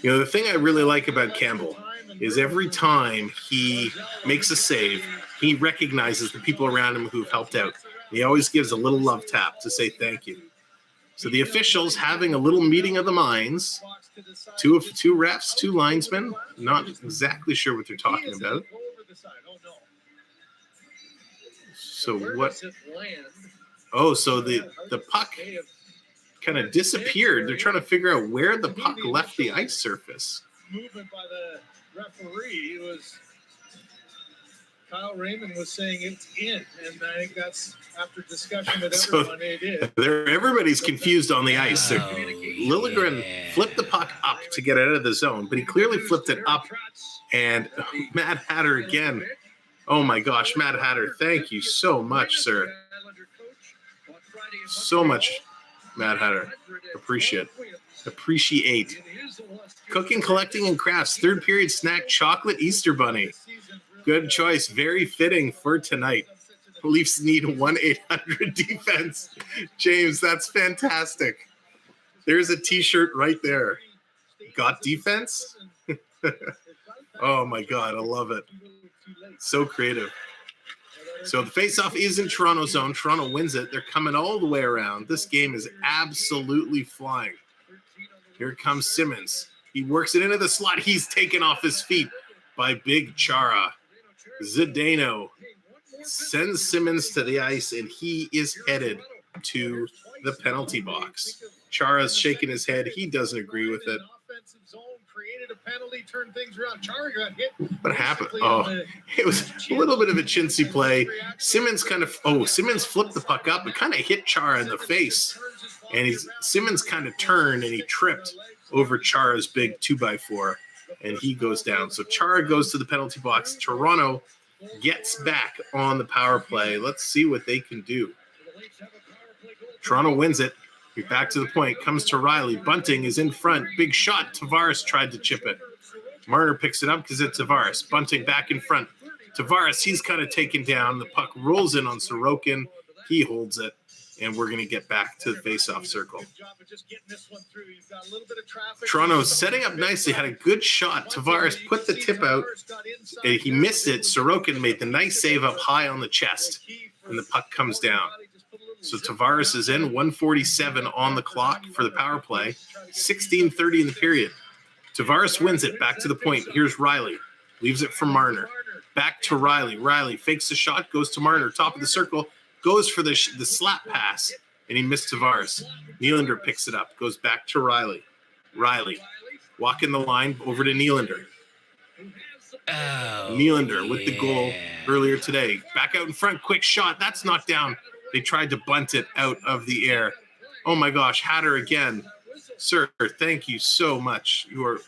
You know, the thing I really like about Campbell is every time he makes a save, he recognizes the people around him who've helped out. He always gives a little love tap to say thank you. So the officials having a little meeting of the minds. Two refs, two linesmen. Not exactly sure what they're talking about. So what? Oh, so the puck kind of disappeared. They're trying to figure out where the puck left the ice surface. Movement by the referee was Kyle Raymond was saying it's in, and I think that's after discussion with everyone. It is. Everybody's confused on the ice. So Liljegren flipped the puck up to get it out of the zone, but he clearly flipped it up. And Mad Hatter again. Oh my gosh, Mad Hatter, thank you so much, sir. So much, Mad Hatter. Appreciate. Cooking, collecting, and crafts. Third period snack, chocolate Easter bunny. Good choice. Very fitting for tonight. Leafs need 1-800 defense. James, that's fantastic. There's a t-shirt right there. Got defense? Oh my God, I love it. So creative. So the face-off is in Toronto zone. Toronto wins it. They're coming all the way around. This game is absolutely flying. Here comes Simmons. He works it into the slot. He's taken off his feet by Big Chara. Zdeno sends Simmons to the ice, and he is headed to the penalty box. Chara's shaking his head. He doesn't agree with it. What happened? Oh, it was a little bit of a chintzy play. Simmons Simmons flipped the puck up and kind of hit Chara in the face. And Simmons kind of turned and he tripped over Chara's big 2x4, and he goes down. So Chara goes to the penalty box. Toronto gets back on the power play. Let's see what they can do. Toronto wins it. We're back to the point. Comes to Riley. Bunting is in front. Big shot. Tavares tried to chip it. Marner picks it up because it's Tavares. Bunting back in front. Tavares, he's kind of taken down. The puck rolls in on Sorokin. He holds it. And we're going to get back to the face-off circle. Toronto setting up nicely. Had a good shot. Tavares put the tip out. He missed it. Sorokin made the nice save up high on the chest. And the puck comes down. So Tavares is in. 1:47 on the clock for the power play. 16:30 in the period. Tavares wins it. Back to the point. Here's Riley. Leaves it for Marner. Back to Riley. Riley fakes the shot. Goes to Marner. Top of the circle. Goes for the slap pass, and he missed Tavares. Nylander picks it up, goes back to Riley. Riley, walking the line over to Nylander. Nylander with the goal earlier today. Back out in front, quick shot. That's knocked down. They tried to bunt it out of the air. Oh my gosh, Hatter again. Sir, thank you so much. You are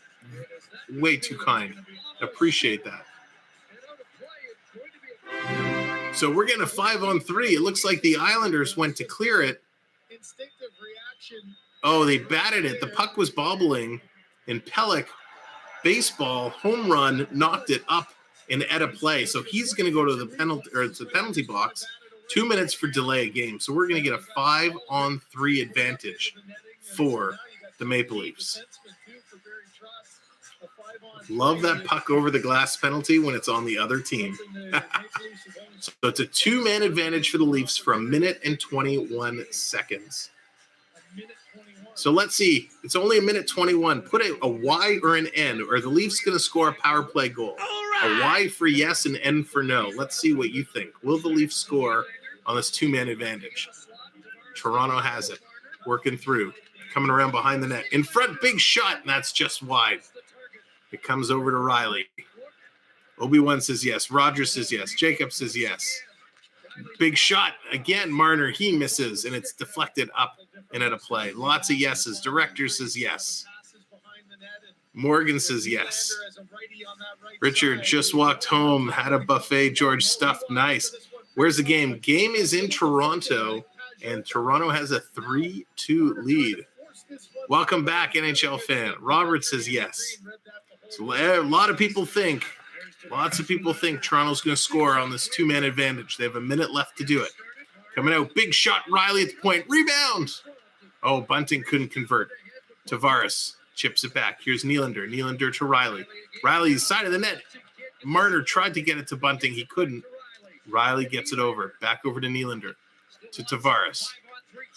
way too kind. Appreciate that. So we're getting a 5-on-3. It looks like the Islanders went to clear it. Oh, they batted it. The puck was bobbling, and Pelech, baseball, home run, knocked it up and at a play. So he's going to go to the penalty box. 2 minutes for delay of game. So we're going to get a 5-on-3 advantage for the Maple Leafs. Love that puck over the glass penalty when it's on the other team. So it's a 2-man advantage for the Leafs for 1 minute and 21 seconds. So let's see. It's only 1:21. Put a Y or an N. Are the Leafs going to score a power play goal? A Y for yes and N for no. Let's see what you think. Will the Leafs score on this 2-man advantage? Toronto has it. Working through. Coming around behind the net. In front, big shot, and that's just wide. It comes over to Riley. Obi-Wan says yes. Rogers says yes. Jacob says yes. Big shot. Again, Marner, he misses, and it's deflected up and at a play. Lots of yeses. Director says yes. Morgan says yes. Richard just walked home, had a buffet. George stuffed. Nice. Where's the game? Game is in Toronto, and Toronto has a 3-2 lead. Welcome back, NHL fan. Robert says yes. So lots of people think Toronto's going to score on this 2-man advantage. They have 1 minute left to do it. Coming out, big shot, Riley at the point. Rebound! Oh, Bunting couldn't convert. Tavares chips it back. Here's Nylander. Nylander to Riley. Riley's side of the net. Marner tried to get it to Bunting. He couldn't. Riley gets it over. Back over to Nylander. To Tavares.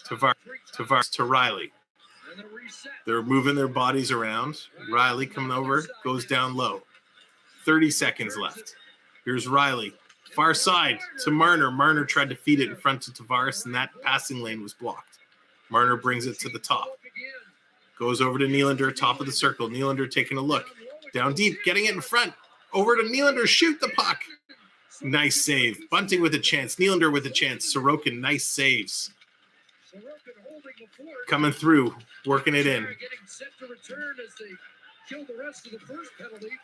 Tavares to Riley. They're moving their bodies around. Riley coming over, goes down low. 30 seconds left. Here's Riley. Far side to Marner. Marner tried to feed it in front to Tavares, and that passing lane was blocked. Marner brings it to the top. Goes over to Nylander, top of the circle. Nylander taking a look. Down deep, getting it in front. Over to Nylander, shoot the puck. Nice save. Bunting with a chance. Nylander with a chance. Sorokin, nice saves. Coming through, working it in.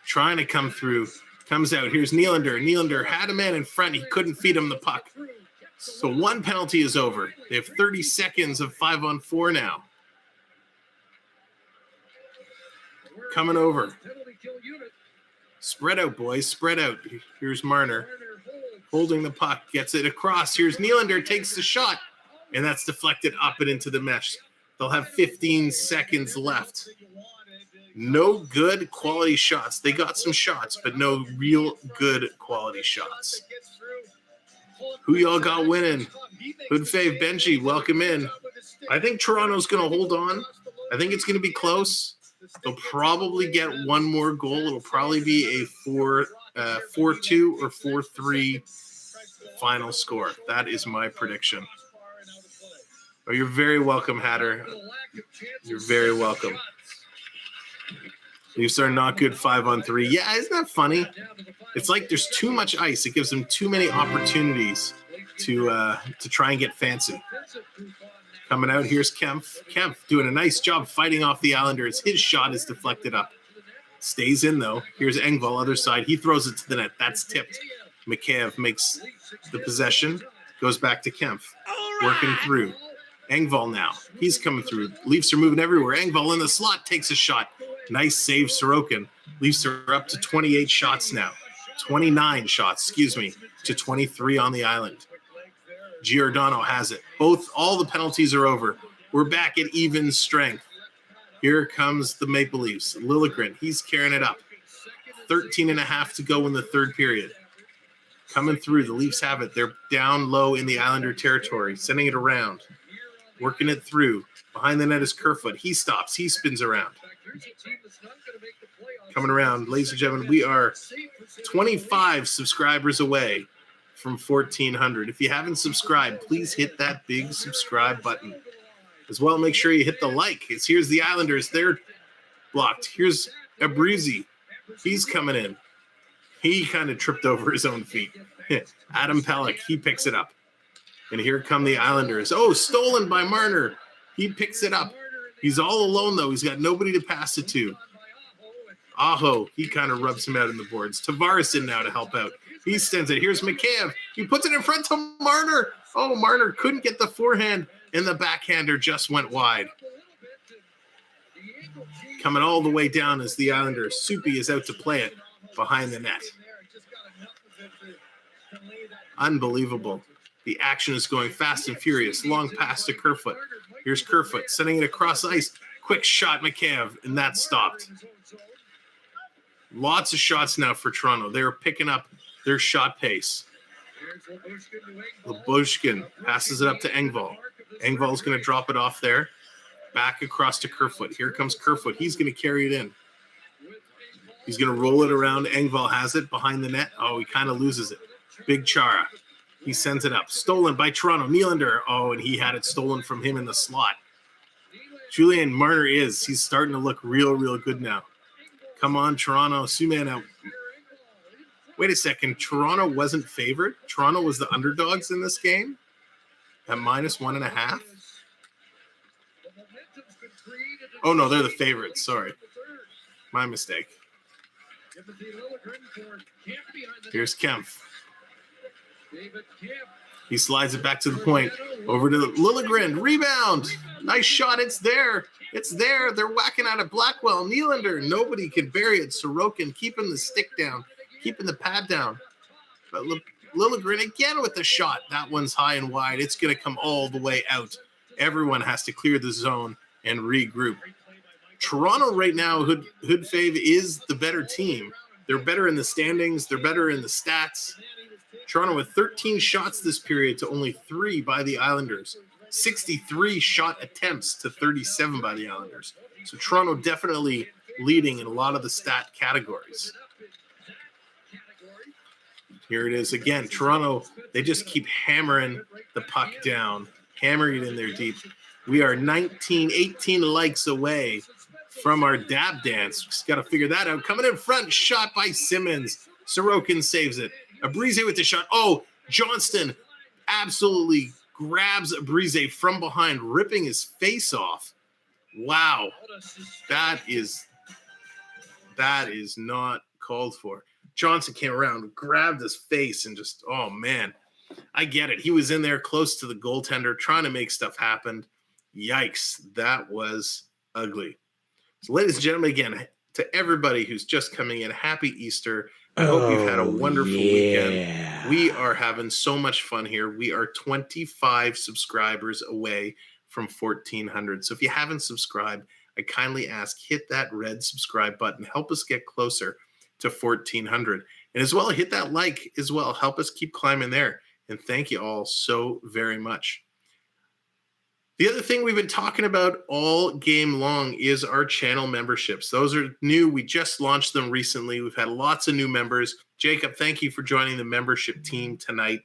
Trying to come through. Comes out. Here's Nylander. Nylander had a man in front. He couldn't feed him the puck. So one penalty is over. They have 30 seconds of 5-on-4 now. Coming over. Spread out, boys. Spread out. Here's Marner. Holding the puck. Gets it across. Here's Nylander. Takes the shot. And that's deflected up and into the mesh. They'll have 15 seconds left. No good quality shots. They got some shots, but no real good quality shots. Who y'all got winning? Hood Fave Benji, welcome in. I think Toronto's going to hold on. I think it's going to be close. They'll probably get one more goal. It'll probably be a 4-2 or 4-3 final score. That is my prediction. Oh, you're very welcome, Hatter. You're very welcome. Leafs are not good 5-on-3. Yeah, isn't that funny? It's like there's too much ice. It gives them too many opportunities to try and get fancy. Coming out, here's Kempf. Kempf doing a nice job fighting off the Islanders. His shot is deflected up. Stays in, though. Here's Engvall, other side. He throws it to the net. That's tipped. Mikheyev makes the possession. Goes back to Kempf. Working through. Engvall now. He's coming through. Leafs are moving everywhere. Engvall in the slot takes a shot. Nice save, Sorokin. Leafs are up to 28 shots now. 29 shots, to 23 on the island. Giordano has it. All the penalties are over. We're back at even strength. Here comes the Maple Leafs. Liljegren, he's carrying it up. 13 and a half to go in the third period. Coming through, the Leafs have it. They're down low in the Islander territory, sending it around. Working it through. Behind the net is Kerfoot. He stops. He spins around. Coming around. Ladies and gentlemen, we are 25 subscribers away from 1,400. If you haven't subscribed, please hit that big subscribe button. As well, make sure you hit the like. Here's the Islanders. They're blocked. Here's Abruzzi. He's coming in. He kind of tripped over his own feet. Adam Pelech, he picks it up. And here come the Islanders. Oh, stolen by Marner. He picks it up. He's all alone, though. He's got nobody to pass it to. Aho, he kind of rubs him out in the boards. Tavares in now to help out. He sends it. Here's Mikheyev. He puts it in front to Marner. Oh, Marner couldn't get the forehand, and the backhander just went wide. Coming all the way down is the Islanders. Soupy is out to play it behind the net. Unbelievable. The action is going fast and furious. Long pass to Kerfoot. Here's Kerfoot sending it across ice. Quick shot, Mikheyev, and that stopped. Lots of shots now for Toronto. They're picking up their shot pace. Lyubushkin passes it up to Engvall. Engvall's going to drop it off there. Back across to Kerfoot. Here comes Kerfoot. He's going to carry it in. He's going to roll it around. Engvall has it behind the net. Oh, he kind of loses it. Big Chara. He sends it up. Stolen by Toronto. Nylander. Oh, and he had it stolen from him in the slot. Julian Marner he's starting to look real, real good now. Come on, Toronto. Suman out. Wait a second. Toronto wasn't favored? Toronto was the underdogs in this game? At -1.5? Oh, no, they're the favorites. Sorry. My mistake. Here's Kempf. He slides it back to the point. Over to Liljegren. Rebound. Nice shot. It's there. It's there. They're whacking out at Blackwell. Nylander. Nobody can bury it. Sorokin keeping the stick down. Keeping the pad down. But Liljegren again with the shot. That one's high and wide. It's going to come all the way out. Everyone has to clear the zone and regroup. Toronto right now, Hood Fave, is the better team. They're better in the standings. They're better in the stats. Toronto with 13 shots this period to only 3 by the Islanders. 63 shot attempts to 37 by the Islanders. So Toronto definitely leading in a lot of the stat categories. Here it is again. Toronto, they just keep hammering the puck down, hammering it in there deep. We are 18 likes away from our dab dance. Just got to figure that out. Coming in front, shot by Simmons. Sorokin saves it. Abrize with the shot. Oh, Johnston absolutely grabs Abrize from behind, ripping his face off. Wow. That is not called for. Johnson came around, grabbed his face, and just, oh, man. I get it. He was in there close to the goaltender trying to make stuff happen. Yikes. That was ugly. So, ladies and gentlemen, again, to everybody who's just coming in, happy Easter. I hope you've had a wonderful weekend. We are having so much fun here. We are 25 subscribers away from 1,400. So if you haven't subscribed, I kindly ask, hit that red subscribe button. Help us get closer to 1,400. And as well, hit that like as well. Help us keep climbing there. And thank you all so very much. The other thing we've been talking about all game long is our channel memberships. Those are new. We just launched them recently. We've had lots of new members. Jacob, thank you for joining the membership team tonight.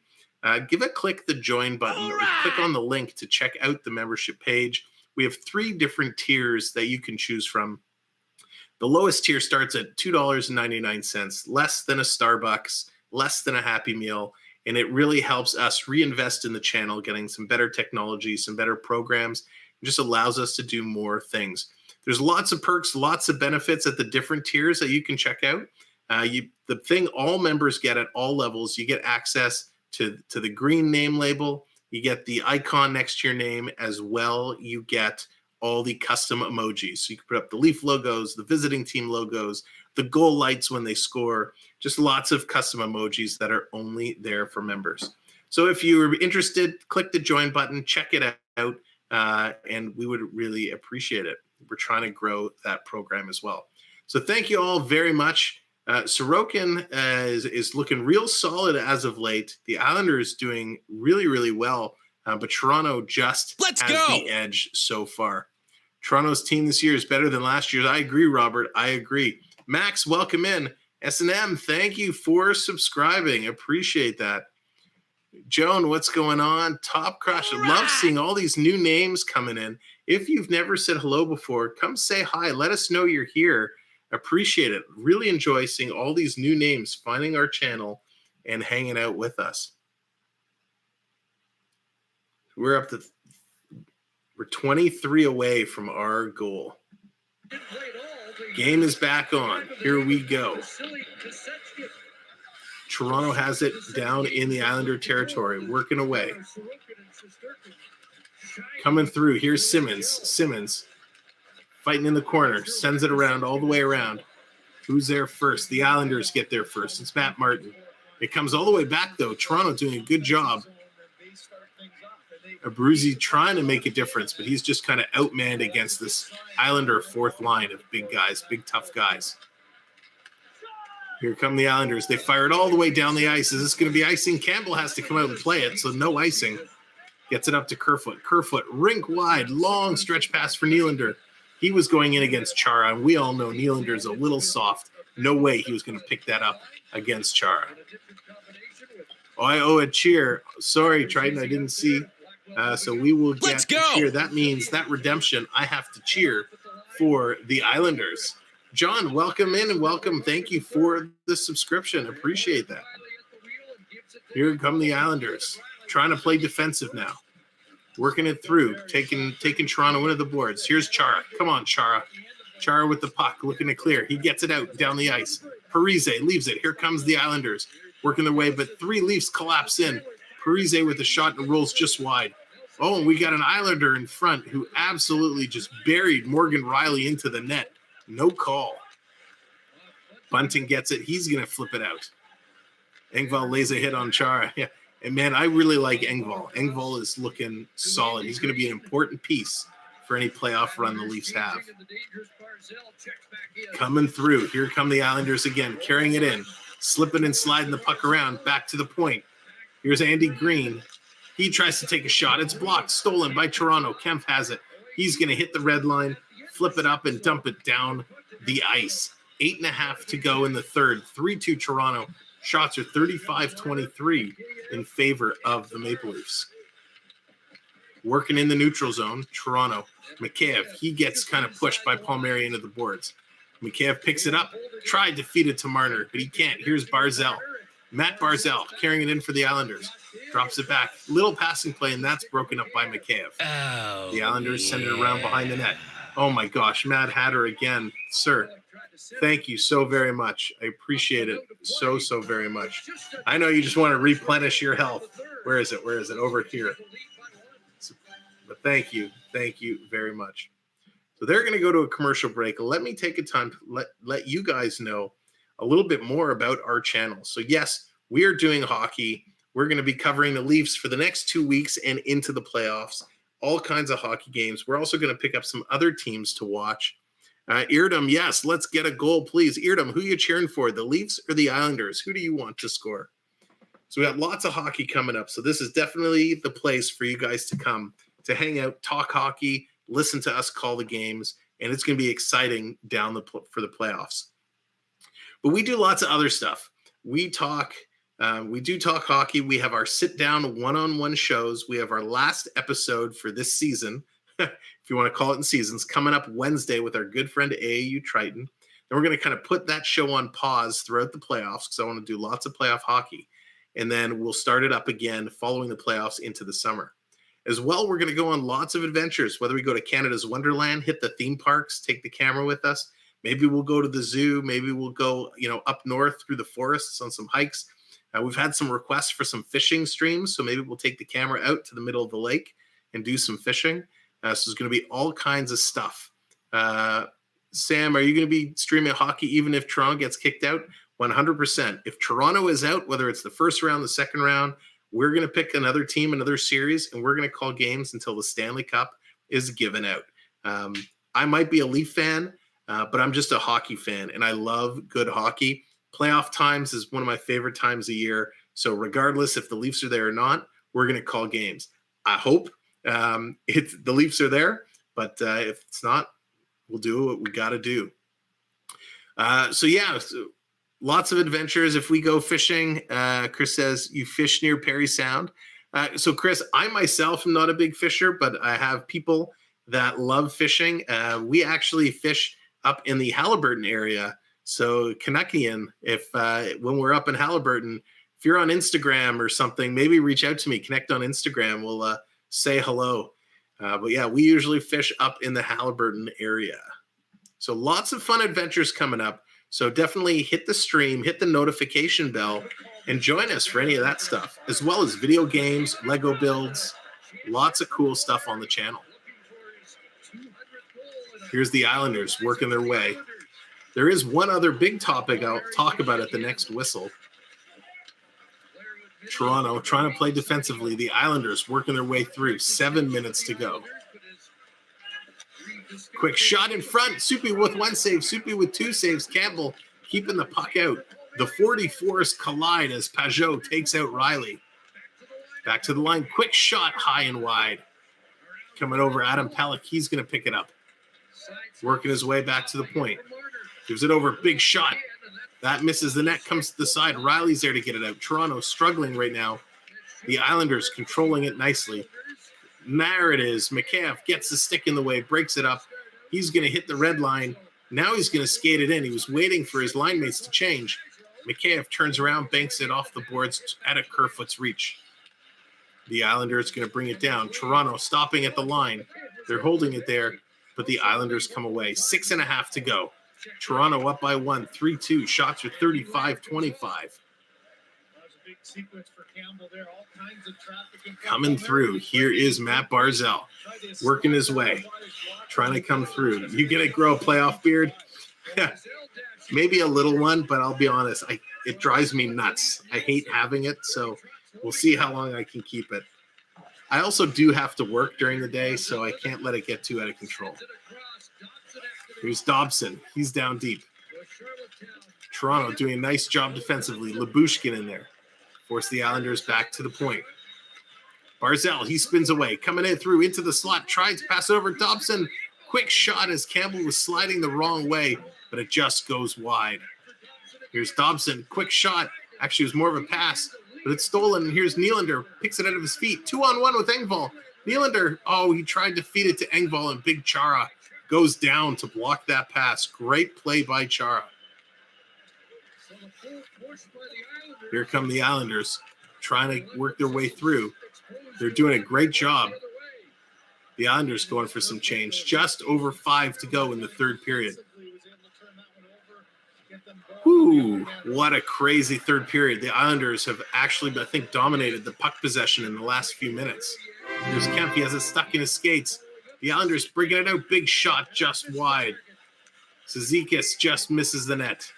Give a click the join button or click on the link to check out the membership page. We have 3 different tiers that you can choose from. The lowest tier starts at $2.99, less than a Starbucks, less than a Happy Meal. And it really helps us reinvest in the channel, getting some better technology, some better programs. It just allows us to do more things. There's lots of perks, lots of benefits at the different tiers that you can check out. The thing all members get at all levels, you get access to the green name label. You get the icon next to your name as well. You get all the custom emojis. So you can put up the Leaf logos, the visiting team logos, the goal lights when they score, just lots of custom emojis that are only there for members. So if you're interested, click the join button, check it out, and we would really appreciate it. We're trying to grow that program as well. So thank you all very much. Sorokin is looking real solid as of late. The Islanders doing really, really well, but Toronto just has the edge so far. Toronto's team this year is better than last year's. I agree, Robert. I agree. Max, welcome in. S&M, thank you for subscribing. Appreciate that. Joan, what's going on? Top Crush. I love seeing all these new names coming in. If you've never said hello before, come say hi. Let us know you're here. Appreciate it. Really enjoy seeing all these new names finding our channel and hanging out with us. We're 23 away from our goal. Game is back on. Here we go. Toronto has it down in the Islander territory, working away. Coming through. Here's Simmons. Simmons fighting in the corner. Sends it around all the way around. Who's there first? The Islanders get there first. It's Matt Martin. It comes all the way back, though. Toronto doing a good job. Abrize trying to make a difference, but he's just kind of outmanned against this Islander fourth line of big guys, big tough guys. Here come the Islanders. They fire it all the way down the ice. Is this going to be icing? Campbell has to come out and play it, so no icing. Gets it up to Kerfoot. Kerfoot, rink wide, long stretch pass for Nylander. He was going in against Chara, and we all know Nylander's a little soft. No way he was going to pick that up against Chara. Oh, I owe a cheer. Sorry, Triton, I didn't see. So we will get a cheer. That means that redemption, I have to cheer for the Islanders. John, welcome in and welcome. Thank you for the subscription. Appreciate that. Here come the Islanders. Trying to play defensive now. Working it through. Taking Toronto into the boards. Here's Chara. Come on, Chara. Chara with the puck. Looking to clear. He gets it out down the ice. Parise leaves it. Here comes the Islanders. Working their way, but 3 Leafs collapse in. Parise with a shot and rolls just wide. Oh, and we got an Islander in front who absolutely just buried Morgan Riley into the net. No call. Bunting gets it. He's going to flip it out. Engvall lays a hit on Chara. Yeah. And, man, I really like Engvall. Engvall is looking solid. He's going to be an important piece for any playoff run the Leafs have. Coming through. Here come the Islanders again, carrying it in. Slipping and sliding the puck around. Back to the point. Here's Andy Green. He tries to take a shot. It's blocked, stolen by Toronto. Kempf has it. He's going to hit the red line, flip it up, and dump it down the ice. 8.5 to go in the third. 3-2 Toronto. Shots are 35-23 in favor of the Maple Leafs. Working in the neutral zone, Toronto. Mikheyev, he gets kind of pushed by Palmieri into the boards. Mikheyev picks it up, tried to feed it to Marner, but he can't. Here's Barzel. Matt Barzel carrying it in for the Islanders. Drops it back. Little passing play, and that's broken up by Mikheyev. Oh, the Islanders send it around behind the net. Oh, my gosh. Mad Hatter again. Sir, thank you so very much. I appreciate it so, so very much. I know you just want to replenish your health. Where is it? Where is it? Over here. But thank you. Thank you very much. So they're going to go to a commercial break. Let me take a time to let you guys know a little bit more about our channel. So yes, we are doing hockey. We're going to be covering the Leafs for the next 2 weeks and into the playoffs, all kinds of hockey games. We're also going to pick up some other teams to watch. Irdum, yes, let's get a goal, please. Irdum, who are you cheering for, the Leafs or the Islanders? Who do you want to score? So we got lots of hockey coming up. So this is definitely the place for you guys to come to hang out, talk hockey, listen to us call the games, and it's going to be exciting for the playoffs. But we do lots of other stuff. We do talk hockey. We have our sit-down one-on-one shows. We have our last episode for this season, if you want to call it in seasons, coming up Wednesday with our good friend AAU Triton. Then we're going to kind of put that show on pause throughout the playoffs because I want to do lots of playoff hockey. And then we'll start it up again following the playoffs into the summer. As well, we're going to go on lots of adventures, whether we go to Canada's Wonderland, hit the theme parks, take the camera with us. Maybe we'll go to the zoo. Maybe we'll go, up north through the forests on some hikes. We've had some requests for some fishing streams, so maybe we'll take the camera out to the middle of the lake and do some fishing. So there's going to be all kinds of stuff. Sam, are you going to be streaming hockey even if Toronto gets kicked out? 100%. If Toronto is out, whether it's the first round, the second round, we're going to pick another team, another series, and we're going to call games until the Stanley Cup is given out. I might be a Leaf fan, but I'm just a hockey fan, and I love good hockey. Playoff times is one of my favorite times a year. So regardless if the Leafs are there or not, we're going to call games. I hope the Leafs are there, but if it's not, we'll do what we got to do. So lots of adventures. If we go fishing, Chris says you fish near Perry Sound. So Chris, I myself am not a big fisher, but I have people that love fishing. We actually fish up in the Haliburton area. So Canuckian, when we're up in Haliburton, if you're on Instagram or something, maybe reach out to me, connect on Instagram. We'll say hello. But yeah, we usually fish up in the Haliburton area. So lots of fun adventures coming up. So definitely hit the stream, hit the notification bell, and join us for any of that stuff, as well as video games, Lego builds, lots of cool stuff on the channel. Here's the Islanders working their way. There is one other big topic I'll talk about at the next whistle. Toronto trying to play defensively. The Islanders working their way through. 7 minutes to go. Quick shot in front. Soupy with one save. Soupy with two saves. Campbell keeping the puck out. The 44s collide as Pajot takes out Riley. Back to the line. Quick shot high and wide. Coming over Adam Pelech. He's going to pick it up. Working his way back to the point. Gives it over. Big shot. That misses the net. Comes to the side. Riley's there to get it out. Toronto struggling right now. The Islanders controlling it nicely. There it is. Mikheyev gets the stick in the way, breaks it up. He's going to hit the red line. Now he's going to skate it in. He was waiting for his line mates to change. Mikheyev turns around, banks it off the boards at a Kerfoot's reach. The Islanders going to bring it down. Toronto stopping at the line. They're holding it there, but the Islanders come away. 6.5 to go. Toronto up by 1, 3-2. Shots are 35-25. Coming through. Here is Matt Barzel working his way, trying to come through. You gonna grow a playoff beard? Maybe a little one, but I'll be honest, it drives me nuts. I hate having it, so we'll see how long I can keep it. I also do have to work during the day, so I can't let it get too out of control. Here's Dobson. He's down deep. Toronto doing a nice job defensively. Labushkin in there. Force the Islanders back to the point. Barzel, he spins away, coming in through into the slot, tries to pass it over Dobson. Quick shot as Campbell was sliding the wrong way, but it just goes wide. Here's Dobson, quick shot. Actually, it was more of a pass, but it's stolen. And here's Nylander, picks it out of his feet. 2-on-1 with Engvall. Nylander, he tried to feed it to Engvall, and Big Chara goes down to block that pass. Great play by Chara. Here come the Islanders trying to work their way through. They're doing a great job. The Islanders going for some change. Just over 5 to go in the third period. Whew, what a crazy third period. The Islanders have actually, I think, dominated the puck possession in the last few minutes. Here's Kemp. He has it stuck in his skates. The Islanders bringing it out. Big shot just wide. Cizikas just misses the net.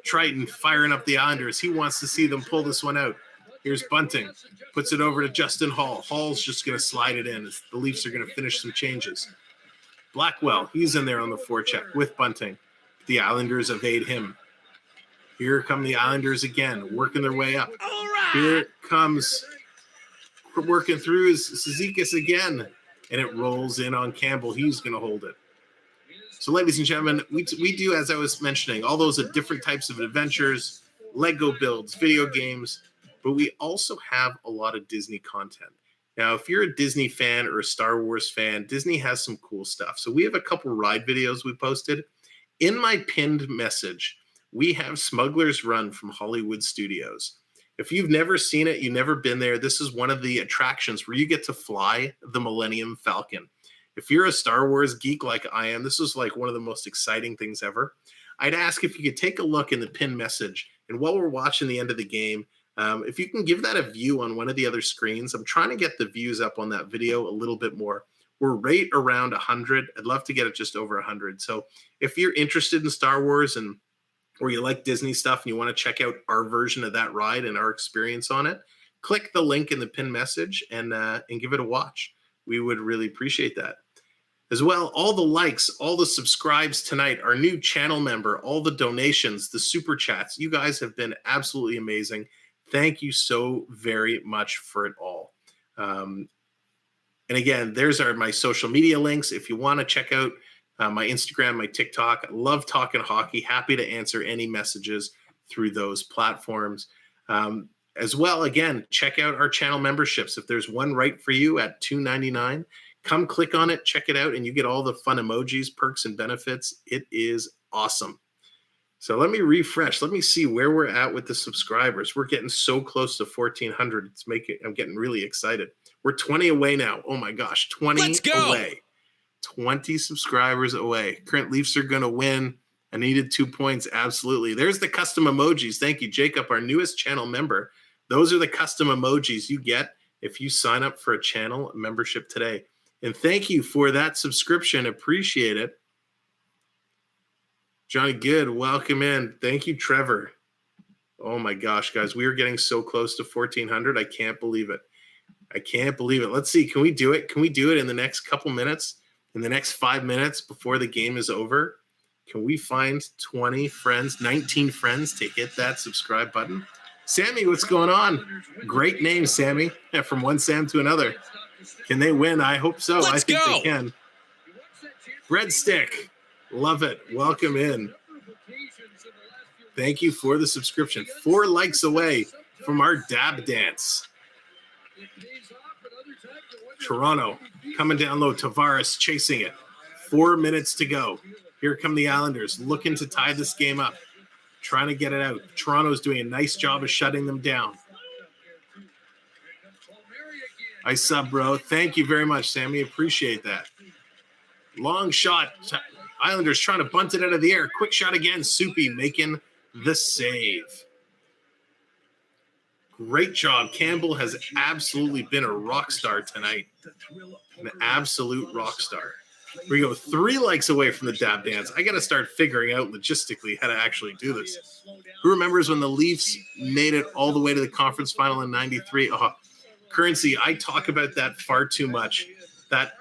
Triton firing up the Islanders. He wants to see them pull this one out. Here's Bunting. Puts it over to Justin Hall. Hall's just going to slide it in. The Leafs are going to finish some changes. Blackwell, he's in there on the forecheck with Bunting. The Islanders evade him. Here come the Islanders again, working their way up. All right. Here comes working through is Cizikas again, and it rolls in on Campbell. He's going to hold it. So, ladies and gentlemen, we do, as I was mentioning, all those different types of adventures, Lego builds, video games, but we also have a lot of Disney content. Now, if you're a Disney fan or a Star Wars fan, Disney has some cool stuff. So we have a couple ride videos we posted. In my pinned message, we have Smuggler's Run from Hollywood Studios. If you've never seen it, you've never been there, this is one of the attractions where you get to fly the Millennium Falcon. If you're a Star Wars geek like I am, this is like one of the most exciting things ever. I'd ask if you could take a look in the pinned message, and while we're watching the end of the game, if you can give that a view on one of the other screens. I'm trying to get the views up on that video a little bit more. We're right around 100. I'd love to get it just over 100. So if you're interested in Star Wars or you like Disney stuff and you want to check out our version of that ride and our experience on it, click the link in the pinned message and give it a watch. We would really appreciate that. As well, all the likes, all the subscribes tonight, our new channel member, all the donations, the super chats. You guys have been absolutely amazing. Thank you so very much for it all. And again, there's my social media links. If you want to check out my Instagram, my TikTok, I love talking hockey. Happy to answer any messages through those platforms. As well, again, check out our channel memberships. If there's one right for you at $2.99, come click on it, check it out, and you get all the fun emojis, perks, and benefits. It is awesome. So let me refresh. Let me see where we're at with the subscribers. We're getting so close to 1,400. I'm getting really excited. We're 20 away now. Oh my gosh, 20 Let's go. away. 20 subscribers away. Current Leafs are going to win. I needed 2 points. Absolutely. There's the custom emojis. Thank you, Jacob, our newest channel member. Those are the custom emojis you get if you sign up for a channel membership today. And thank you for that subscription. Appreciate it. Johnny Good, welcome in. Thank you, Trevor. Oh my gosh, guys, we are getting so close to 1,400. I can't believe it. I can't believe it. Let's see. Can we do it? Can we do it in the next couple minutes? In the next 5 minutes before the game is over? Can we find 20 friends, 19 friends to hit that subscribe button? Sammy, what's going on? Great name, Sammy. From one Sam to another. Can they win? I hope so. Let's I think go. they can. Breadstick. Love it. Welcome in. Thank you for the subscription. 4 likes away from our dab dance. Toronto coming down low. Tavares chasing it. 4 minutes to go. Here come the Islanders looking to tie this game up. Trying to get it out. Toronto's doing a nice job of shutting them down. I sub, bro. Thank you very much, Sammy. Appreciate that. Long shot. Islanders trying to bunt it out of the air. Quick shot again. Soupy making the save. Great job. Campbell has absolutely been a rock star tonight. An absolute rock star. We go 3 likes away from the dab dance. I got to start figuring out logistically how to actually do this. Who remembers when the Leafs made it all the way to the conference final in 93? Oh, Currency, I talk about that far too much. That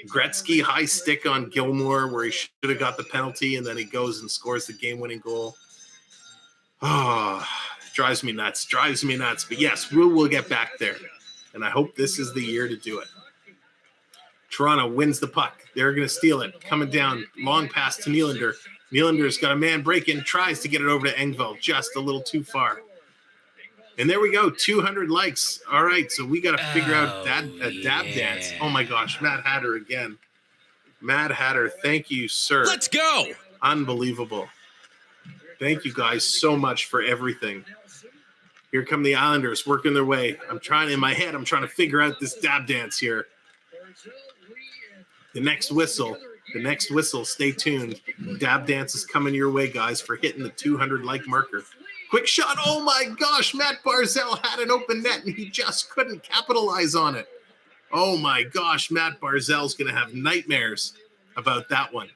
Gretzky high stick on Gilmore where he should have got the penalty and then he goes and scores the game-winning goal. Oh, drives me nuts. But yes, we'll get back there. and I hope this is the year to do it. Toronto wins the puck. They're going to steal it. Coming down, long pass to Nylander. Nylander's got a man break-in, tries to get it over to Engvall, just a little too far. And there we go, 200 likes. All right, so we got to figure out that dab dance. Oh, my gosh, Mad Hatter again. Mad Hatter, thank you, sir. Let's go. Unbelievable. Thank you guys so much for everything. Here come the Islanders working their way. I'm trying to figure out this dab dance here. The next whistle, stay tuned. Dab dance is coming your way, guys, for hitting the 200 like marker. Quick shot. Oh my gosh, Matt Barzel had an open net and he just couldn't capitalize on it. Oh my gosh, Matt Barzel's going to have nightmares about that one.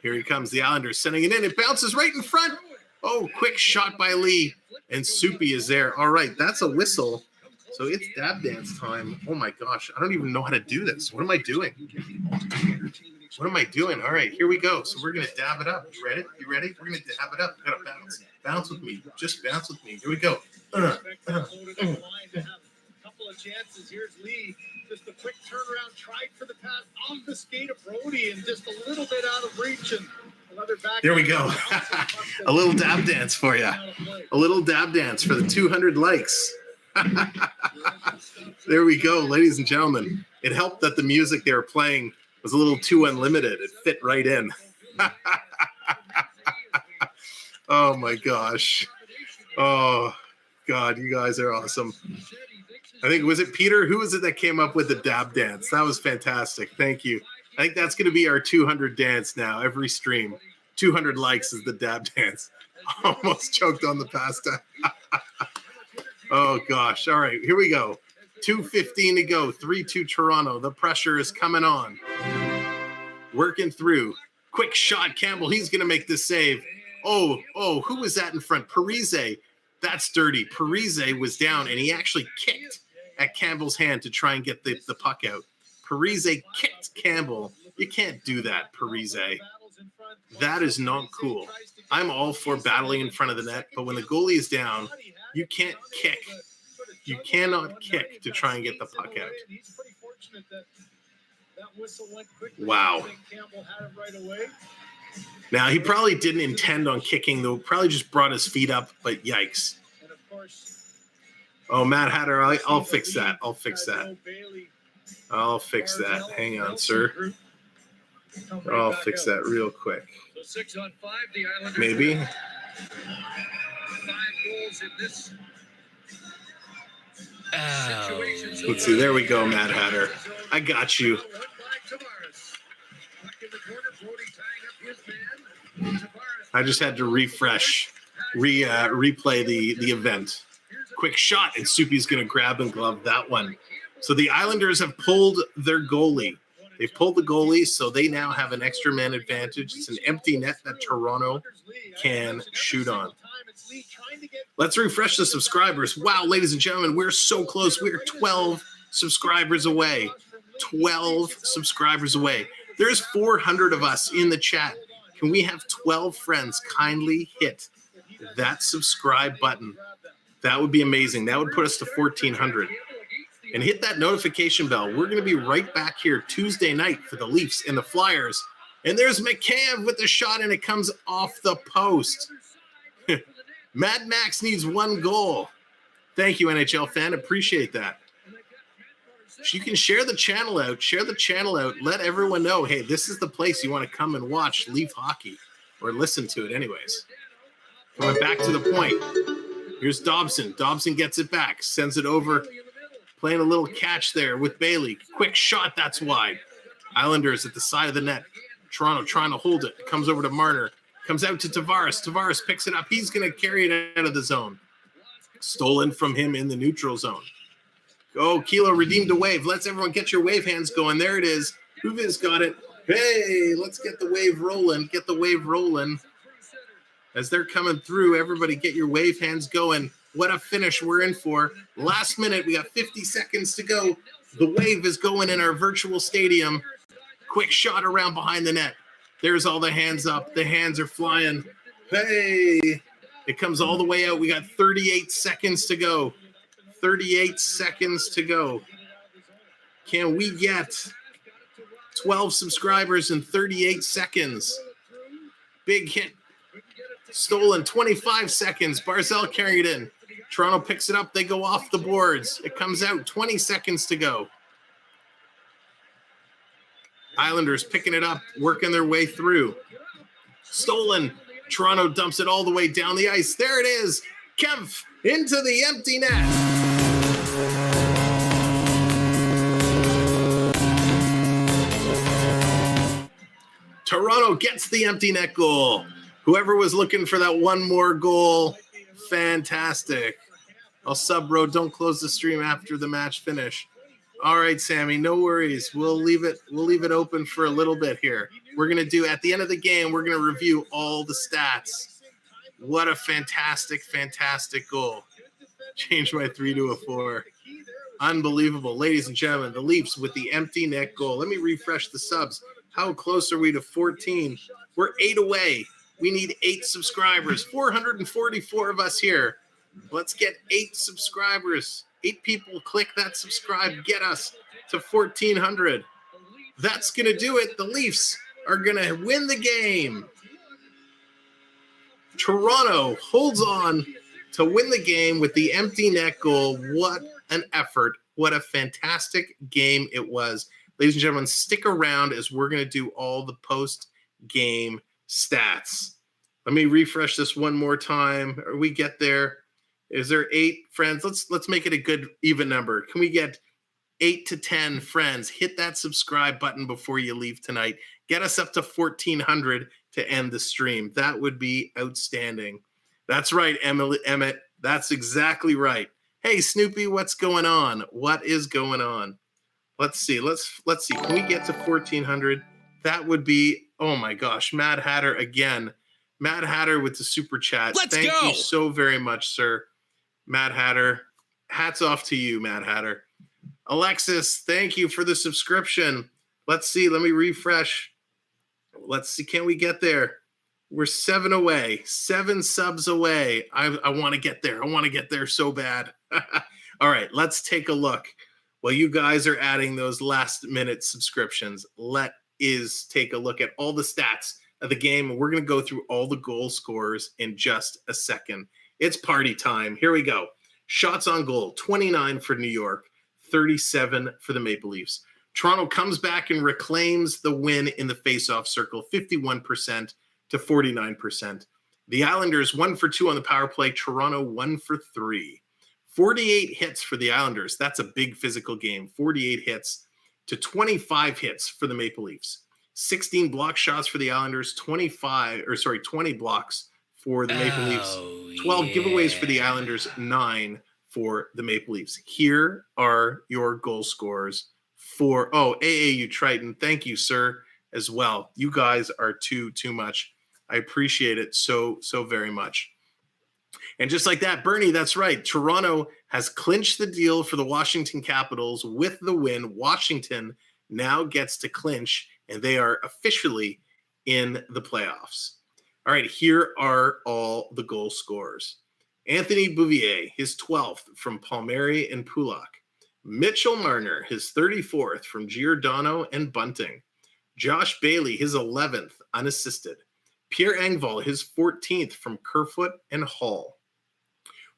Here he comes, the Islanders sending it in. It bounces right in front. Oh, quick shot by Lee. And Soupy is there. All right, that's a whistle. So it's dab dance time. Oh my gosh, I don't even know how to do this. What am I doing? What am I doing? All right, here we go. So we're going to dab it up. You ready? We're going to dab it up. We got to bounce. Bounce with me. Just bounce with me. Here we go. Couple of chances. Here's Lee. Just a quick turnaround, tried for the pass off the skate of Brody and just a little bit out of reach and another back. There we go. A little dab dance for you. A little dab dance for the 200 likes. There we go, ladies and gentlemen. It helped that the music they were playing was a little too unlimited. It fit right in. Oh my gosh. Oh God, you guys are awesome. I think, was it Peter? Who was it that came up with the dab dance? That was fantastic. Thank you. I think that's going to be our 200 dance now, every stream. 200 likes is the dab dance. Almost choked on the pasta. Oh, gosh. All right, here we go. 2:15 to go. 3-2 Toronto. The pressure is coming on. Working through. Quick shot, Campbell. He's going to make the save. Oh, who was that in front? Parise. That's dirty. Parise was down, and he actually kicked at Campbell's hand to try and get the puck out. Parise kicked Campbell. You can't do that, Parise. That is not cool. I'm all for battling in front of the net, but when the goalie is down, you can't kick. You cannot kick to try and get the puck out. Wow. Now, he probably didn't intend on kicking, though. Probably just brought his feet up, but yikes. Oh, Matt Hatter, I'll fix that. I'll fix that. Hang on, sir. I'll fix that real quick. Maybe. 5 goals in this situation. Let's see. There we go, Matt Hatter. I got you. I just had to refresh, replay the event. Quick shot, and Soupy's going to grab and glove that one. So the Islanders have pulled their goalie. They've pulled the goalie, so they now have an extra man advantage. It's an empty net that Toronto can shoot on. Let's refresh the subscribers. Wow, ladies and gentlemen, we're so close. We're 12 subscribers away. 12 subscribers away. There's 400 of us in the chat. Can we have 12 friends kindly hit that subscribe button? That would be amazing. That would put us to 1,400. And hit that notification bell. We're going to be right back here Tuesday night for the Leafs and the Flyers. And there's McCabe with the shot, and it comes off the post. Mad Max needs 1 goal. Thank you, NHL fan. Appreciate that. You can share the channel out. Let everyone know, hey, this is the place you want to come and watch Leaf hockey, or listen to it anyways. Going back to the point. Here's Dobson. Dobson gets it back, sends it over, playing a little catch there with Bailey. Quick shot, that's wide. Islanders at the side of the net. Toronto trying to hold it. It comes over to Marner. Comes out to Tavares. Tavares picks it up. He's going to carry it out of the zone. Stolen from him in the neutral zone. Oh, Kilo redeemed a wave. Let's everyone get your wave hands going. There it is. Huviz got it. Hey, let's get the wave rolling. Get the wave rolling. As they're coming through, everybody get your wave hands going. What a finish we're in for. Last minute, we got 50 seconds to go. The wave is going in our virtual stadium. Quick shot around behind the net. There's all the hands up. The hands are flying. Hey, it comes all the way out. We got 38 seconds to go. 38 seconds to go. Can we get 12 subscribers in 38 seconds? Big hit. Stolen, 25 seconds. Barzel carried in. Toronto picks it up. They go off the boards. It comes out. 20 seconds to go. Islanders picking it up, working their way through. Stolen. Toronto dumps it all the way down the ice. There it is. Kempf into the empty net. Toronto gets the empty net goal. Whoever was looking for that one more goal, fantastic. I'll sub, bro. Don't close the stream after the match finish. All right, Sammy, no worries. We'll leave it open for a little bit here. We're going to do, at the end of the game, we're going to review all the stats. What a fantastic, fantastic goal. Change my 3 to a 4. Unbelievable. Ladies and gentlemen, the Leafs with the empty net goal. Let me refresh the subs. How close are we to 14? We're 8 away. We need 8 subscribers. 444 of us here. Let's get 8 subscribers. 8 people click that subscribe. Get us to 1,400. That's going to do it. The Leafs are going to win the game. Toronto holds on to win the game with the empty net goal. What an effort. What a fantastic game it was. Ladies and gentlemen, stick around as we're going to do all the post-game stats. Let me refresh this one more time. We get there. Is there 8 friends? Let's make it a good even number. Can we get 8 to 10 friends? Hit that subscribe button before you leave tonight. Get us up to 1,400 to end the stream. That would be outstanding. That's right, Emmett. That's exactly right. Hey, Snoopy, what's going on? What is going on? Let's see. Let's see. Can we get to 1,400? That would be, oh my gosh, Mad Hatter again. Mad Hatter with the super chat. Thank you so very much, sir. Mad Hatter. Hats off to you, Mad Hatter. Alexis, thank you for the subscription. Let's see. Let me refresh. Let's see. Can we get there? We're 7 away. 7 subs away. I want to get there. I want to get there so bad. All right, let's take a look. While you guys are adding those last-minute subscriptions, let is take a look at all the stats of the game, and we're going to go through all the goal scorers in just a second. It's party time. Here we go. Shots on goal, 29 for New York, 37 for the Maple Leafs. Toronto comes back and reclaims the win in the faceoff circle, 51% to 49%. The Islanders 1 for 2 on the power play. Toronto 1 for 3. 48 hits for the Islanders. That's a big physical game. 48 hits to 25 hits for the Maple Leafs. 16 block shots for the Islanders, 20 blocks for the Maple Leafs. 12 giveaways for the Islanders, 9 for the Maple Leafs. Here are your goal scorers for AAU Triton. Thank you, sir, as well. You guys are too much. I appreciate it so very much. And just like that, Bernie, that's right. Toronto has clinched the deal for the Washington Capitals with the win. Washington now gets to clinch, and they are officially in the playoffs. All right, here are all the goal scorers. Anthony Bouvier, his 12th from Palmieri and Pulak. Mitchell Marner, his 34th from Giordano and Bunting. Josh Bailey, his 11th, unassisted. Pierre Engvall, his 14th from Kerfoot and Hall.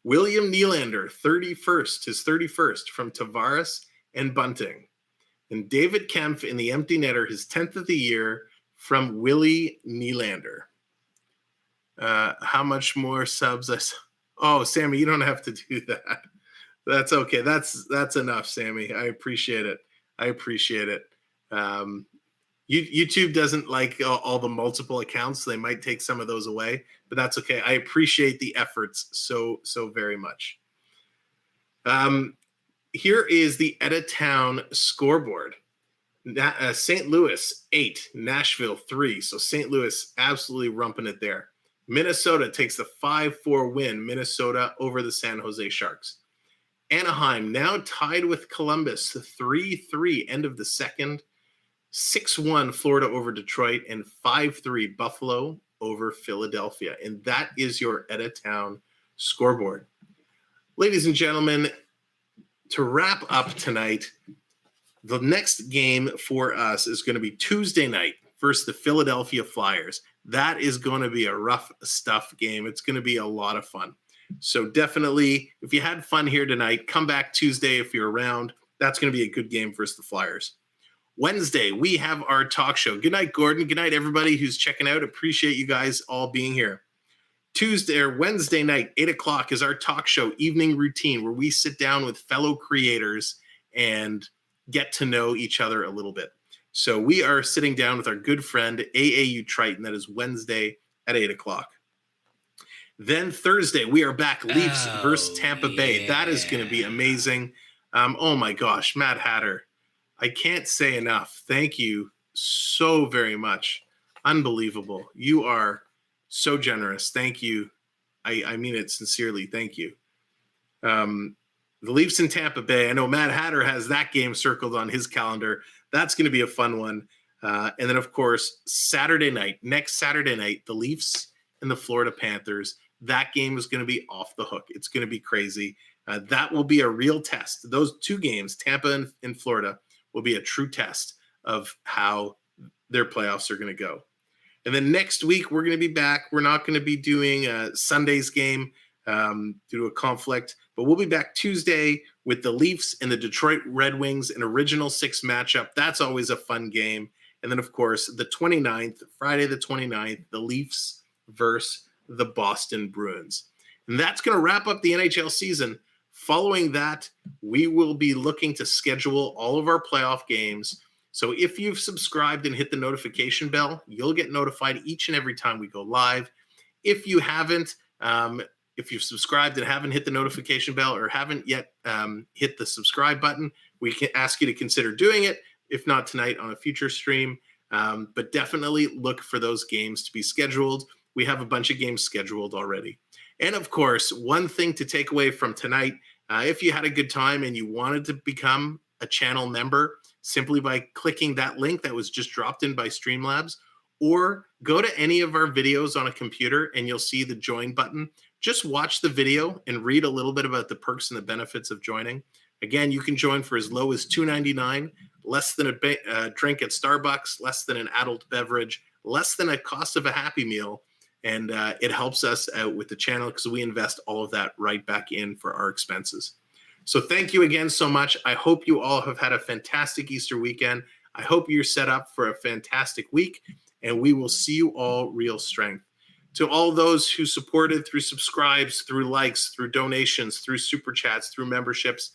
William Nylander, his 31st from Tavares and Bunting. And David Kempf in the empty netter, his 10th of the year from Willie Nylander. How much more subs? Oh, Sammy, you don't have to do that. That's okay. That's enough, Sammy. I appreciate it. YouTube doesn't like all the multiple accounts. So they might take some of those away, but that's okay. I appreciate the efforts so very much. Here is the Editown scoreboard. St. Louis 8, Nashville 3. So St. Louis absolutely rumping it there. Minnesota takes the 5-4 win. Minnesota over the San Jose Sharks. Anaheim now tied with Columbus, 3-3 end of the second. 6-1 Florida over Detroit, and 5-3 Buffalo over Philadelphia. And that is your Editown scoreboard. Ladies and gentlemen, to wrap up tonight, the next game for us is going to be Tuesday night versus the Philadelphia Flyers. That is going to be a rough stuff game. It's going to be a lot of fun. So definitely, if you had fun here tonight, come back Tuesday if you're around. That's going to be a good game versus the Flyers. Wednesday, we have our talk show. Good night, Gordon. Good night, everybody who's checking out. Appreciate you guys all being here. Wednesday night, 8 o'clock is our talk show evening routine where we sit down with fellow creators and get to know each other a little bit. So we are sitting down with our good friend AAU Triton. That is Wednesday at 8 o'clock. Then Thursday, we are back. Leafs versus Tampa Bay. That is going to be amazing. Oh my gosh, Matt Hatter. I can't say enough. Thank you so very much. Unbelievable. You are so generous. Thank you. I mean it sincerely. Thank you. The Leafs in Tampa Bay. I know Matt Hatter has that game circled on his calendar. That's going to be a fun one. And then, of course, next Saturday night, the Leafs and the Florida Panthers. That game is going to be off the hook. It's going to be crazy. That will be a real test. Those two games, Tampa and Florida, will be a true test of how their playoffs are going to go. And then next week, we're going to be back. We're not going to be doing Sunday's game due to a conflict, but we'll be back Tuesday with the Leafs and the Detroit Red Wings, an original 6 matchup. That's always a fun game. And then, of course, the 29th, Friday the 29th, the Leafs versus the Boston Bruins. And that's going to wrap up the NHL season. Following that, we will be looking to schedule all of our playoff games. So if you've subscribed and hit the notification bell, you'll get notified each and every time we go live. If you haven't, if you've subscribed and haven't hit the notification bell or haven't yet hit the subscribe button, we can ask you to consider doing it, if not tonight on a future stream. But definitely look for those games to be scheduled. We have a bunch of games scheduled already. And of course, one thing to take away from tonight, if you had a good time and you wanted to become a channel member, simply by clicking that link that was just dropped in by Streamlabs, or go to any of our videos on a computer and you'll see the join button. Just watch the video and read a little bit about the perks and the benefits of joining. Again, you can join for as low as $2.99, less than a drink at Starbucks, less than an adult beverage, less than a cost of a Happy Meal. And it helps us out with the channel because we invest all of that right back in for our expenses. So thank you again so much. I hope you all have had a fantastic Easter weekend. I hope you're set up for a fantastic week, and we will see you all real strength. To all those who supported through subscribes, through likes, through donations, through super chats, through memberships,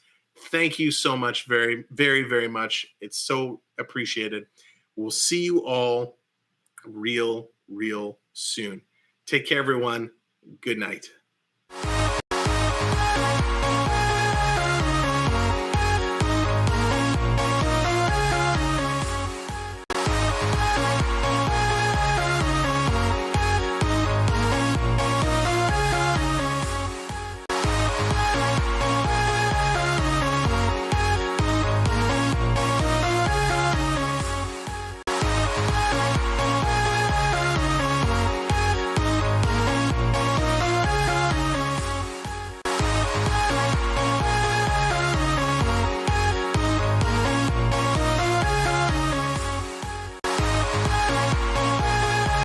thank you so much, very, very, very much. It's so appreciated. We'll see you all real soon. Take care, everyone. Good night.